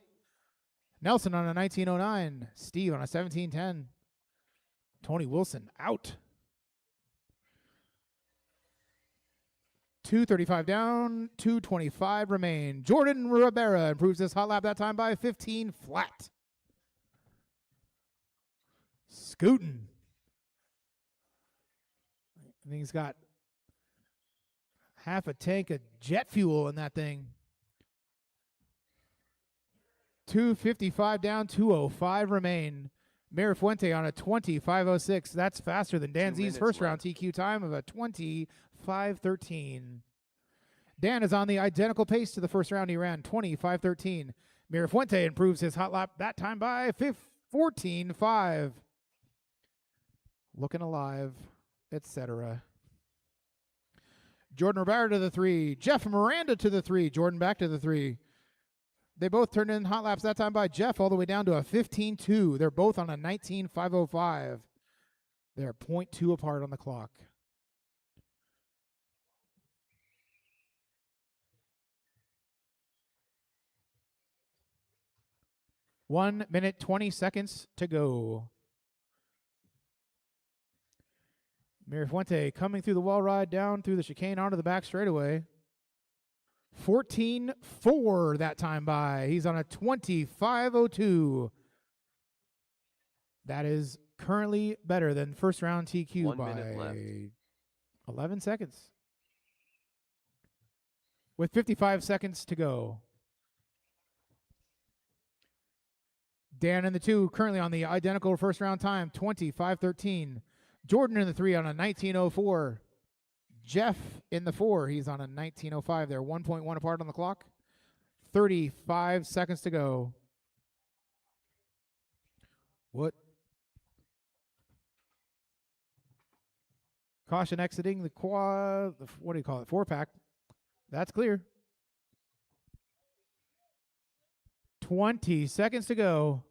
Nelson on a 19.09. Steve on a 17.10. Tony Wilson out. 2:35 down, 2:25 remain. Jordan Rivera improves his hot lap that time by 15 flat. Scootin'. I think he's got half a tank of jet fuel in that thing. 2:55 down, 2:05 remain. Mirafuente on a 20.506. That's faster than Dan Z's first round TQ time of a 20.513. Dan is on the identical pace to the first round he ran, 20.513. Mirafuente improves his hot lap that time by 14.5. Looking alive, etc. Jordan Rivera to the 3. Jeff Miranda to the 3. Jordan back to the 3. They both turned in hot laps that time by Jeff all the way down to a 15.2. They're both on a 19.505. They're 0.2 apart on the clock. One minute, 20 seconds to go. Mirafuente coming through the wall ride down through the chicane onto the back straightaway. 14.4 that time by. He's on a 20.502. That is currently better than first round TQ 1 by minute left. 11 seconds. With 55 seconds to go. Dan in the 2 currently on the identical first round time, 20.513. Jordan in the 3 on a 19.04. Jeff in the 4, he's on a 19.05. They're 1.1 apart on the clock. 35 seconds to go. What? Caution exiting the quad, what do you call it? 4-pack. That's clear. 20 seconds to go.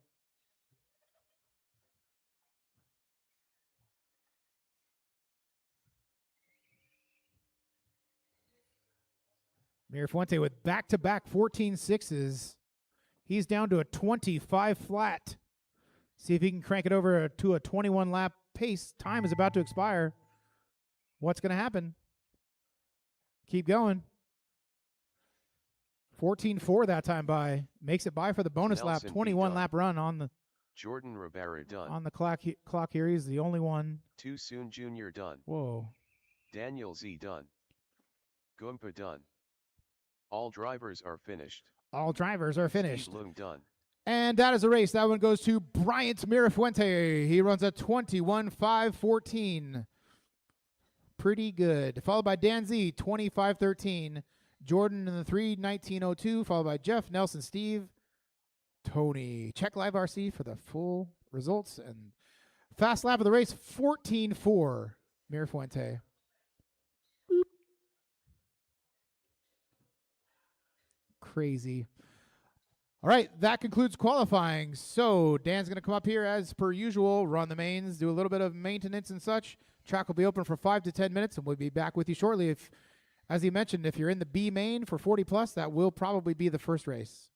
Mirafuente with back-to-back 14 sixes. He's down to a 25 flat. See if he can crank it over to a 21 lap pace. Time is about to expire. What's going to happen? Keep going. 14.4 that time by. Makes it by for the bonus lap. 21 lap run on the Jordan Rivera done. On the clock here. He's the only one. Too Soon Jr. done. Whoa. Daniel Z done. Gumpa done. All drivers are finished. All drivers are finished. Steve Lung done. And that is a race. That one goes to Bryant Mirafuente. He runs a 21.514. Pretty good. Followed by Dan Z, 25.13. Jordan in the 3, 19.02. Followed by Jeff, Nelson, Steve, Tony. Check Live RC for the full results. And fast lap of the race, 14.4. Mirafuente. Boop. Crazy. All right, that concludes qualifying. So Dan's going to come up here as per usual, run the mains, do a little bit of maintenance and such. Track will be open for 5 to 10 minutes, and we'll be back with you shortly. If, as he mentioned, if you're in the B main for 40 plus, that will probably be the first race.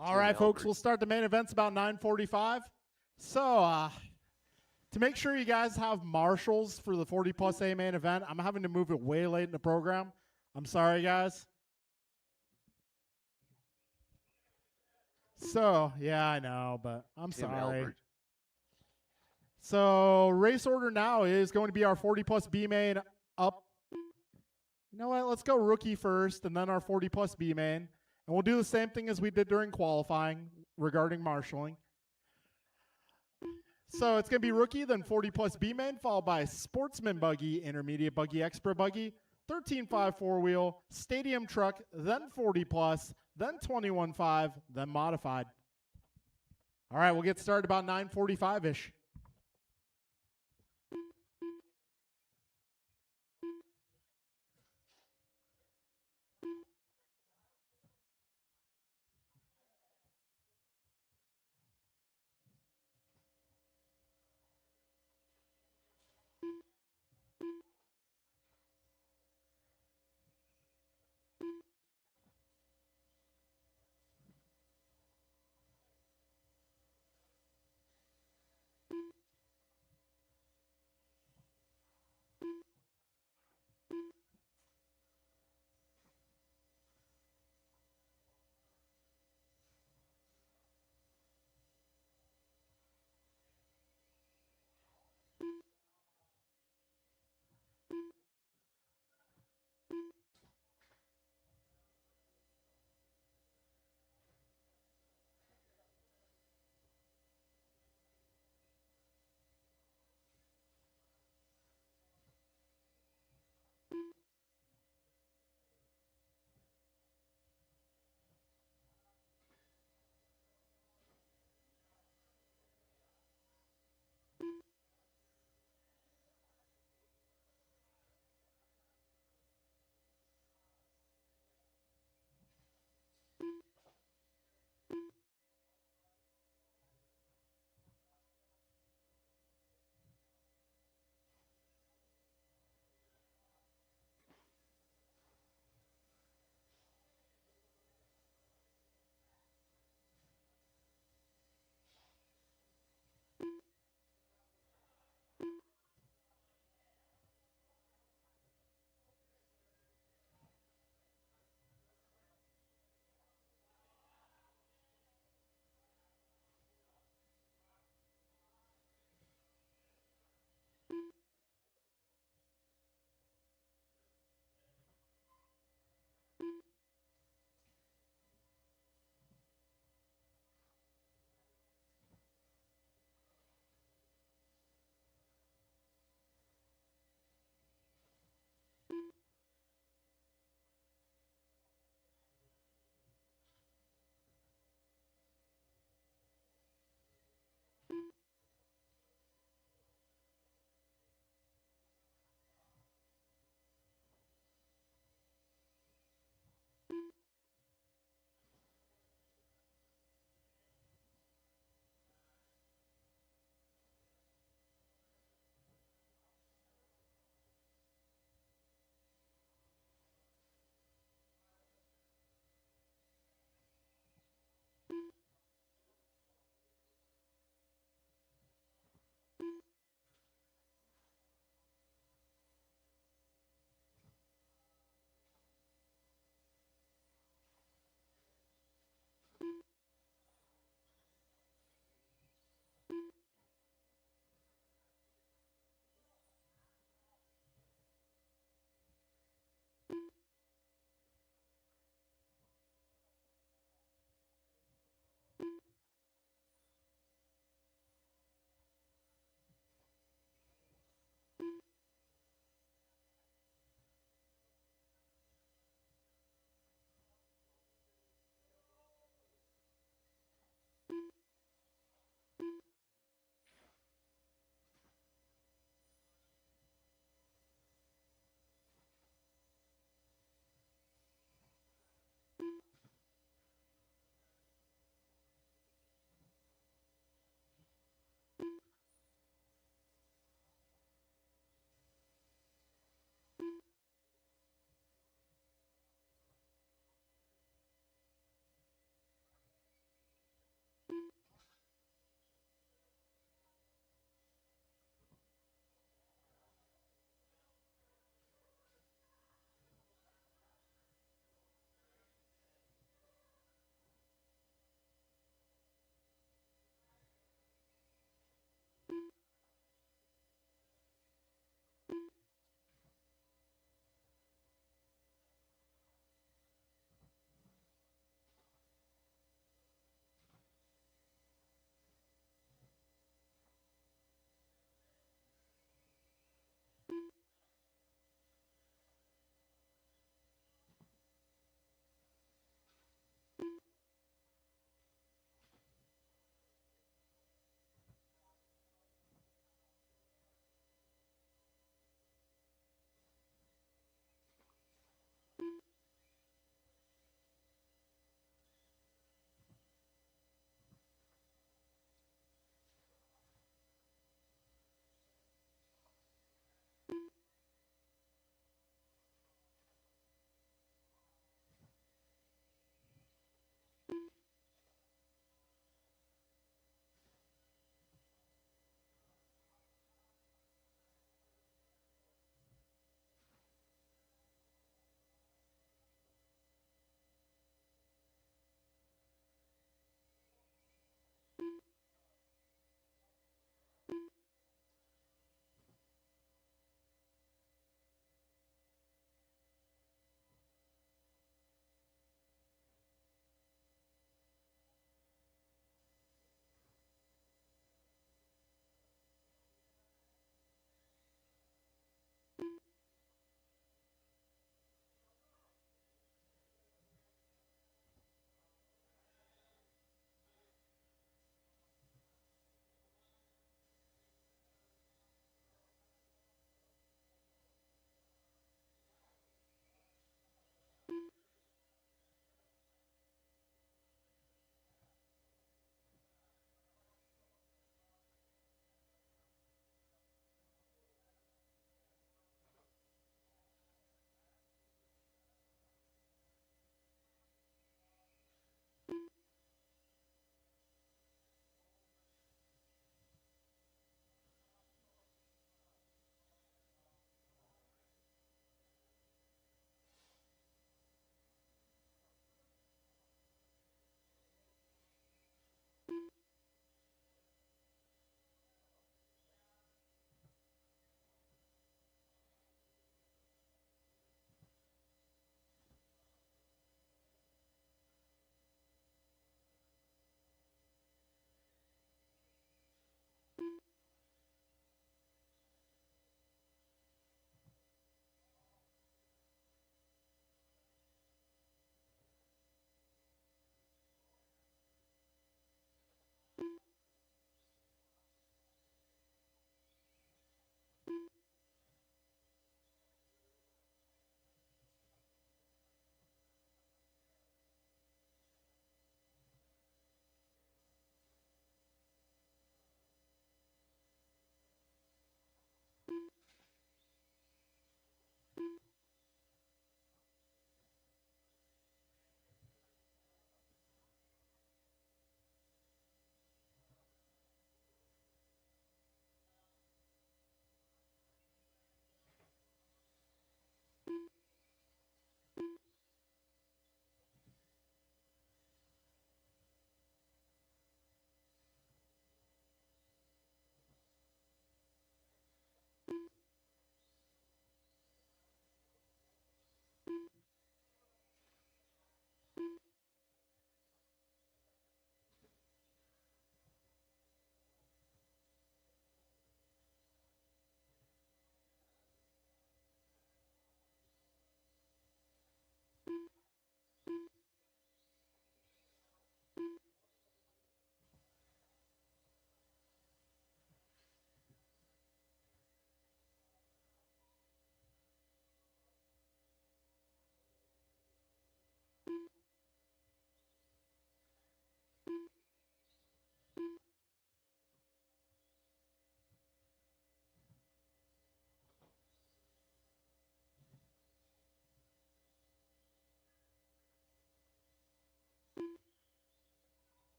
All Tim right, folks, Albert. we'll start the main events about 9:45. So, to make sure you guys have marshals for the 40 plus A main event, I'm having to move it way late in the program. I'm sorry, guys. So, yeah, I know, but I'm Tim sorry. Albert. So, race order now is going to be our 40 plus B main up. You know what? Let's go rookie first and then our 40 plus B main. And we'll do the same thing as we did during qualifying regarding marshaling. So it's going to be rookie, then 40 plus B main, followed by sportsman buggy, intermediate buggy, expert buggy, 13.5 four wheel, stadium truck, then 40 plus, then 21.5, then modified. All right, we'll get started about 9:45 ish.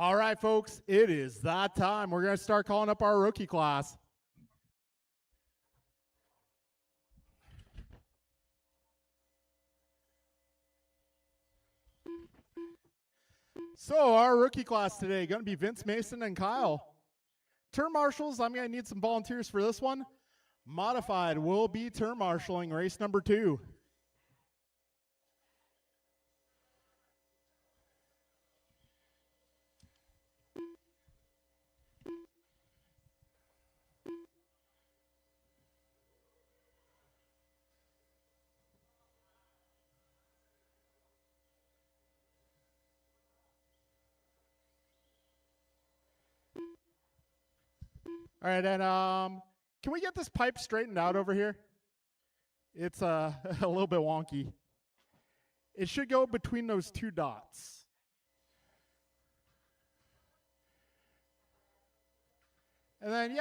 All right, folks, it is that time. We're going to start calling up our rookie class. So our rookie class today going to be Vince, Mason, and Kyle. Turn marshals, I'm going to need some volunteers for this one. Modified will be turn marshaling race number 2. All right, and can we get this pipe straightened out over here? It's a little bit wonky. It should go between those 2 dots. And then,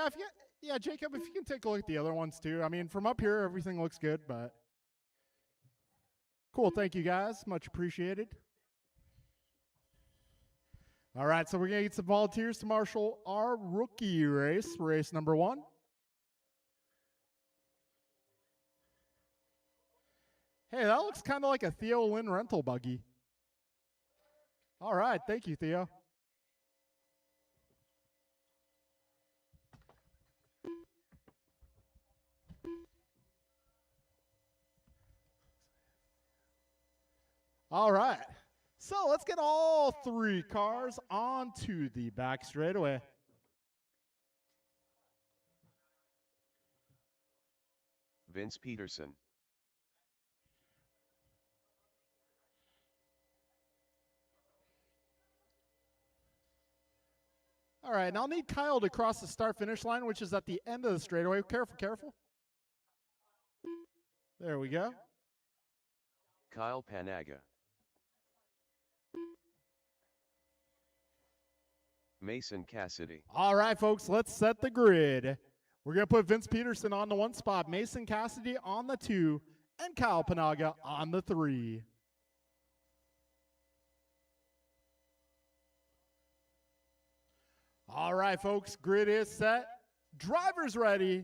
yeah, Jacob, if you can take a look at the other ones too. I mean, from up here, everything looks good, but cool. Thank you, guys. Much appreciated. All right, so we're going to get some volunteers to marshal our rookie race, race number 1. Hey, that looks kind of like a Theo Lynn rental buggy. All right, thank you, Theo. All right, so let's get all 3 cars onto the back straightaway. Vince Peterson. All right, and I'll need Kyle to cross the start-finish line, which is at the end of the straightaway. Careful, careful. There we go. Kyle Panaga. Mason Cassidy. All right, folks, let's set the grid. We're going to put Vince Peterson on the 1 spot, Mason Cassidy on the 2, and Kyle Panaga on the 3. All right, folks, grid is set. Drivers ready.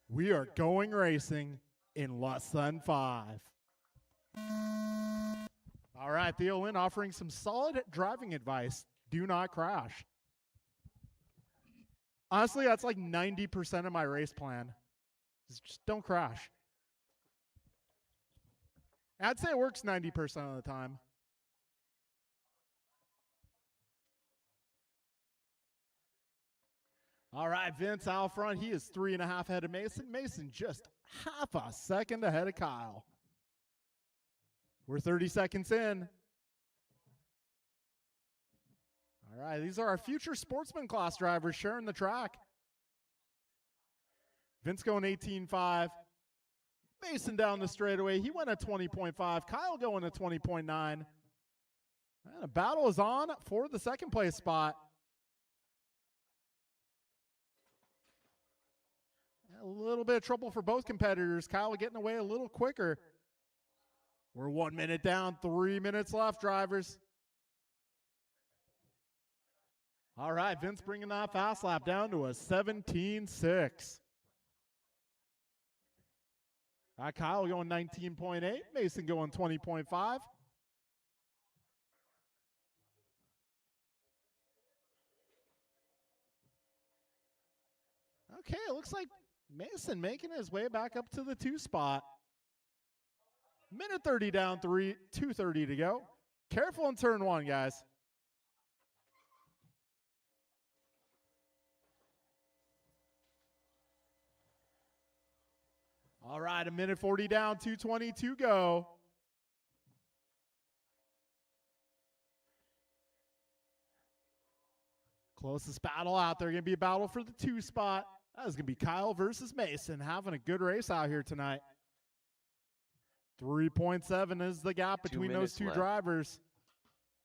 We are going racing in less than 5. All right, Theo Lynn offering some solid driving advice. Do not crash. Honestly, that's like 90% of my race plan. Just don't crash. I'd say it works 90% of the time. All right, Vince out front. He is 3.5 ahead of Mason. Mason just half a second ahead of Kyle. We're 30 seconds in. All right, these are our future sportsman class drivers sharing the track. Vince going 18.5. Mason down the straightaway. He went at 20.5. Kyle going at 20.9. And a battle is on for the second place spot. A little bit of trouble for both competitors. Kyle getting away a little quicker. We're 1 minute down, 3 minutes left, drivers. All right, Vince bringing that fast lap down to a 17.6. Kyle going 19.8. Mason going 20.5. Okay, it looks like Mason making his way back up to the 2 spot. Minute 30 down, 2:30 to go. Careful in turn 1, guys. All right, a minute 40 down, 2:20 to go. Closest battle out there. Going to be a battle for the 2 spot. That is going to be Kyle versus Mason. Having a good race out here tonight. 3.7 is the gap between those 2 drivers.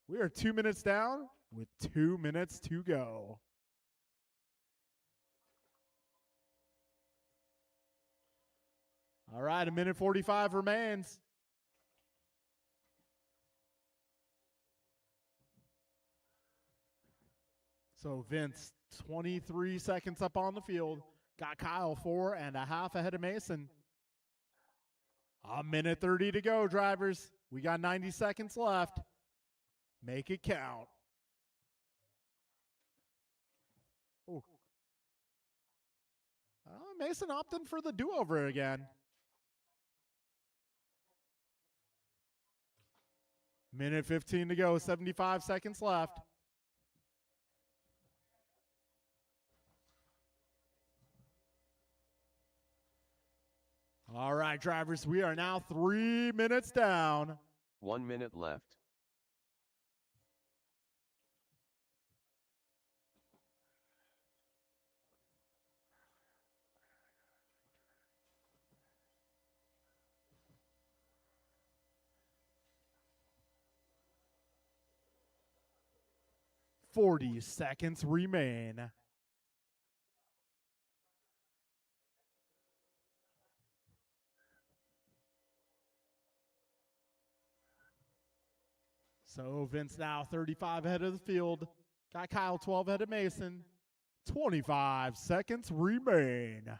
We are 2 minutes down with 2 minutes to go. All right, a minute 45 remains. So Vince, 23 seconds up on the field. Got Kyle 4.5 ahead of Mason. A minute 30 to go, drivers. We got 90 seconds left. Make it count. Oh. Mason opting for the do-over again. Minute 15 to go, 75 seconds left. All right, drivers, we are now 3 minutes down. 1 minute left. Forty seconds remain. So Vince now 35 ahead of the field. Got Kyle 12 ahead of Mason. 25 seconds remain.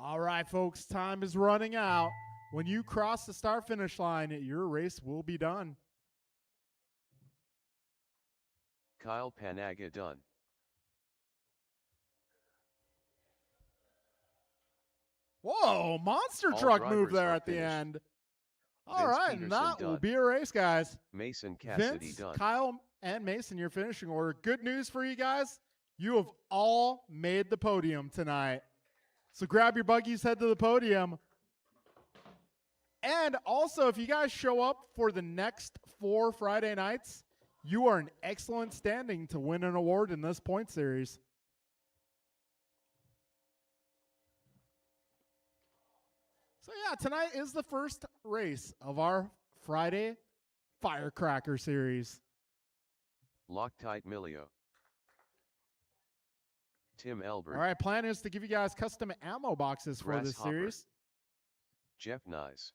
All right, folks, time is running out. When you cross the start-finish line, your race will be done. Kyle Panaga done. Whoa, monster All truck move drivers there are at the finished. end. All Vince right, Peterson and that will done. be a race, guys. Mason Cassidy Vince, done. Kyle, and Mason, your finishing order. Good news for you guys. You have all made the podium tonight. So grab your buggies, head to the podium. And also, if you guys show up for the next 4 Friday nights, you are in excellent standing to win an award in this point series. So yeah, tonight is the first race of our Friday Firecracker series. Loctite Milio. Tim Elbert. All right, plan is to give you guys custom ammo boxes for this Grasshopper. series. Jeff Nyes.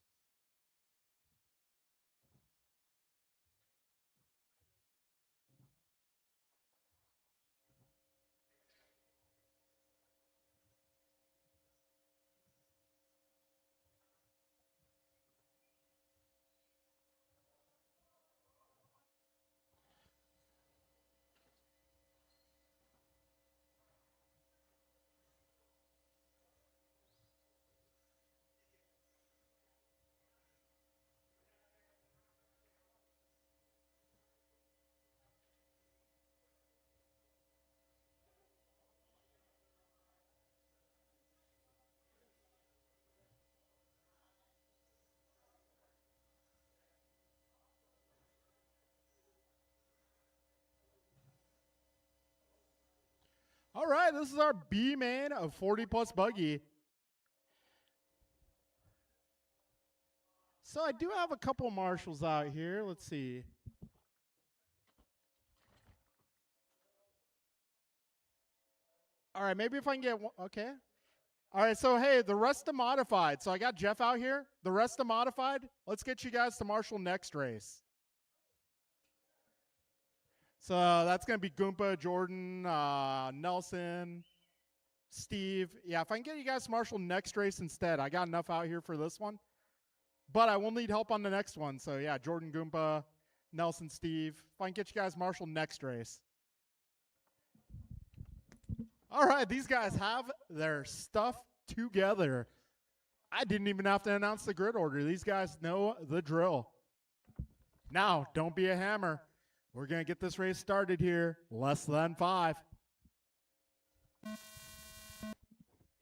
All right, this is our B main of 40 plus buggy. So I do have a couple marshals out here. Let's see. All right, maybe if I can get one. Okay. All right, so hey, the rest of modified. So I got Jeff out here. The rest of modified. Let's get you guys to marshal next race. So that's going to be Goomba, Jordan, Nelson, Steve. Yeah, if I can get you guys to marshal next race instead. I got enough out here for this one. But I will need help on the next one. So yeah, Jordan, Goomba, Nelson, Steve. If I can get you guys marshal next race. All right, these guys have their stuff together. I didn't even have to announce the grid order. These guys know the drill. Now, don't be a hammer. We're going to get this race started here. Less than 5.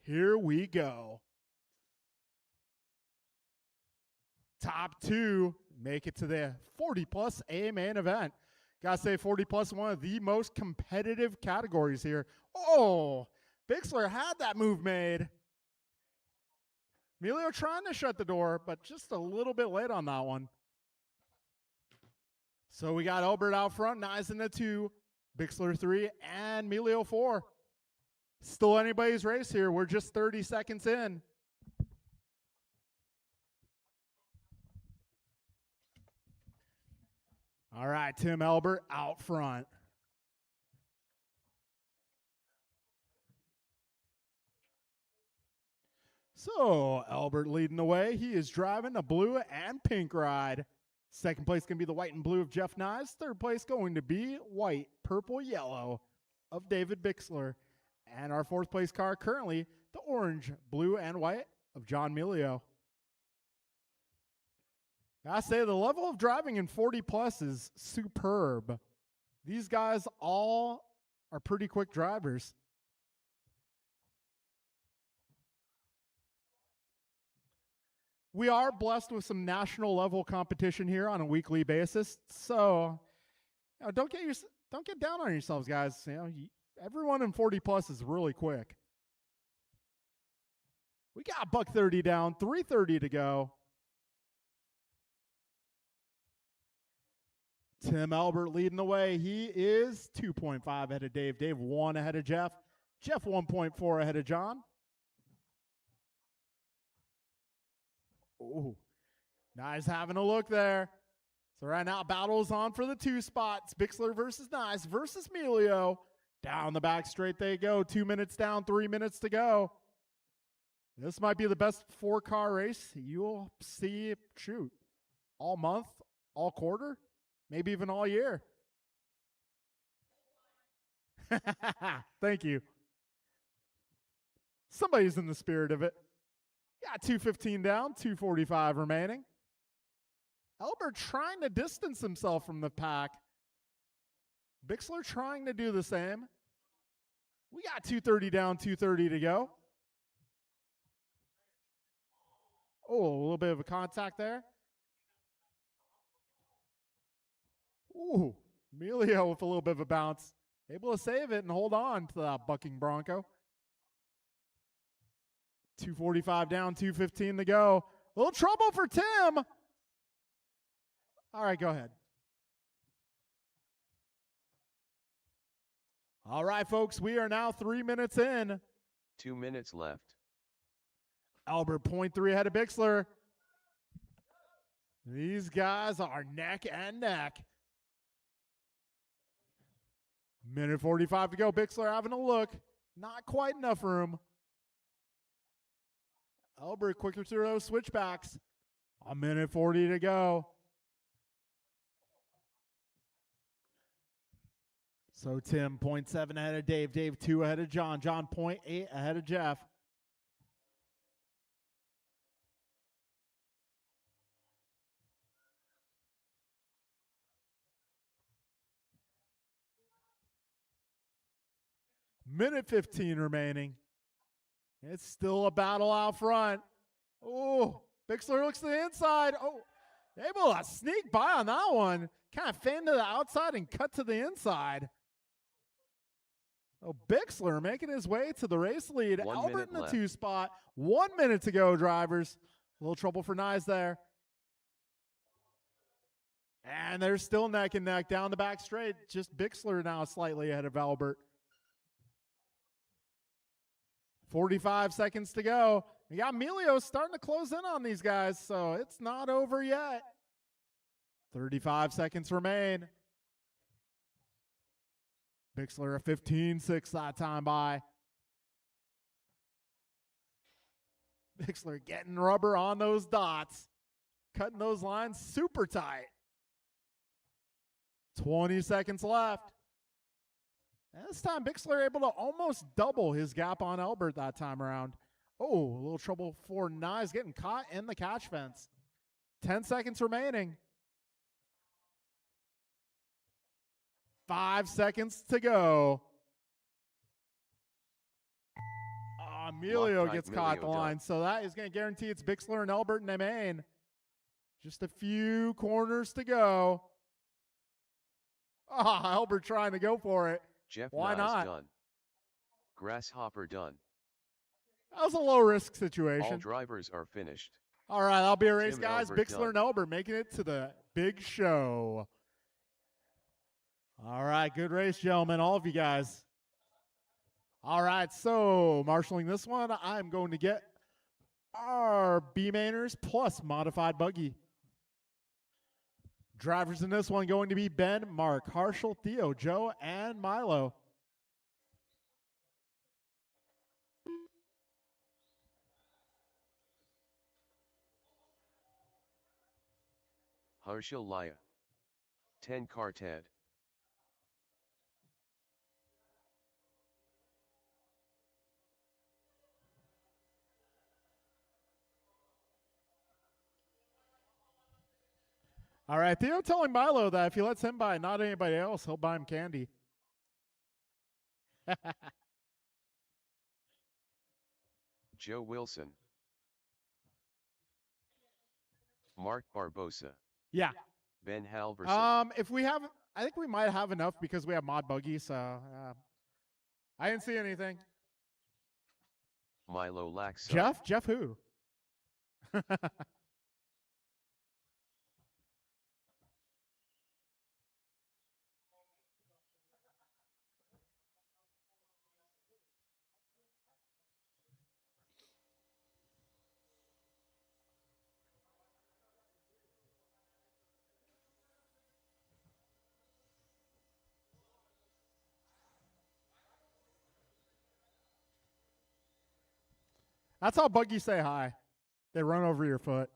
Here we go. Top 2 make it to the 40 plus A main event. Gotta say 40 plus, one of the most competitive categories here. Oh, Bixler had that move made. Emilio trying to shut the door, but just a little bit late on that one. So we got Albert out front, Nyes in the 2, Bixler 3, and Melio 4. Still anybody's race here. We're just 30 seconds in. All right, Tim Albert out front. So Albert leading the way. He is driving a blue and pink ride. Second place going to be the white and blue of Jeff Nyes. Third place going to be white, purple, yellow of David Bixler. And our fourth place car currently the orange, blue, and white of John Melio. I say the level of driving in 40 plus is superb. These guys all are pretty quick drivers. We are blessed with some national level competition here on a weekly basis. So don't get down on yourselves, guys. Everyone in 40 plus is really quick. We got $130 down, 3:30 to go. Tim Albert leading the way. He is 2.5 ahead of Dave. Dave 1 ahead of Jeff. Jeff 1.4 ahead of John. Ooh, Nyes having a look there. So right now, battle's on for the 2 spots. Bixler versus Nyes versus Melio. Down the back straight they go. 2 minutes down, 3 minutes to go. This might be the best 4-car race you'll see, shoot, all month, all quarter, maybe even all year. Thank you. Somebody's in the spirit of it. Got 2:15 down, 2:45 remaining. Albert trying to distance himself from the pack. Bixler trying to do the same. We got 2:30 down, 2:30 to go. Oh, a little bit of a contact there. Ooh, Melio with a little bit of a bounce. Able to save it and hold on to that bucking Bronco. 2:45 down, 2:15 to go. A little trouble for Tim. All right, go ahead. All right, folks, we are now 3 minutes in. 2 minutes left. Albert 0.3 ahead of Bixler. These guys are neck and neck. Minute 45 to go. Bixler having a look. Not quite enough room. Albert quicker through those switchbacks. A minute 40 to go. So Tim 0.7 ahead of Dave. Dave 2 ahead of John. John 0.8 ahead of Jeff. Minute 15 remaining. It's still a battle out front. Oh, Bixler looks to the inside. Oh, able to sneak by on that one. Kind of fanned to the outside and cut to the inside. Oh, Bixler making his way to the race lead. 1 Albert minute in the left. 2 spot. 1 minute to go, drivers. A little trouble for Nyes there. And they're still neck and neck down the back straight. Just Bixler now slightly ahead of Albert. 45 seconds to go. We got Melio starting to close in on these guys, so it's not over yet. 35 seconds remain. Bixler a 15.6 that time by. Bixler getting rubber on those dots. Cutting those lines super tight. 20 seconds left. And this time, Bixler able to almost double his gap on Albert that time around. Oh, a little trouble for Nyes getting caught in the catch fence. 10 seconds remaining. 5 seconds to go. Melio gets caught at the line, so that is going to guarantee it's Bixler and Albert in the main. Just a few corners to go. Albert trying to go for it. Jeff Why Nyes not? done. Grasshopper done. That was a low-risk All situation. drivers are finished. All right, that'll be a race, Tim guys. Albert Bixler done. and Albert making it to the big show. All right, good race, gentlemen, all of you guys. All right, so marshaling this one, I'm going to get our B-mainers plus modified buggy. Drivers in this one going to be Ben, Mark, Harshal, Theo, Joe, and Milo. Harshal Laya. 10 car Ted. All right, Theo telling Milo that if he lets him buy, not anybody else, he'll buy him candy. Joe Wilson. Mark Barbosa. Yeah. Ben Halverson. If we have, I think we might have enough because we have mod buggy, so I didn't see anything. Milo Laxo. Jeff who? That's how buggies say hi. They run over your foot.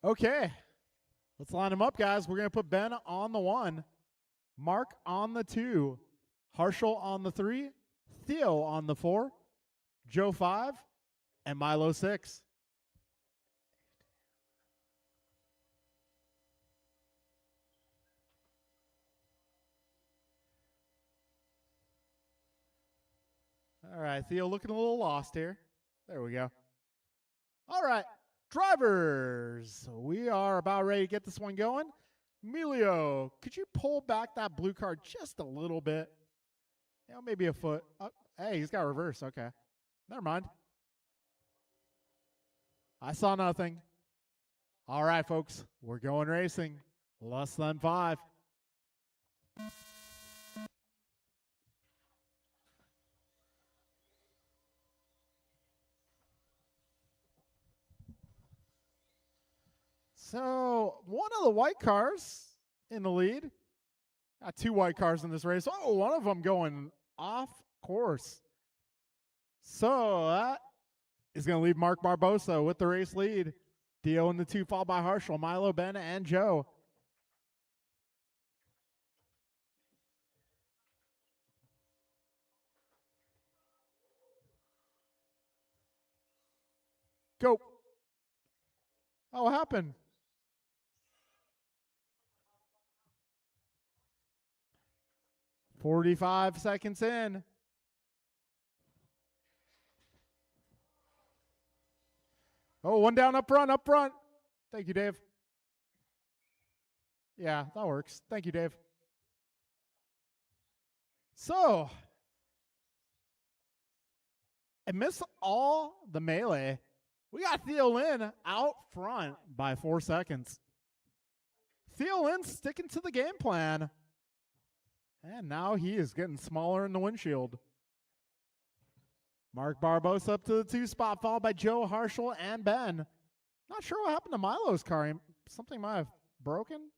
Okay. Let's line them up, guys. We're going to put Ben on the 1, Mark on the 2, Harshal on the 3, Theo on the 4, Joe 5, and Milo 6. All right, Theo looking a little lost here. There we go. All right, drivers. We are about ready to get this one going. Emilio, could you pull back that blue card just a little bit? You know, maybe a foot. Oh, hey, he's got reverse. Okay. Never mind. I saw nothing. All right, folks. We're going racing. Less than 5. So, one of the white cars in the lead. Got 2 white cars in this race. Oh, one of them going off course. So, that is going to leave Mark Barbosa with the race lead. Dio in the 2, followed by Harshal, Milo, Ben, and Joe. Go. Oh, what happened? "45 seconds in. Oh, one down up front, up front. Thank you, Dave. Yeah, that works. Thank you, Dave. So, amidst all the melee, we got Theo Lynn out front by 4 seconds. Theo Lynn sticking to the game plan. And now he is getting smaller in the windshield. Mark Barbosa up to the 2 spot, followed by Joe, Harshal, and Ben. Not sure what happened to Milo's car. Something might have broken.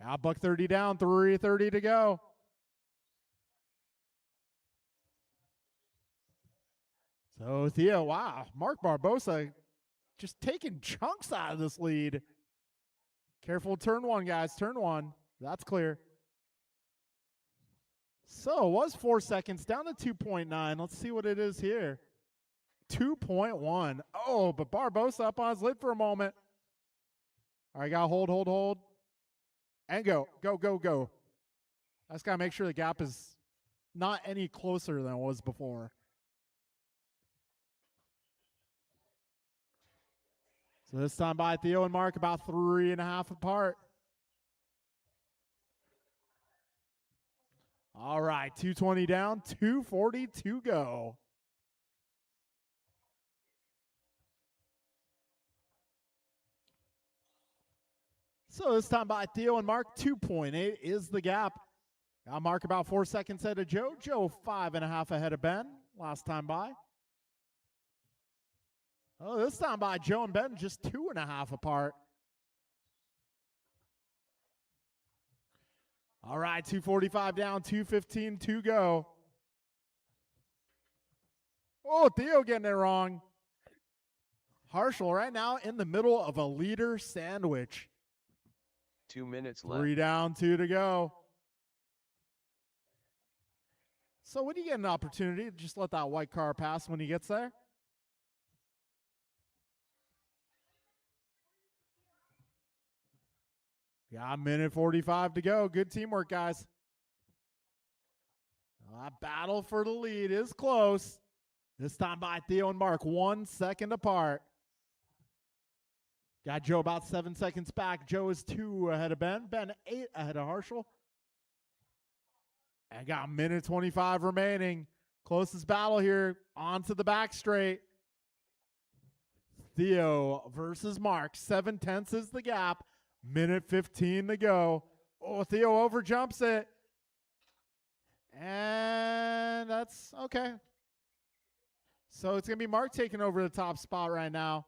Yeah, buck 30 down, 3:30 to go. So Theo, wow, Mark Barbosa just taking chunks out of this lead. Careful, turn 1, guys, turn 1. That's clear. So it was 4 seconds, down to 2.9. Let's see what it is here. 2.1. Oh, but Barbosa up on his lid for a moment. All right, got to hold. And go. I just got to make sure the gap is not any closer than it was before. So this time by Theo and Mark about 3.5 apart. All right, 220 down, 240 to go. So this time by Theo and Mark, 2.8 is the gap. Got Mark about 4 seconds ahead of Joe. Joe 5.5 ahead of Ben last time by. Oh, this time by Joe and Ben just 2.5 apart. All right, 245 down, 215 to go. Oh, Theo getting it wrong. Harshal right now in the middle of a leader sandwich. 2 minutes left. 3 down, 2 to go. So when you get an opportunity, just let that white car pass when he gets there. Yeah, 1:45 to go. Good teamwork, guys. That battle for the lead is close. This time by Theo and Mark, 1 second apart. Got Joe about 7 seconds back. Joe is 2 ahead of Ben. Ben 8 ahead of Harshal. And got 1:25 remaining. Closest battle here. On to the back straight. Theo versus Mark. 7/10 is the gap. 1:15 to go. Oh, Theo overjumps it. And that's okay. So it's going to be Mark taking over the top spot right now.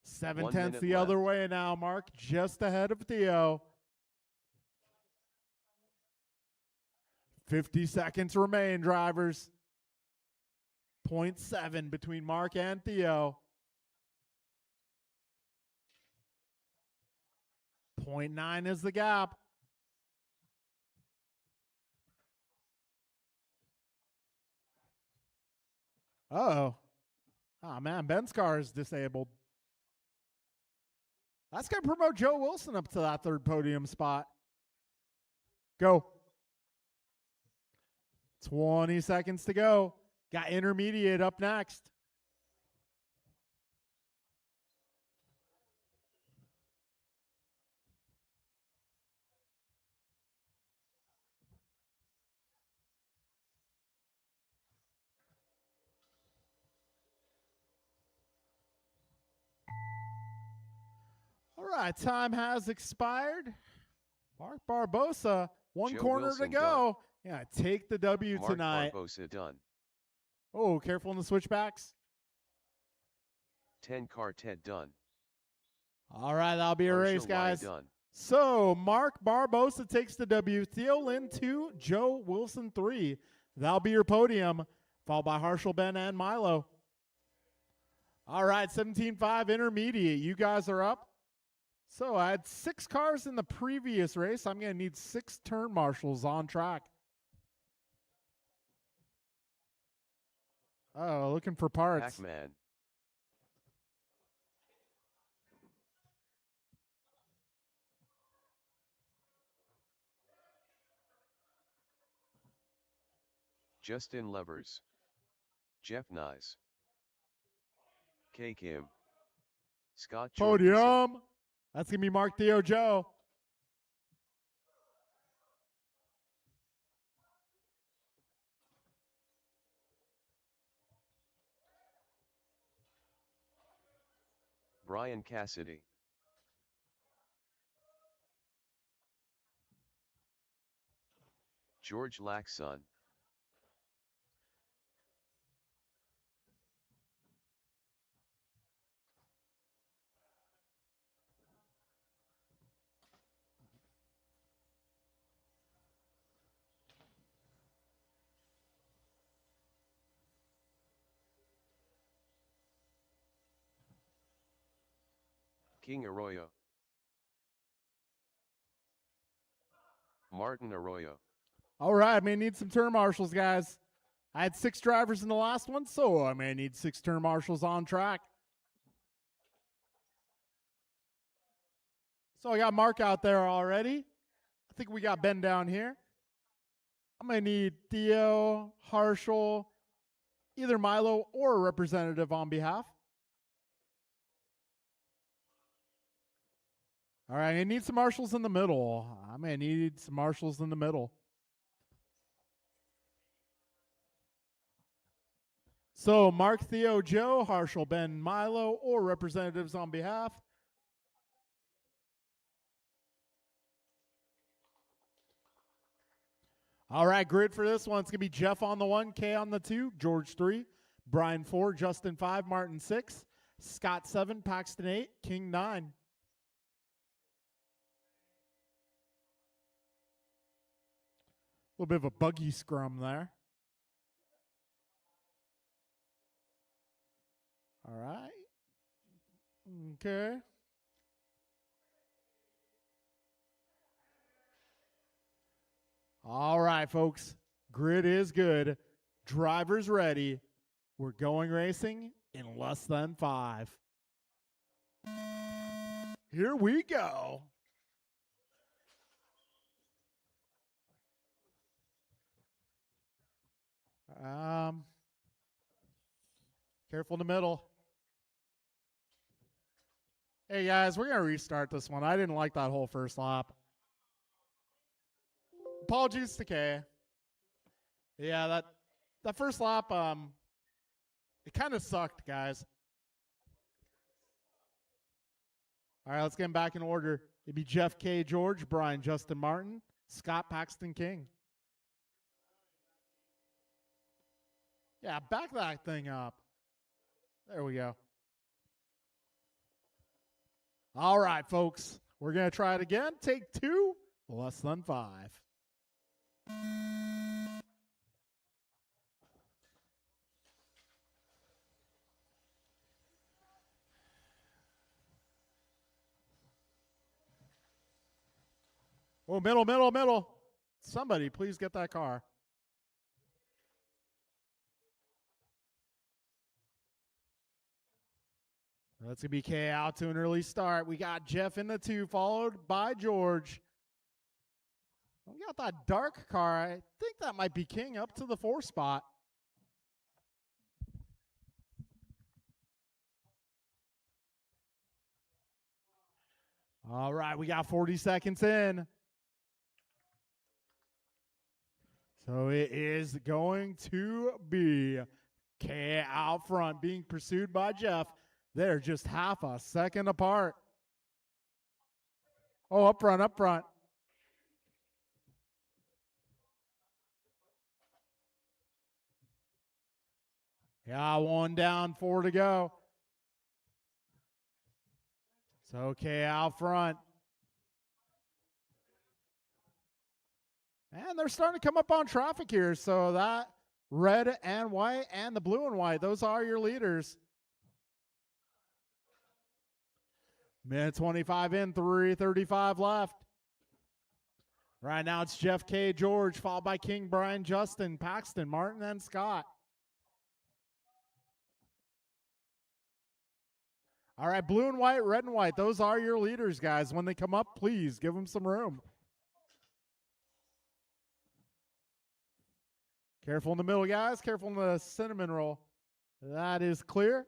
7/10 the other way now. Mark just ahead of Theo. 50 seconds remain, drivers. 0.7 between Mark and Theo. 0.9 is the gap. Uh-oh. Oh, man, Ben's car is disabled. That's going to promote Joe Wilson up to that third podium spot. Go. 20 seconds to go. Got intermediate up next. All right, time has expired. Mark Barbosa, one Joe corner Wilson to go. Yeah, take the W Mark tonight. Barbosa done. Oh, careful in the switchbacks. 10 car Ted done. All right, that'll be a race, Harshal guys. done. So Mark Barbosa takes the W. Theo Lynn 2, Joe Wilson 3. That'll be your podium, followed by Harshal, Ben, and Milo. All right, 17.5 intermediate. You guys are up. So I had 6 cars in the previous race. I'm going to need 6 turn marshals on track. Oh, looking for parts. Pac-Man. Justin Levers. Jeff Nyes. K. Kim. Scott Jorgensen. Podium. That's going to be Mark, Theo, Joe. Brian Cassidy. George Laxon. King Arroyo. Martin Arroyo. All right, I may need some turn marshals, guys. I had 6 drivers in the last one, so I may need 6 turn marshals on track. So I got Mark out there already. I think we got Ben down here. I'm going to need Theo, Harshal, either Milo or a representative on behalf. All right, I need some marshals in the middle. I'm going to need some marshals in the middle. So, Mark, Theo, Joe, Harshal, Ben, Milo, or representatives on behalf. All right, grid for this one. It's going to be Jeff on the 1, K on the 2, George 3, Brian 4, Justin 5, Martin 6, Scott 7, Paxton 8, King 9. A little bit of a buggy scrum there. All right. Okay. All right, folks. Grid is good. Drivers ready. We're going racing in less than 5. Here we go. Careful in the middle. Hey, guys, we're going to restart this one. I didn't like that whole first lap. Apologies to Kay. Yeah, that first lap, it kind of sucked, guys. All right, let's get them back in order. It'd be Jeff, K, George, Brian, Justin, Martin, Scott, Paxton, King. Yeah, back that thing up. There we go. All right, folks. We're going to try it again. Take 2, less than 5. Oh, middle. Somebody, please get that car. That's going to be K out to an early start. We got Jeff in the 2, followed by George. We got that dark car. I think that might be King up to the 4 spot. All right, we got 40 seconds in. So it is going to be K out front being pursued by Jeff. They're just half a second apart. Oh, up front. Yeah, 1 down, 4 to go. So K out front. And they're starting to come up on traffic here. So that red and white and the blue and white, those are your leaders. Minute 25 in, 3:35 left. Right now it's Jeff, K, George, followed by King, Brian, Justin, Paxton, Martin, and Scott. All right, blue and white, red and white, those are your leaders, guys. When they come up, please give them some room. Careful in the middle, guys. Careful in the cinnamon roll. That is clear.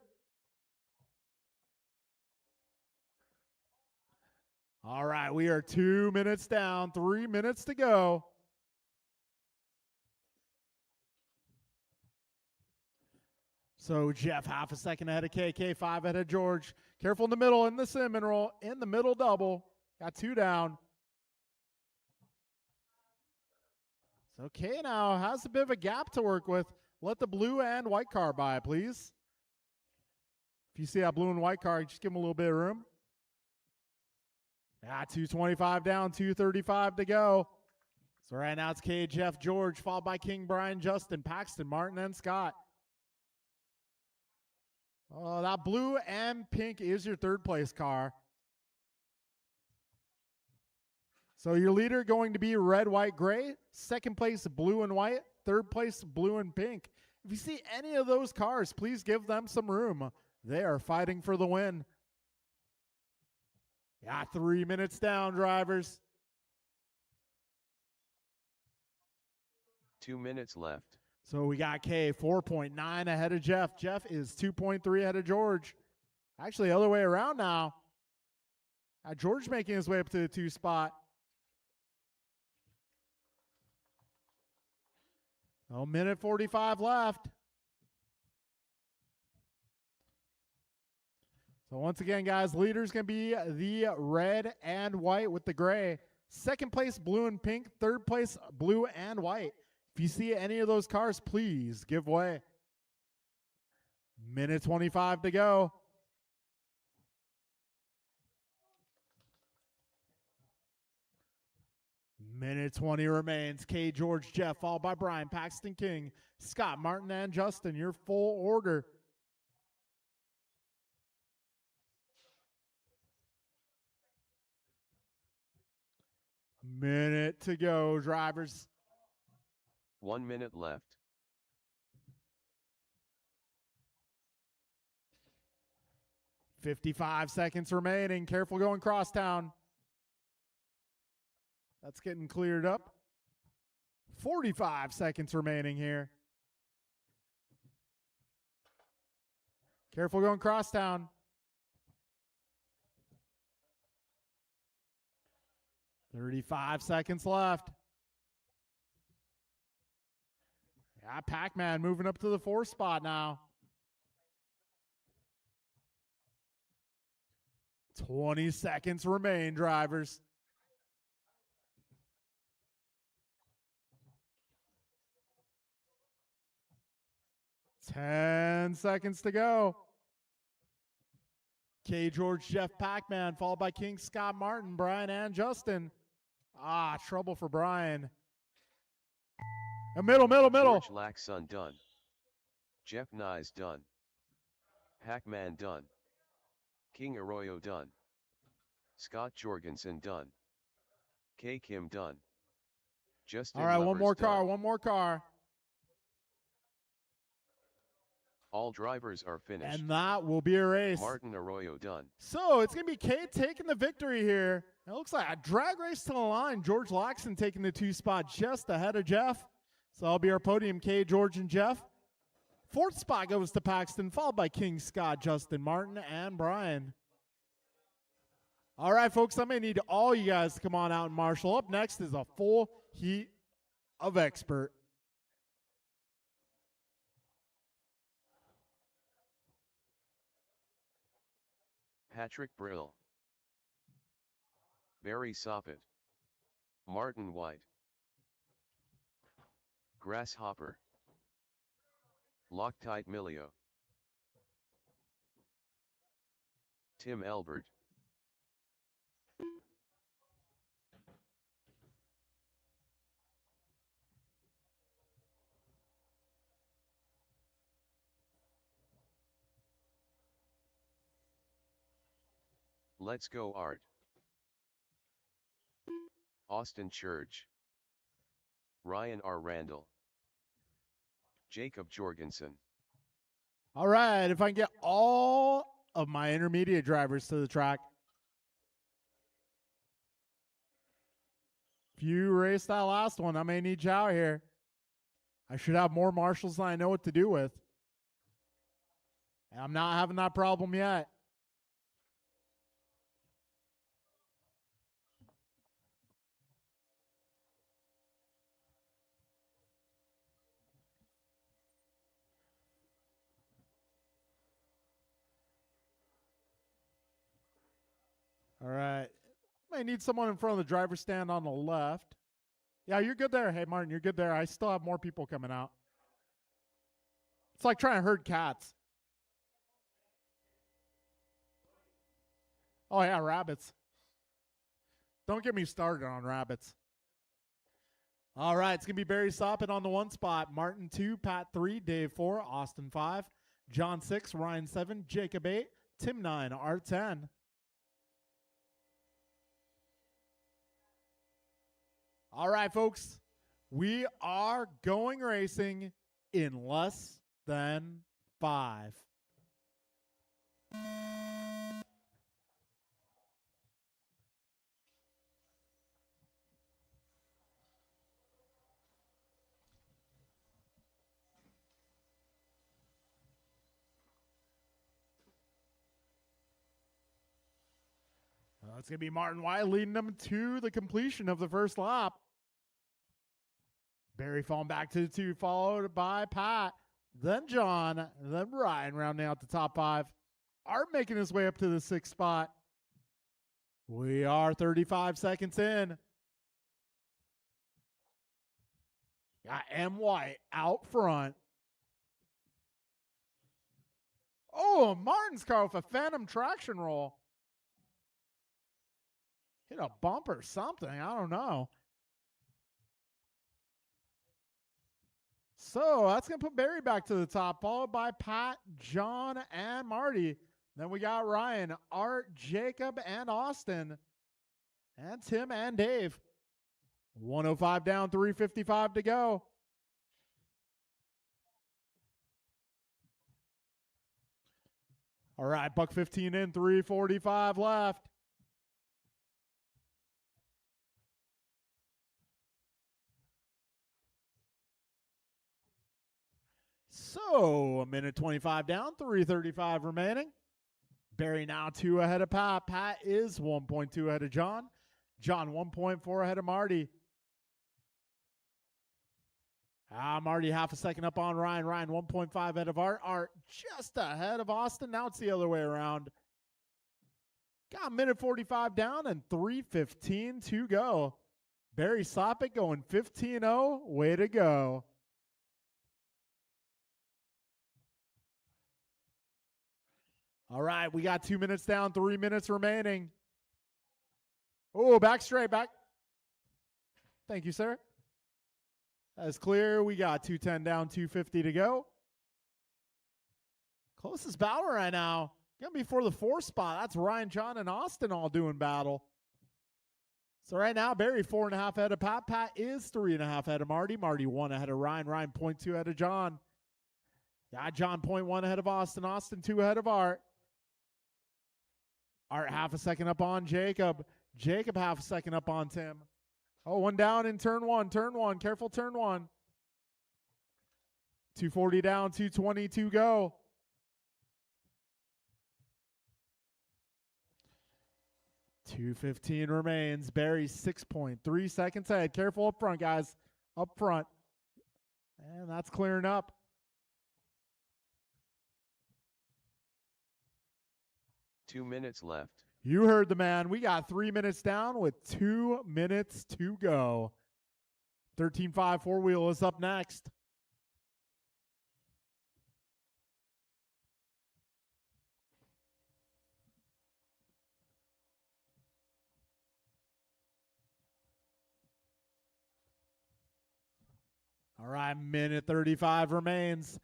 All right, we are 2 minutes down, 3 minutes to go. So Jeff, half a second ahead of KK, 5 ahead of George. Careful in the middle, in the cinnamon roll, in the middle double. Got 2 down. So K now has a bit of a gap to work with. Let the blue and white car by, please. If you see that blue and white car, just give them a little bit of room. Yeah, 2:25 down, 2:35 to go. So right now it's K, Jeff, George, followed by King, Brian, Justin, Paxton, Martin, and Scott. Oh, that blue and pink is your 3rd place car. So your leader going to be red, white, gray. 2nd place, blue and white. 3rd place, blue and pink. If you see any of those cars, please give them some room. They are fighting for the win. Yeah, 3 minutes down, drivers. 2 minutes left. So we got K 4.9 ahead of Jeff. Jeff is 2.3 ahead of George. Actually, the other way around now. George making his way up to the 2 spot. Oh, minute 45 left. So once again, guys, leader's going to be the red and white with the gray. Second place, blue and pink. Third place, blue and white. If you see any of those cars, please give way. Minute 25 to go. Minute 20 remains. K. George, Jeff, followed by Brian, Paxton King, Scott, Martin, and Justin. Your full order. Minute to go, drivers. 1 minute left. 55 seconds remaining. Careful going crosstown. That's getting cleared up. 45 seconds remaining here. Careful going crosstown. 35 seconds left. Yeah, Pac-Man moving up to the 4th spot now. 20 seconds remain, drivers. Ten seconds to go. K. George, Jeff, Pac-Man, followed by King, Scott, Martin, Brian, and Justin. Trouble for Brian. A middle. George Laxon done. Jeff Nyes done. Pac-Man done. King Arroyo done. Scott Jorgensen done. K. Kim done. Justin All right, Lovers one more car, done. one more car. All drivers are finished. And that will be a race. Martin Arroyo done. So it's going to be Kate taking the victory here. It looks like a drag race to the line. George Laxon taking the 2 spot just ahead of Jeff. So that'll be our podium, Kay, George, and Jeff. 4th spot goes to Paxton, followed by King, Scott, Justin, Martin, and Brian. All right, folks, I may need all you guys to come on out and marshal. Up next is a full heat of expert. Patrick Brill. Barry Soppet. Martin White. Grasshopper. Loctite Milio. Tim Elbert. Let's Go Art. Austin Church. Ryan R. Randall. Jacob Jorgensen. All right, if I can get all of my intermediate drivers to the track. If you race that last one, I may need you out here. I should have more marshals than I know what to do with. And I'm not having that problem yet. All right. May need someone in front of the driver's stand on the left. Yeah, you're good there. Hey, Martin, you're good there. I still have more people coming out. It's like trying to herd cats. Oh, yeah, rabbits. Don't get me started on rabbits. All right, it's going to be Barry Soppet on the 1 spot. Martin 2, Pat 3, Dave 4, Austin 5, John 6, Ryan 7, Jacob 8, Tim 9, Art 10. All right, folks, we are going racing in less than 5. That's going to be Martin White leading them to the completion of the first lap. Barry falling back to the 2, followed by Pat, then John, then Ryan rounding out the top 5. Art making his way up to the 6th spot. We are 35 seconds in. Got M. White out front. Oh, Martin's car with a phantom traction roll. Hit a bump or something. I don't know. So that's going to put Barry back to the top, followed by Pat, John, and Marty. Then we got Ryan, Art, Jacob, and Austin, and Tim and Dave. 105 down, 355 to go. All right, buck 15 in, 345 left. So, a minute 25 down, 335 remaining. Barry now 2 ahead of Pat. Pat is 1.2 ahead of John. John 1.4 ahead of Marty. Marty half a second up on Ryan. Ryan 1.5 ahead of Art. Art just ahead of Austin. Now it's the other way around. Got a minute 45 down and 3:15 to go. Barry Soppit going 15-0. Way to go. All right, we got 2 minutes down, 3 minutes remaining. Oh, back straight, back. Thank you, sir. That is clear. We got 210 down, 250 to go. Closest battle right now. Gonna be for the 4th spot. That's Ryan, John, and Austin all doing battle. So right now, Barry 4.5 ahead of Pat. Pat is 3.5 ahead of Marty. Marty 1 ahead of Ryan. Ryan 0.2 ahead of John. Got John 0.1 ahead of Austin. Austin 2 ahead of Art. Art half a second up on Jacob. Jacob half a second up on Tim. Oh, 1 down in turn 1. Turn 1. Careful turn 1. 240 down, 220 to go. $2:15 remains. Barry 6.3 seconds ahead. Careful up front, guys. Up front. And that's clearing up. Two minutes left. You heard the man. We got 3 minutes down with 2 minutes to go. 13.5 four-wheel is up next. All right, minute 35 remains.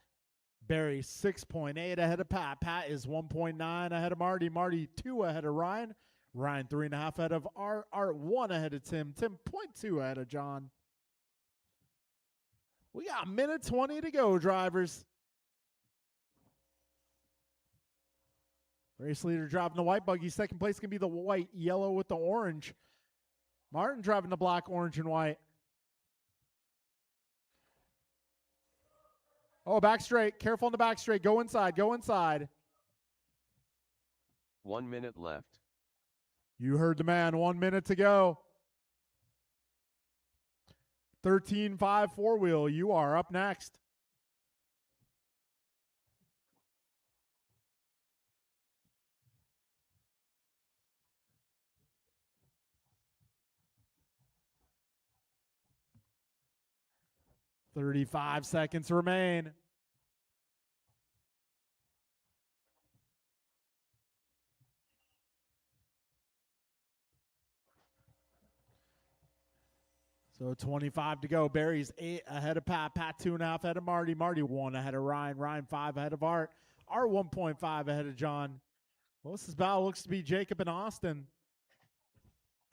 Barry 6.8 ahead of Pat. Pat is 1.9 ahead of Marty. Marty 2 ahead of Ryan. Ryan 3.5 ahead of Art. Art 1 ahead of Tim. Tim 0.2 ahead of John. We got a minute 20 to go, drivers. Race leader driving the white buggy. Second place can be the white, yellow with the orange. Martin driving the black, orange, and white. Oh, back straight. Careful on the back straight. Go inside. Go inside. 1 minute left. You heard the man. 1 minute to go. 13.5 four-wheel. You are up next. $35 seconds remain. So 25 to go. Barry's 8 ahead of Pat. Pat 2.5 ahead of Marty. Marty 1 ahead of Ryan. Ryan 5 ahead of Art. Art 1.5 ahead of John. Most of this battle looks to be Jacob and Austin.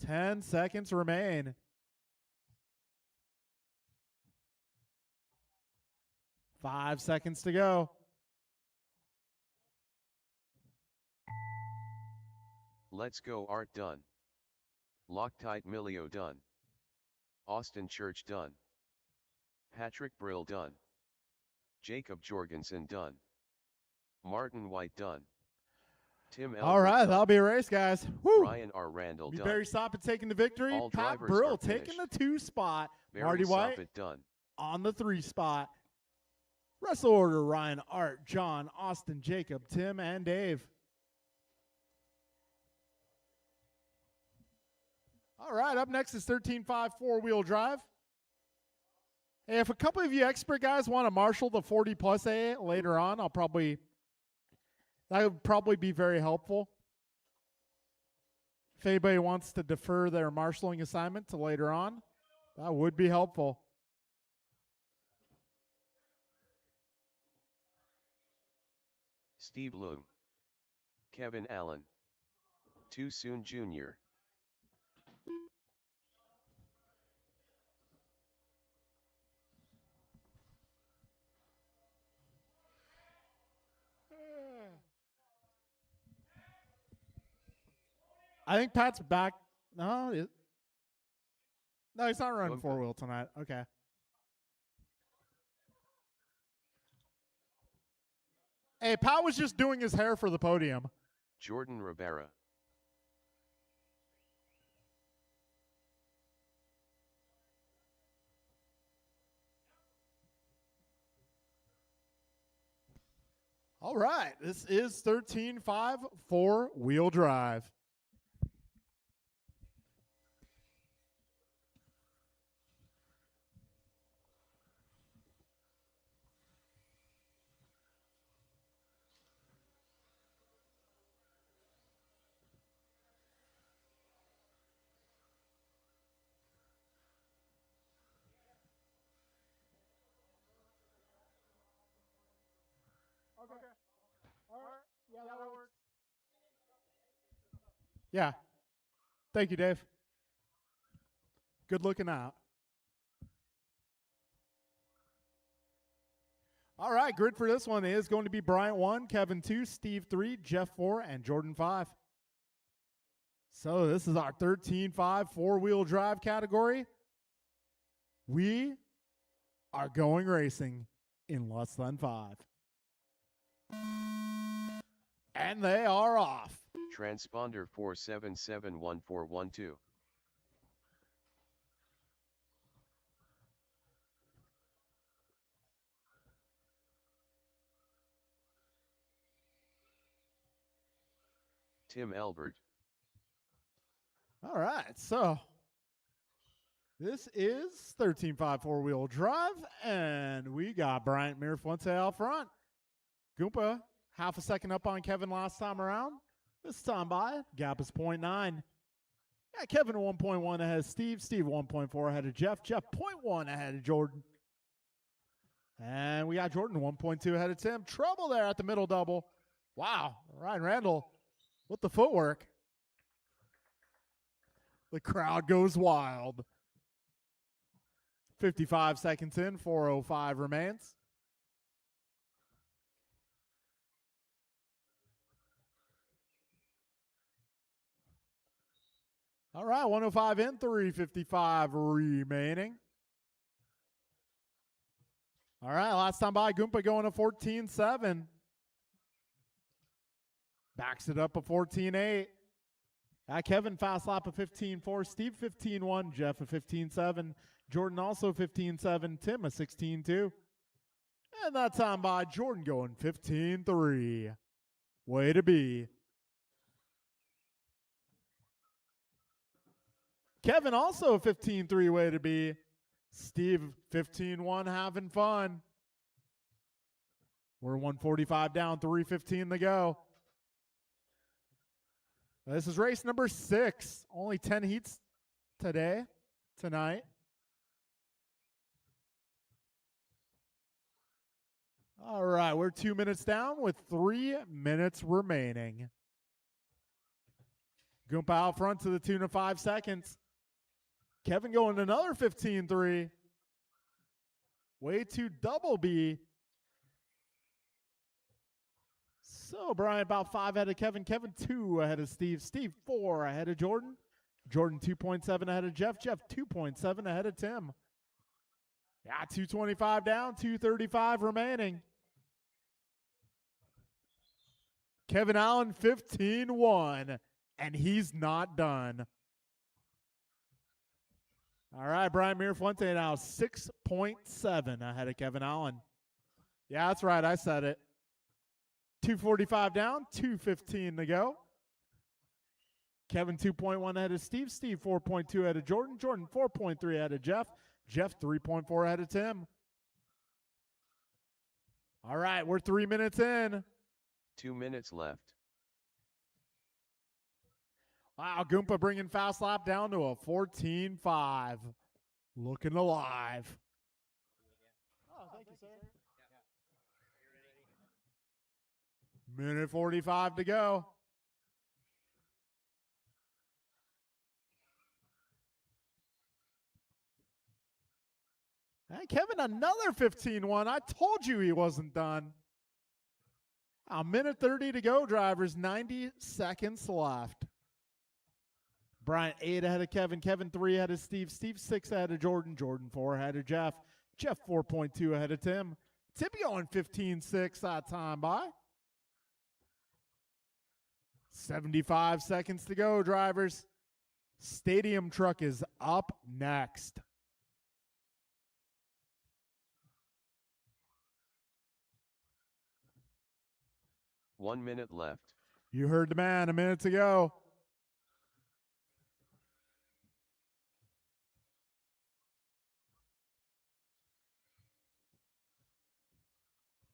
10 seconds remain. 5 seconds to go. Let's go Art done. Loctite Milio done. Austin Church done. Patrick Brill done. Jacob Jorgensen done. Martin White done. Tim Elbert All right, done. that'll be a race, guys. Woo! Ryan R. Randall done. Barry Soppett taking the victory. All Pat drivers Brill are taking the finished. 2 spot. Barry Marty White Soppett done. on the 3 spot. Wrestle order: Ryan, Art, John, Austin, Jacob, Tim, and Dave. All right, up next is 13.5 4-wheel drive. Hey, if a couple of you expert guys want to marshal the 40 plus A later on, that would probably be very helpful. If anybody wants to defer their marshaling assignment to later on, that would be helpful. Steve Loom. Kevin Allen. Too Soon Jr. I think Pat's back. No, he's not running Okay. 4-wheel tonight. Okay. Hey, Pat was just doing his hair for the podium. Jordan Rivera. All right, this is 13.5 4-wheel drive. Okay. All right. Yeah, that works. Yeah. Thank you, Dave. Good looking out. All right, grid for this one is going to be Bryant 1, Kevin 2, Steve 3, Jeff 4, and Jordan 5. So this is our 13.5 4-wheel drive category. We are going racing in less than 5. And they are off. Transponder 4771412. Tim Elbert. All right, so this is 13.5 4-wheel drive, and we got Bryant Mirafuente out front. Goompa, half a second up on Kevin last time around. This time by, gap is 0.9. Yeah, Kevin 1.1 ahead of Steve. Steve 1.4 ahead of Jeff. Jeff 0.1 ahead of Jordan. And we got Jordan 1.2 ahead of Tim. Trouble there at the middle double. Wow, Ryan Randall with the footwork. The crowd goes wild. 55 seconds in, 4:05 remains. All right, 105 in, 3:55 remaining. All right, last time by, Goompa going to 14.7. Backs it up a 14.8. Kevin fast lap of 15.4. Steve 15.1. Jeff a 15.7. Jordan also 15.7. Tim a 16.2. And that time by, Jordan going 15.3. Way to be. Kevin also 15.3. Way to be. Steve 15.1 having fun. We're 145 down, 3:15 to go. This is race number 6. Only 10 heats tonight. All right, we're 2 minutes down with 3 minutes remaining. Goompa out front to the tune of 5 seconds. Kevin going another 15.3. Way to double B. So Brian about 5 ahead of Kevin. Kevin 2 ahead of Steve. Steve 4 ahead of Jordan. Jordan 2.7 ahead of Jeff. Jeff 2.7 ahead of Tim. Yeah, 225 down, 235 remaining. Kevin Allen 15-1, and he's not done. All right, Brian Mirafuente now 6.7 ahead of Kevin Allen. Yeah, that's right. I said it. 2:45 down, 2:15 to go. Kevin 2.1 ahead of Steve. Steve 4.2 ahead of Jordan. Jordan 4.3 ahead of Jeff. Jeff 3.4 ahead of Tim. All right, we're 3 minutes in. 2 minutes left. Wow, Goomba bringing fast lap down to a 14.5. Looking alive. Oh, thank you, sir. Minute 45 to go. Hey, Kevin, another 15-1. I told you he wasn't done. A minute 30 to go, drivers. 90 seconds left. Brian 8 ahead of Kevin. Kevin 3 ahead of Steve. Steve 6 ahead of Jordan. Jordan 4 ahead of Jeff. Jeff 4.2 ahead of Tim. Tim going 15.6 that time by. 75 seconds to go, drivers. Stadium truck is up next. One minute left. You heard the man, a minute to go.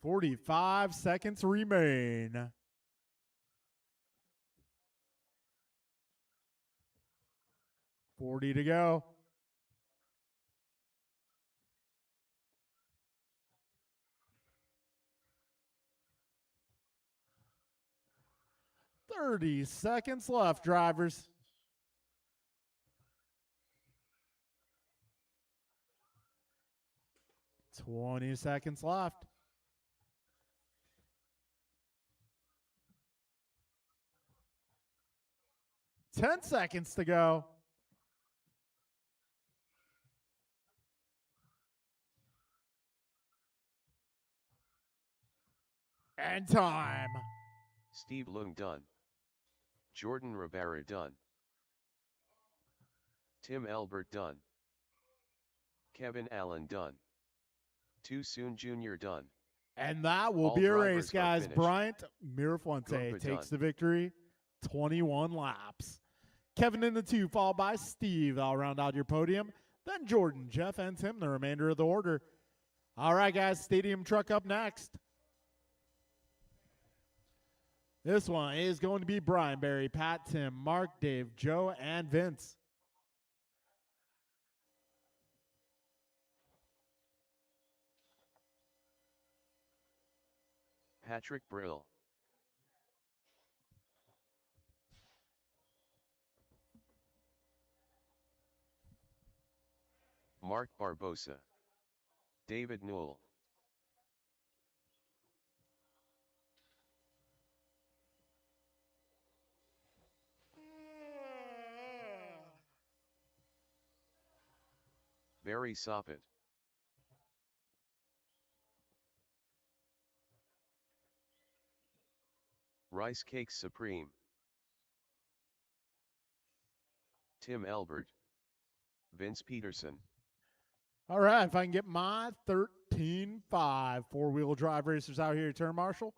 "45 seconds remain. "40 to go. "30 seconds left, drivers. "20 seconds left. "10 seconds to go. And time. Steve Lung done. Jordan Rivera done. Tim Albert done. Kevin Allen done. Too Soon Jr. done. And that will All be a drivers race, are guys. finished. Bryant Mirafuente Goomba takes done. the victory. 21 laps. Kevin in the 2, followed by Steve. I'll round out your podium. Then Jordan, Jeff, and Tim, the remainder of the order. All right, guys, stadium truck up next. This one is going to be Brian, Barry, Pat, Tim, Mark, Dave, Joe, and Vince. Patrick Brill. Mark Barbosa. David Newell. Barry Soppet. Rice Cakes Supreme. Tim Albert. Vince Peterson. All right, if I can get my 13.5 four-wheel drive racers out here, turn marshal.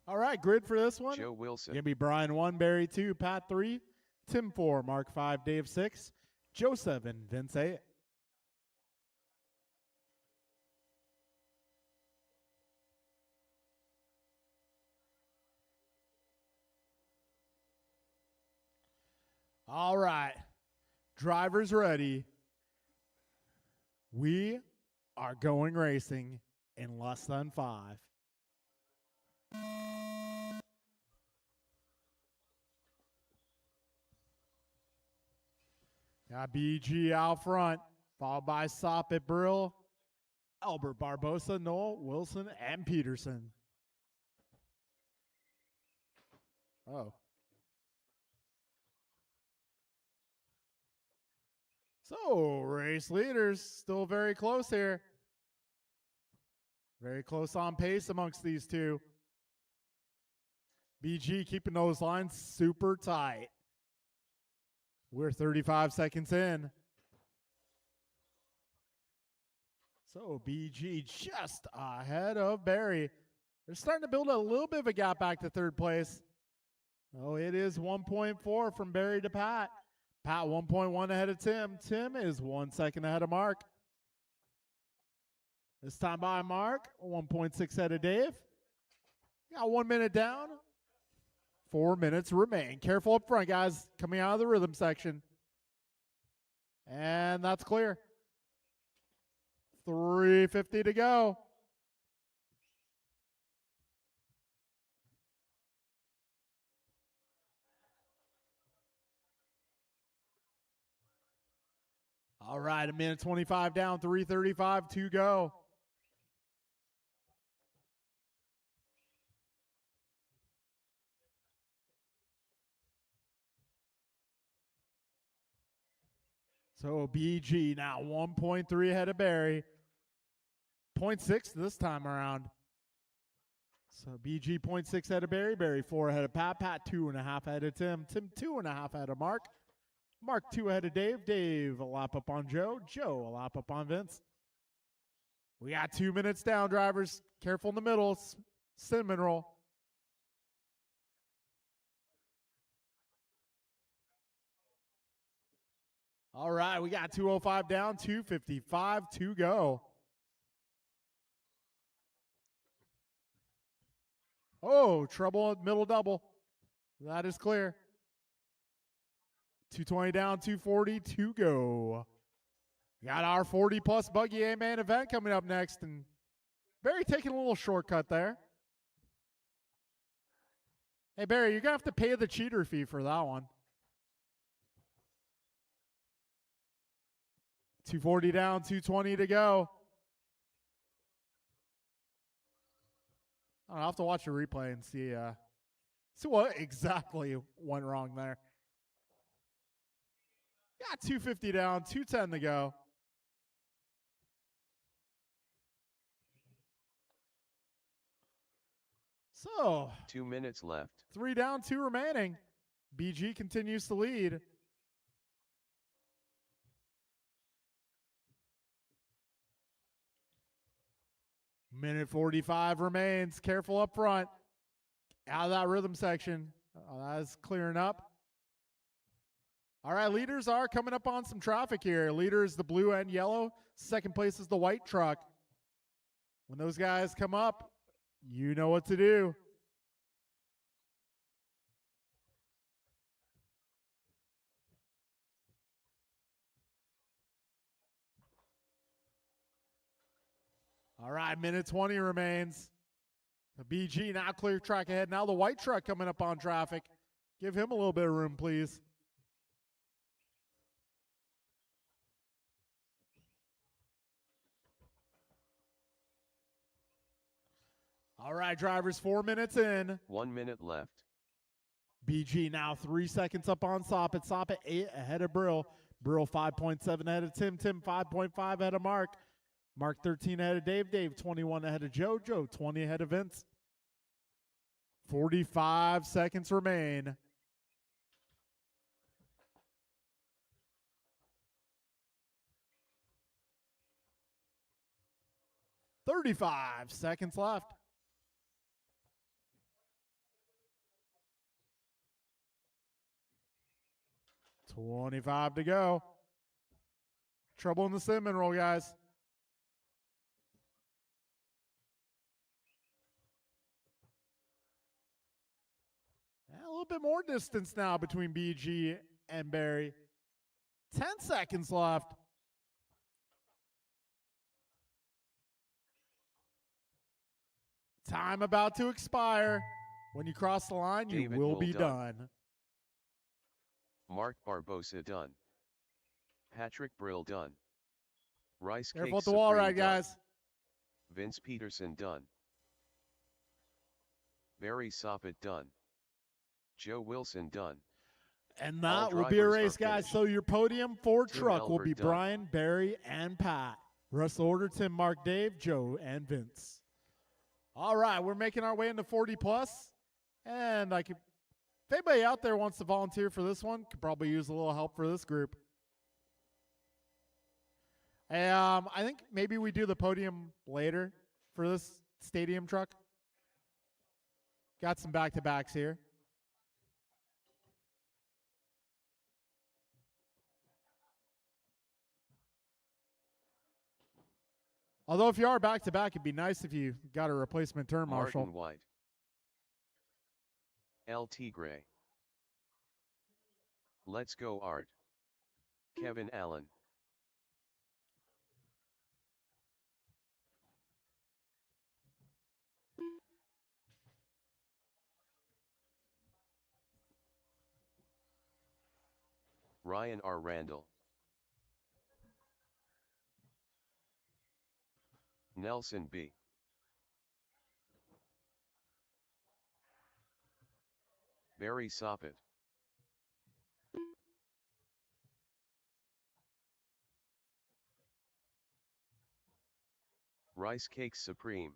All right, grid for this one. Joe Wilson. Gonna be Brian 1, Barry 2, Pat 3, Tim 4, Mark 5, Dave 6, Joe 7, Vince 8. All right, drivers ready. We are going racing in less than 5. Got BG out front, followed by Soppet, Brill, Albert, Barbosa, Noel, Wilson, and Peterson. Oh. So, race leaders still very close here. Very close on pace amongst these two. BG keeping those lines super tight. We're 35 seconds in. So BG just ahead of Barry. They're starting to build a little bit of a gap back to third place. Oh, it is 1.4 from Barry to Pat. Pat 1.1 ahead of Tim. Tim is 1 second ahead of Mark. This time by Mark, 1.6 ahead of Dave. Got 1 minute down. 4 minutes remain. Careful up front, guys, coming out of the rhythm section. And that's clear. 3:50 to go. All right, 1:25 down, 3:35 to go. So BG now 1.3 ahead of Barry. 0.6 this time around. So BG 0.6 ahead of Barry. Barry 4 ahead of Pat. Pat 2.5 ahead of Tim. Tim 2.5 ahead of Mark. Mark 2 ahead of Dave. Dave a lap up on Joe. Joe a lap up on Vince. We got 2 minutes down, drivers. Careful in the middle. Cinnamon roll. All right, we got 2:05 down, 2:55 to go. Oh, trouble at middle double. That is clear. 2:20 down, 2:40 to go. We got our 40-plus buggy A-main event coming up next, and Barry taking a little shortcut there. Hey, Barry, you're going to have to pay the cheater fee for that one. 2:40 down, 2:20 to go. I'll have to watch the replay and see what exactly went wrong there. Got 2:50 down, 2:10 to go. So 2 minutes left. 3 down, 2 remaining. BG continues to lead. Minute 45 remains. Careful up front. Out of that rhythm section. That's clearing up. All right, leaders are coming up on some traffic here. Leader is the blue and yellow. Second place is the white truck. When those guys come up, you know what to do. All right, minute 20 remains. The BG now clear track ahead. Now the white truck coming up on traffic. Give him a little bit of room, please. All right, drivers, 4 minutes in. 1 minute left. BG now 3 seconds up on Soppet. Soppet 8 ahead of Brill. Brill 5.7 ahead of Tim. Tim 5.5 ahead of Mark. Mark 13 ahead of Dave. Dave 21 ahead of Joe. Joe 20 ahead of Vince. 45 seconds remain. $35 seconds left. $25 to go. Trouble in the cinnamon roll, guys. A little bit more distance now between BG and Barry. 10 seconds left. Time about to expire. When you cross the line, you David will Mull be done. done. Mark Barbosa done. Patrick Brill done. Rice Careful Cake at the wall Supreme ride, done. guys. Vince Peterson done. Barry Soppett done. Joe Wilson done. And All that will be a drivers are race, guys. finished. So your podium for Tim truck will Elbert be done. Brian, Barry, and Pat. Rest of the order, Tim, Mark, Dave, Joe, and Vince. All right, we're making our way into 40 plus. And if anybody out there wants to volunteer for this one, could probably use a little help for this group. I think maybe we do the podium later for this stadium truck. Got some back-to-backs here. Although if you are back-to-back, it'd be nice if you got a replacement turn marshal. Martin White. El Tigre. Let's Go Art. Kevin Allen. Ryan R. Randall. Nelson B. Barry Soppett. Rice Cakes Supreme.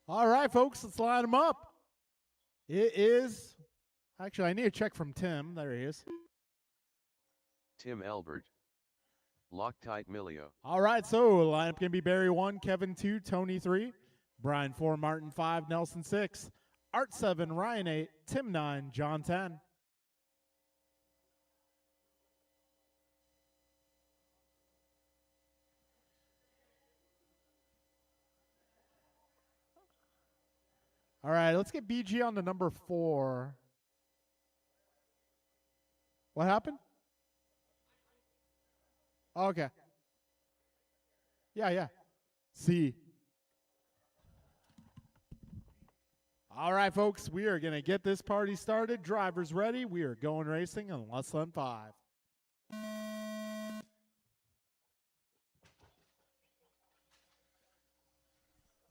All right, folks, let's line them up. It is, actually, I need a check from Tim. There he is. Tim Elbert. Loctite Milio. All right, so lineup going to be Barry 1, Kevin 2, Tony 3, Brian 4, Martin 5, Nelson 6, Art 7, Ryan 8, Tim 9, John 10. All right, let's get BG on to number 4. What happened? Okay. Yeah. C. All right, folks, we are going to get this party started. Drivers ready. We are going racing in less than 5.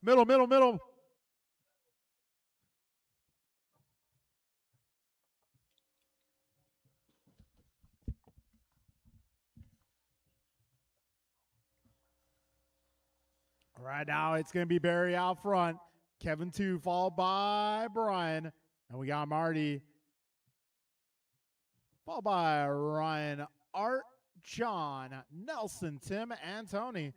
Middle. All right, now it's going to be Barry out front. Kevin 2, followed by Brian. And we got Marty. Followed by Ryan, Art, John, Nelson, Tim, and Tony.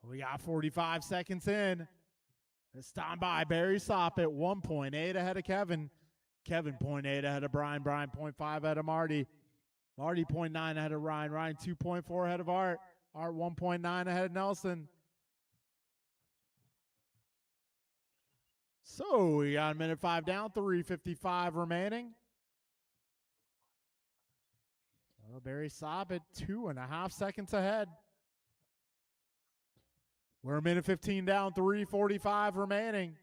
We got 45 seconds in. It's time by Barry Soppett, 1.8 ahead of Kevin. Kevin 0.8 ahead of Brian. Brian 0.5 ahead of Marty. Marty 0.9 ahead of Ryan. Ryan 2.4 ahead of Art. Art 1.9 ahead of Nelson. So we got a minute 5 down, 3:55 remaining. Oh, Barry Soppett 2.5 seconds ahead. We're a minute 15 down, 3:45 remaining.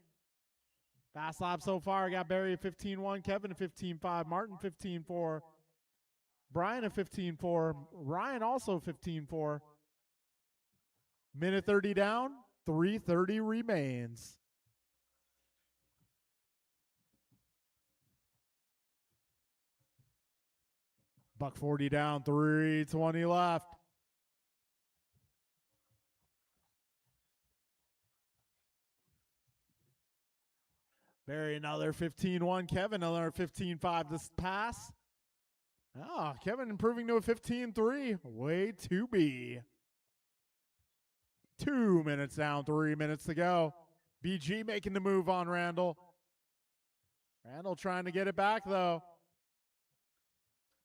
Fast lap so far. Got Barry at 15.1, Kevin at 15.5, Martin 15.4, Brian at 15.4, Ryan also 15.4. Minute 30 down, 3:30 remains. Buck 40 down, 3:20 left. Barry another 15.1. Kevin another 15.5 this pass. Kevin improving to a 15-3. Way to be. 2 minutes down, 3 minutes to go. BG making the move on Randall. Randall trying to get it back, though.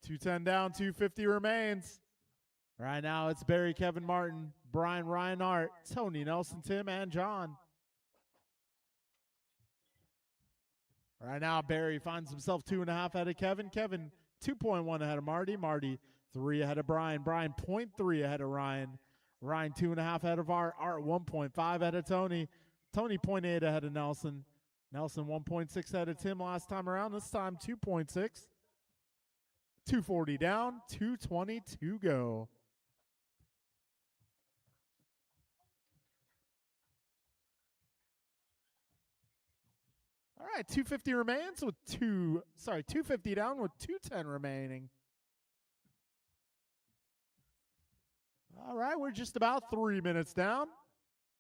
210 down, 250 remains. Right now, it's Barry, Kevin Martin, Brian, Ryan Art, Tony, Nelson, Tim, and John. Right now, Barry finds himself 2.5 ahead of Kevin. Kevin, 2.1 ahead of Marty. Marty, 3 ahead of Brian. Brian, 0.3 ahead of Ryan. Ryan, 2.5 ahead of Art. Art, 1.5 ahead of Tony. Tony, 0.8 ahead of Nelson. Nelson, 1.6 ahead of Tim last time around. This time, 2.6. 240 down, 220 to go. All right, 250 remains with 250 down with 210 remaining. All right, we're just about 3 minutes down.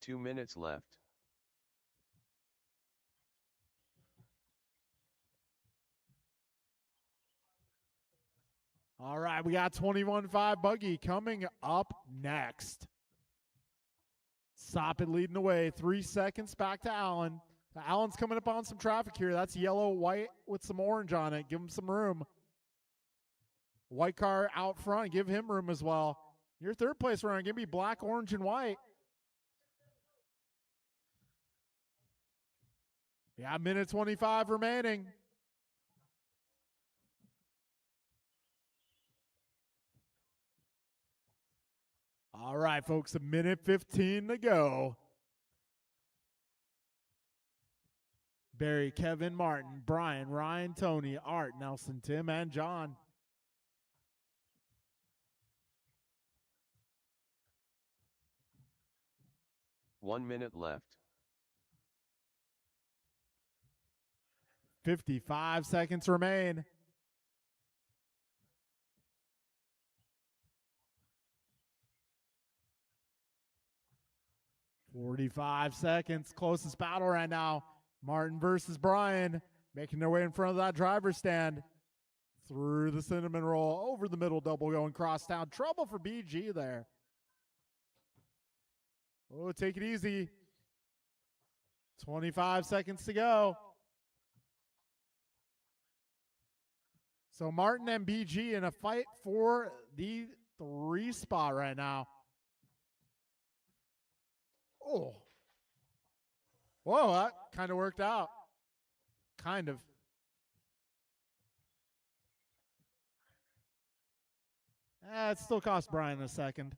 2 minutes left. All right, we got 21.5 Buggy coming up next. Stop it leading the way. 3 seconds back to Allen. Allen's coming up on some traffic here. That's yellow, white with some orange on it. Give him some room. White car out front. Give him room as well. Your third place round. Give me black, orange, and white. Yeah, minute 25 remaining. All right, folks, a minute 15 to go. Barry, Kevin, Martin, Brian, Ryan, Tony, Art, Nelson, Tim, and John. One minute left. 55 seconds remain. .45 seconds. Closest battle right now. Martin versus Brian. Making their way in front of that driver's stand. Through the cinnamon roll. Over the middle double going cross town. Trouble for BG there. Oh, take it easy. 25 seconds to go. So Martin and BG in a fight for the 3 spot right now. Oh. Whoa, that kind of worked out. Kind of. It still cost Brian a second.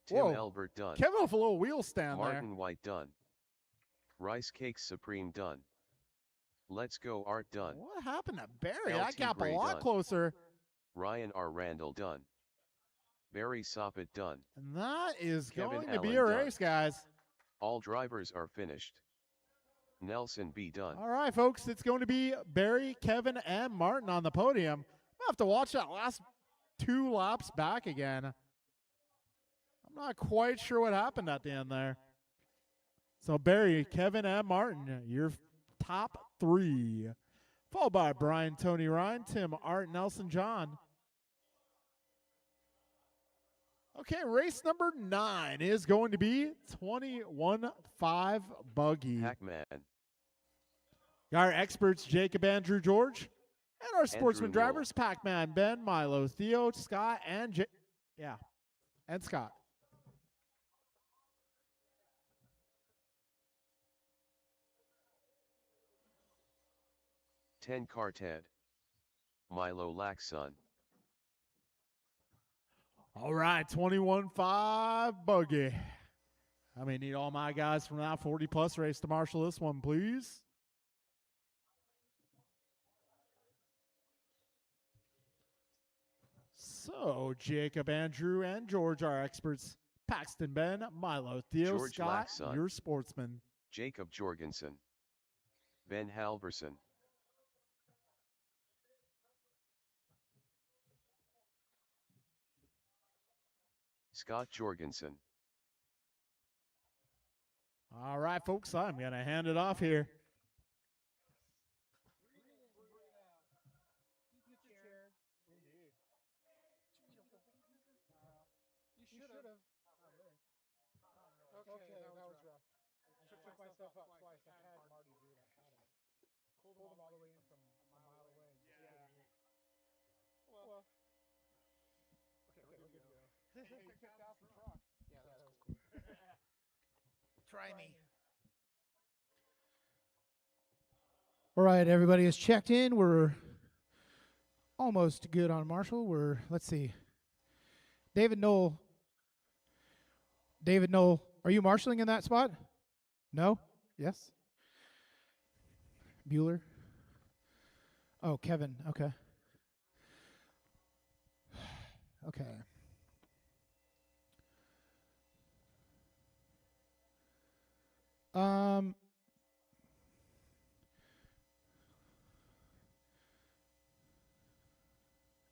Tim Whoa. Albert done. Kevin with a little wheel stand Martin there. White done. Rice Cakes Supreme done. Let's Go Art done. What happened to Barry? That LT gap a Gray lot done. closer. Ryan R. Randall done. Barry Soppet done. And that is Kevin going to be a Allen done. race, guys. All drivers are finished. Nelson B done. All right, folks, it's going to be Barry, Kevin, and Martin on the podium. I'll have to watch that last 2 laps back again. I'm not quite sure what happened at the end there. So Barry, Kevin, and Martin, your top 3. Followed by Brian, Tony, Ryan, Tim, Art, Nelson, John. Okay, race number 9 is going to be 21.5 Buggy. Pac-Man. Our experts, Jacob, Andrew, George, and our sportsman Andrew drivers, Pac-Man, Ben, Milo, Theo, Scott, and and Scott. Ten car Ted. Milo Laxon. All right, 21.5 Buggy. I may need all my guys from that 40-plus race to marshal this one, please. So, Jacob, Andrew, and George are experts. Paxton, Ben, Milo, Theo, George Scott, Laxon. your sportsman. Jacob Jorgensen. Ben Halverson. Scott Jorgensen. All right, folks, I'm going to hand it off here. You should have. Okay, that was rough. Took myself up twice. I had Marty do it. I had him. Pulled him all the way in from a mile away. Well. Okay, we're good to go. You kicked out the truck. Yeah, that was cool. Try me. All right, everybody is checked in. We're almost good on Marshall. Let's see. David Knoll, are you marshalling in that spot? No? Yes? Bueller? Oh, Kevin. Okay. Okay.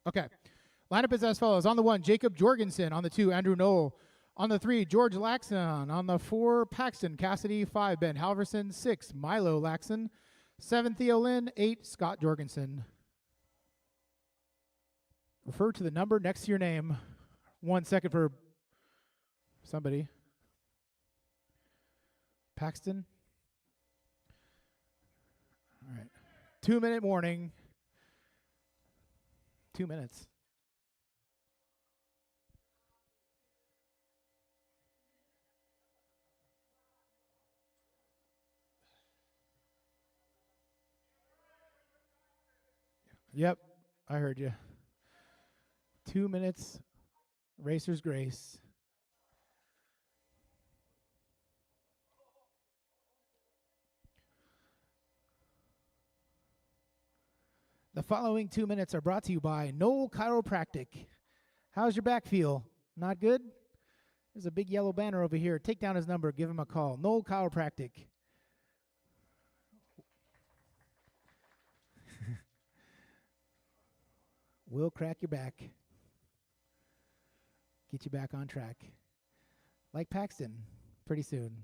Okay. Lineup is as follows. On the 1, Jacob Jorgensen. On the 2, Andrew Knoll. On the 3, George Laxon. On the 4, Paxton Cassidy. 5, Ben Halverson. 6, Milo Laxon. 7, Theo Lynn. 8, Scott Jorgensen. Refer to the number next to your name. 1 second for somebody. Paxton. All right. 2-minute warning. 2 minutes. Yep, I heard you. 2 minutes. Racer's grace. The following 2 minutes are brought to you by Knoll Chiropractic. How's your back feel? Not good? There's a big yellow banner over here. Take down his number. Give him a call. Knoll Chiropractic. We'll crack your back. Get you back on track. Like Paxton, pretty soon.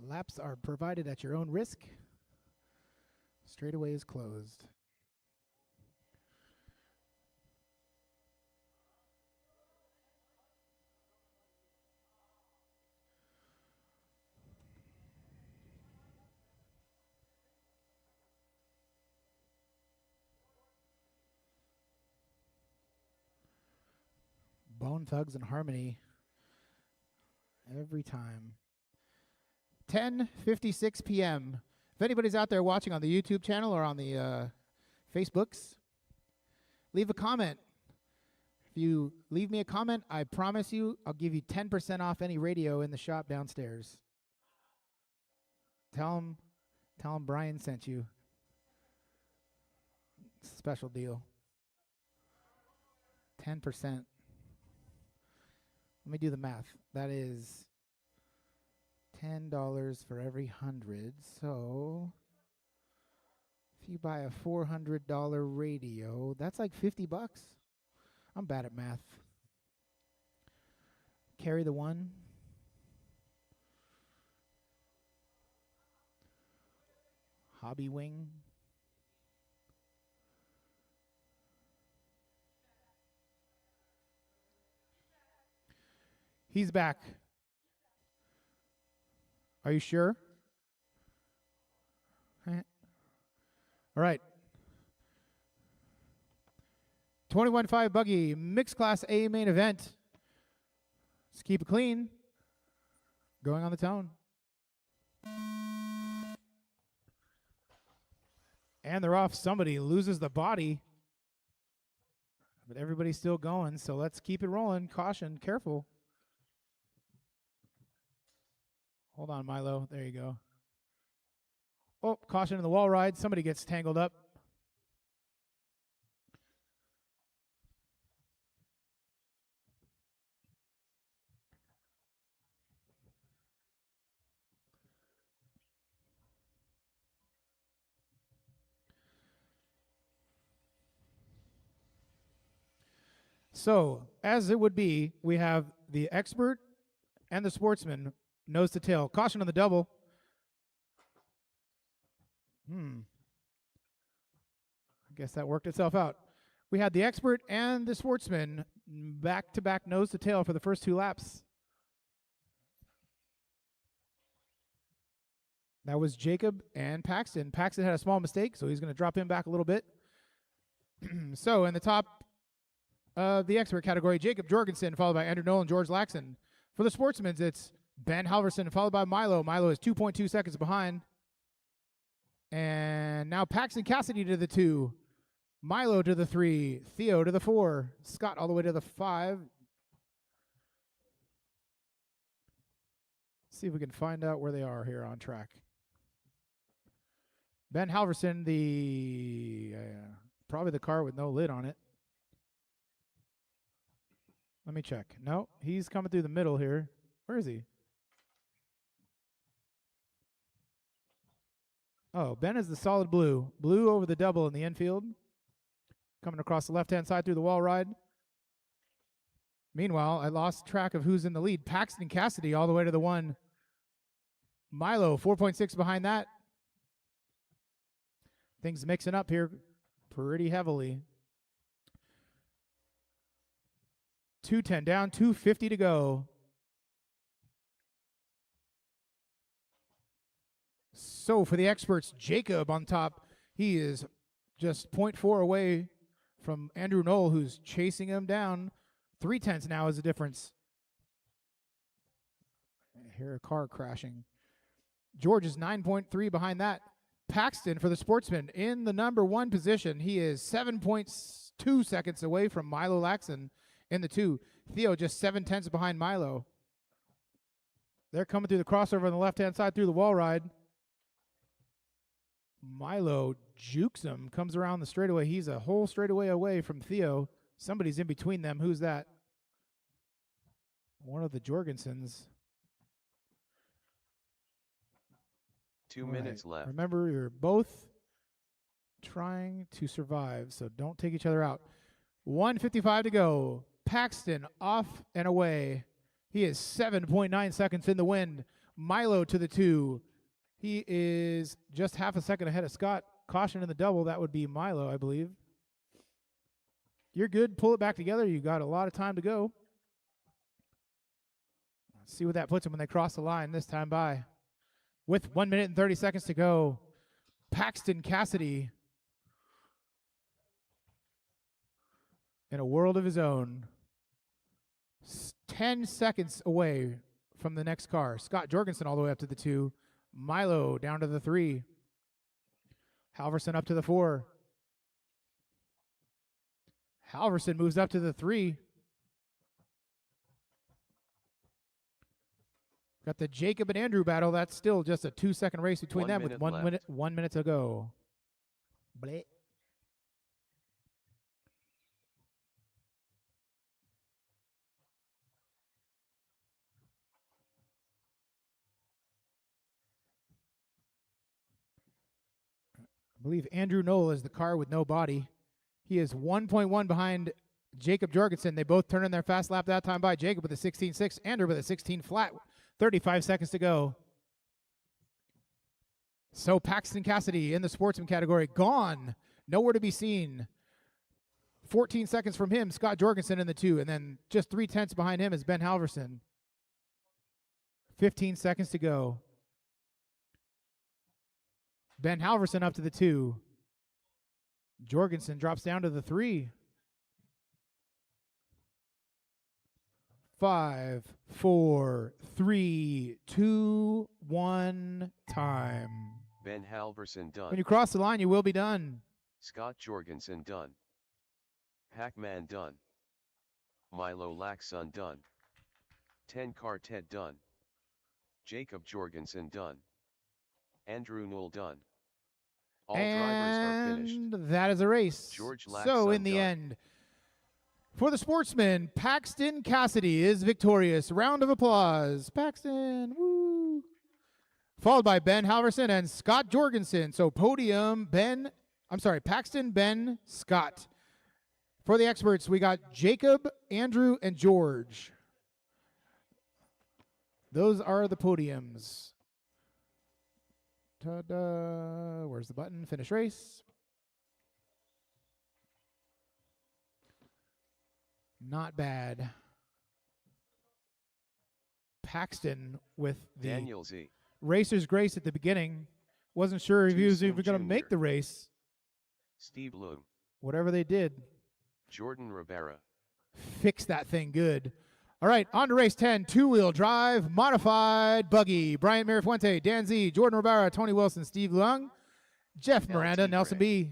Laps are provided at your own risk. Straightaway is closed. Bone Thugs and Harmony every time. 10:56 p.m. If anybody's out there watching on the YouTube channel or on the Facebooks, leave a comment. If you leave me a comment, I promise you I'll give you 10% off any radio in the shop downstairs. Tell them Brian sent you. It's a special deal. 10%. Let me do the math. That is $10 for every 100. So if you buy a $400 radio, that's like $50. I'm bad at math. Carry the 1. Hobby Wing. He's back. Are you sure? All right. 21.5 buggy, mixed class A main event. Let's keep it clean. Going on the tone. And they're off. Somebody loses the body. But everybody's still going, so let's keep it rolling. Caution, careful. Hold on, Milo. There you go. Oh, caution in the wall ride. Somebody gets tangled up. So, as it would be, we have the expert and the sportsman nose to tail. Caution on the double. I guess that worked itself out. We had the expert and the sportsman back to back nose to tail for the first 2 laps. That was Jacob and Paxton. Paxton had a small mistake, so he's going to drop him back a little bit. So in the top of the expert category, Jacob Jorgensen, followed by Andrew Nolan, George Laxon. For the sportsmen's, it's Ben Halverson, followed by Milo. Milo is 2.2 seconds behind. And now Paxton Cassidy to the 2. Milo to the 3. Theo to the 4. Scott all the way to the 5. See if we can find out where they are here on track. Ben Halverson, probably the car with no lid on it. Let me check. No, he's coming through the middle here. Where is he? Oh, Ben is the solid blue. Blue over the double in the infield. Coming across the left-hand side through the wall ride. Meanwhile, I lost track of who's in the lead. Paxton Cassidy all the way to the 1. Milo, 4.6 behind that. Things mixing up here pretty heavily. 2:10 down, 2:50 to go. So for the experts, Jacob on top. He is just 0.4 away from Andrew Knoll, who's chasing him down. 0.3 now is the difference. I hear a car crashing. George is 9.3 behind that. Paxton for the sportsman in the number 1 position. He is 7.2 seconds away from Milo Laxon in the 2. Theo just 0.7 behind Milo. They're coming through the crossover on the left-hand side through the wall ride. Milo jukes him, comes around the straightaway. He's a whole straightaway away from Theo. Somebody's in between them. Who's that? One of the Jorgensens. 2 minutes left. Remember, you're both trying to survive, so don't take each other out. 1:55 to go. Paxton off and away. He is 7.9 seconds in the wind. Milo to the 2. He is just half a second ahead of Scott. Caution in the double. That would be Milo, I believe. You're good. Pull it back together. You got a lot of time to go. Let's see what that puts them when they cross the line this time by. With 1 minute and 30 seconds to go, Paxton Cassidy in a world of his own. 10 seconds away from the next car. Scott Jorgensen all the way up to the 2. Milo down to the 3. Halverson up to the 4. Halverson moves up to the 3. Got the Jacob and Andrew battle. That's still just a 2-second race between them with 1 minute to go. Bleh. I believe Andrew Knoll is the car with no body. He is 1.1 behind Jacob Jorgensen. They both turn in their fast lap that time by. Jacob with a 16.6, Andrew with a 16 flat. 35 seconds to go. So Paxton Cassidy in the sportsman category, gone. Nowhere to be seen. 14 seconds from him, Scott Jorgensen in the 2, and then just 0.3 behind him is Ben Halverson. 15 seconds to go. Ben Halverson up to the 2. Jorgensen drops down to the 3. 5, 4, 3, 2, 1, time. Ben Halverson done. When you cross the line, you will be done. Scott Jorgensen done. Pac-Man done. Milo Laxon done. 10 Quartet done. Jacob Jorgensen done. Andrew Knoll done. All drivers are finished. And that is a race. George Lack's So in son the done. end, for the sportsman, Paxton Cassidy is victorious. Round of applause. Paxton, woo. Followed by Ben Halverson and Scott Jorgensen. So podium, Paxton, Ben, Scott. For the experts, we got Jacob, Andrew, and George. Those are the podiums. Ta-da. Where's the button? Finish race. Not bad. Paxton with the Daniel Z. racer's grace at the beginning. Wasn't sure if he was Tucson even going to make Jr.. the race. Steve Loom. Whatever they did, Jordan Rivera. fix that thing good. All right, on to race 10, two-wheel drive, modified buggy. Bryant Mirafuente, Dan Z, Jordan Rivera, Tony Wilson, Steve Lung, Jeff Miranda, LT Nelson Gray. B.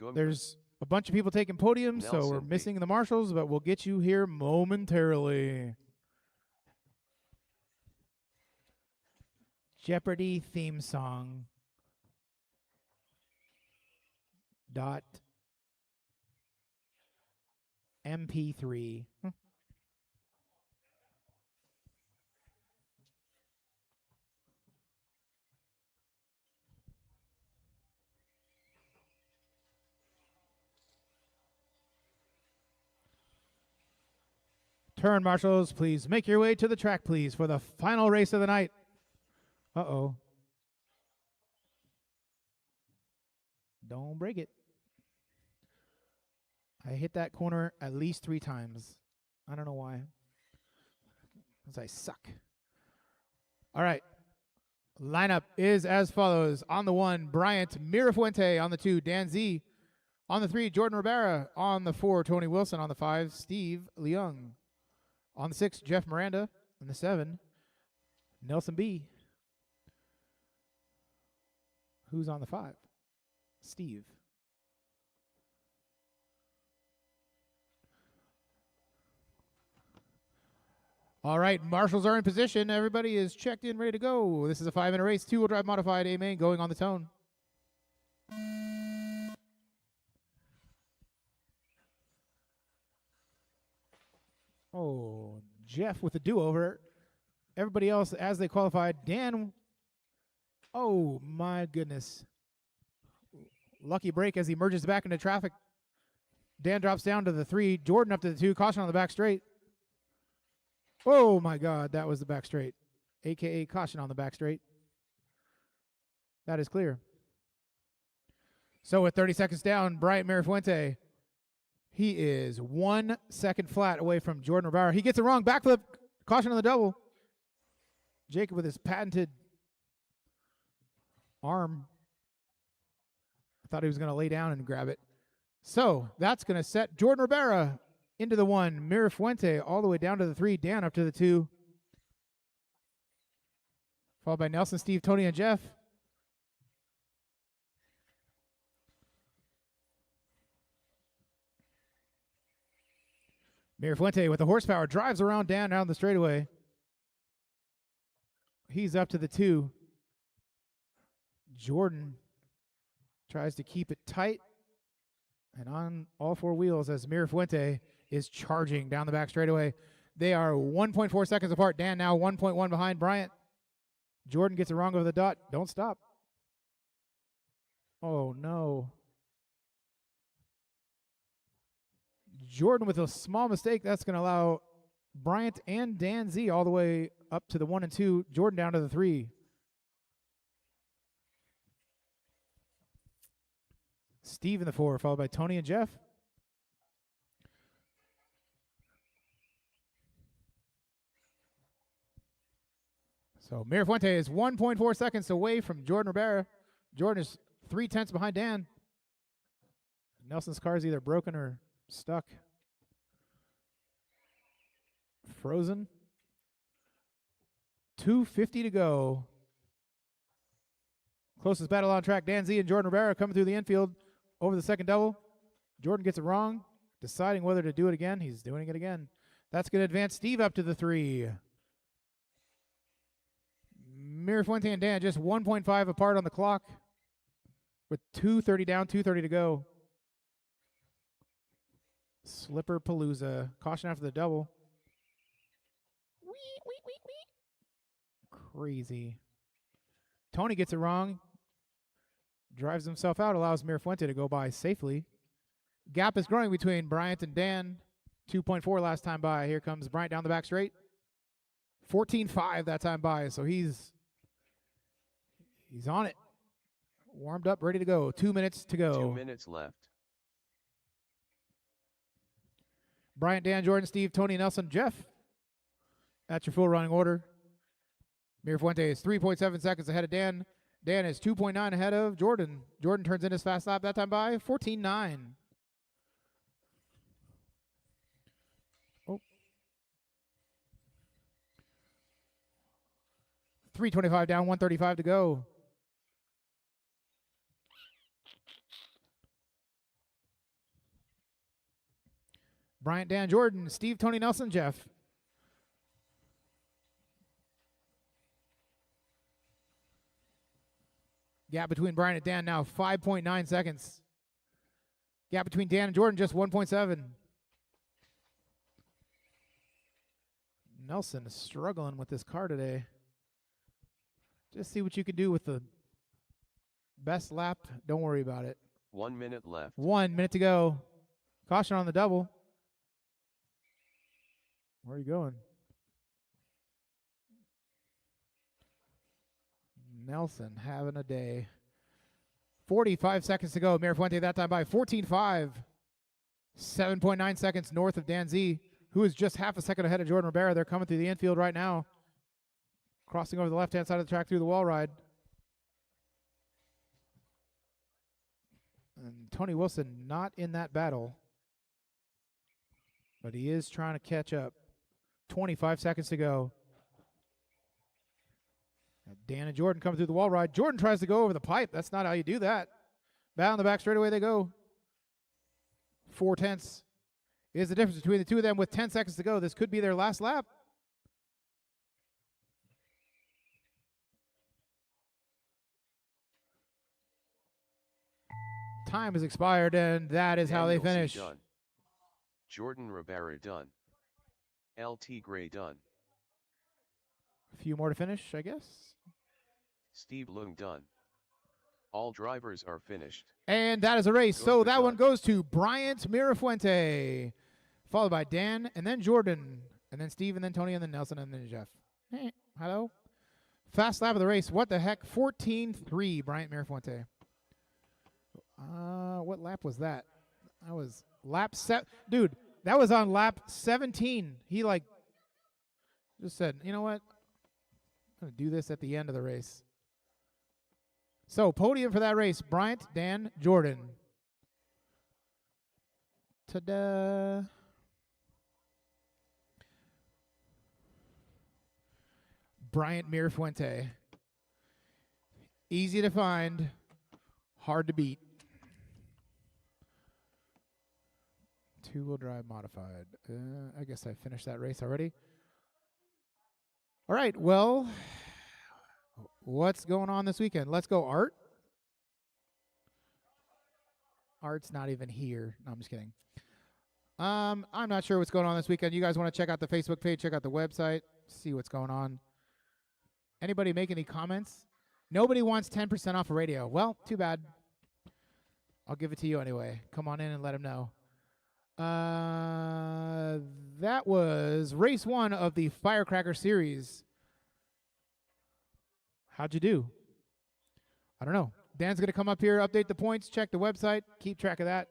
Gumber. There's a bunch of people taking podiums, so we're Nelson B. missing the marshals, but we'll get you here momentarily. Jeopardy theme song. .mp3. Turn marshals, please make your way to the track, please, for the final race of the night. Uh-oh. Don't break it. I hit that corner at least 3 times. I don't know why. Because I suck. All right. Lineup is as follows. On the 1, Bryant Mirafuente. On the 2, Dan Z. On the 3, Jordan Rivera. On the 4, Tony Wilson. On the 5, Steve Leung. On the 6, Jeff Miranda. On the 7, Nelson B. Who's on the 5? Steve. All right, marshals are in position. Everybody is checked in, ready to go. This is a 5-minute race, two-wheel drive modified A main going on the tone. Oh, Jeff with the do-over. Everybody else, as they qualified, Dan. Oh, my goodness. Lucky break as he merges back into traffic. Dan drops down to the 3. Jordan up to the 2. Caution on the back straight. Oh, my God. That was the back straight. A.K.A. caution on the back straight. That is clear. So with 30 seconds down, Bryant Mirafuente. He is 1 second flat away from Jordan Rivera. He gets it wrong. Backflip. Caution on the double. Jacob with his patented arm. I thought he was going to lay down and grab it. So that's going to set Jordan Rivera into the 1. Mirafuente all the way down to the 3. Dan up to the 2. Followed by Nelson, Steve, Tony, and Jeff. Mirafuente with the horsepower drives around Dan down the straightaway. He's up to the 2. Jordan tries to keep it tight and on all 4 wheels as Mirafuente is charging down the back straightaway. They are 1.4 seconds apart. Dan now 1.1 behind Bryant. Jordan gets it wrong over the dot. Don't stop. Oh, no. Jordan with a small mistake. That's going to allow Bryant and Dan Z all the way up to the 1 and 2. Jordan down to the 3. Steve in the 4, followed by Tony and Jeff. So Mirafuente is 1.4 seconds away from Jordan Rivera. Jordan is 0.3 behind Dan. Nelson's car is either broken or stuck. Frozen. 2:50 to go. Closest battle on track, Dan Z and Jordan Rivera coming through the infield over the second double. Jordan gets it wrong, deciding whether to do it again. He's doing it again. That's going to advance Steve up to the 3. Mirafuente and Dan just 1.5 apart on the clock with 2:30 down, 2:30 to go. Slipper Palooza. Caution after the double. Crazy. Tony gets it wrong. Drives himself out, allows Mirafuente to go by safely. Gap is growing between Bryant and Dan. 2.4 last time by. Here comes Bryant down the back straight. 14.5 that time by, so he's on it. Warmed up, ready to go. 2 minutes to go. 2 minutes left. Bryant, Dan, Jordan, Steve, Tony, Nelson, Jeff. That's your full running order. Mirafuente is 3.7 seconds ahead of Dan. Dan is 2.9 ahead of Jordan. Jordan turns in his fast lap that time by 14.9. Oh. 3:25 down, 1:35 to go. Bryant, Dan, Jordan, Steve, Tony, Nelson, Jeff. Gap between Bryant and Dan now 5.9 seconds. Gap between Dan and Jordan just 1.7. Nelson is struggling with this car today. Just see what you can do with the best lap. Don't worry about it. 1 minute left. 1 minute to go. Caution on the double. Where are you going? Nelson having a day. 45 seconds to go. Mirafuente that time by 14.5. 7.9 seconds north of Dan Z, who is just half a second ahead of Jordan Rivera. They're coming through the infield right now. Crossing over the left-hand side of the track through the wall ride. And Tony Wilson not in that battle. But he is trying to catch up. 25 seconds to go. Dan and Jordan come through the wall ride. Jordan tries to go over the pipe. That's not how you do that. Back on the back straightaway they go. 4/10 is the difference between the two of them with 10 seconds to go. This could be their last lap. Time has expired, and that is how they Danielson finish. Done. Jordan Rivera done. LT Gray done. A few more to finish, I guess. Steve Lung done. All drivers are finished. And that is a race. Goes So to that one John. goes to Bryant Mirafuente, followed by Dan, and then Jordan, and then Steve, and then Tony, and then Nelson, and then Jeff. Hey, hello. Fast lap of the race. What the heck? 14.3, Bryant Mirafuente. What lap was that? That was lap 7. Dude, that was on lap 17. He just said, you know what? I'm going to do this at the end of the race. So, podium for that race, Bryant, Dan, Jordan. Ta-da. Bryant Mirafuente. Easy to find, hard to beat. Two-wheel drive modified. I guess I finished that race already. All right, well, what's going on this weekend? Let's go, Art. Art's not even here. No, I'm just kidding. I'm not sure what's going on this weekend. You guys want to check out the Facebook page, check out the website, see what's going on. Anybody make any comments? Nobody wants 10% off a radio. Well, too bad. I'll give it to you anyway. Come on in and let them know. That was race 1 of the Firecracker series. How'd you do? I don't know. Dan's going to come up here, update the points, check the website, keep track of that.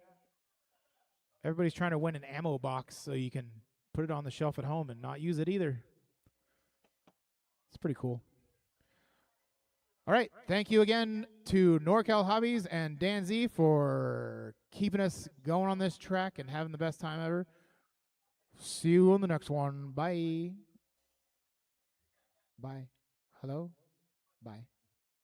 Everybody's trying to win an ammo box so you can put it on the shelf at home and not use it either. It's pretty cool. All right. Thank you again to NorCal Hobbies and Dan Z for keeping us going on this track and having the best time ever. See you on the next one. Bye. Bye. Hello? Bye.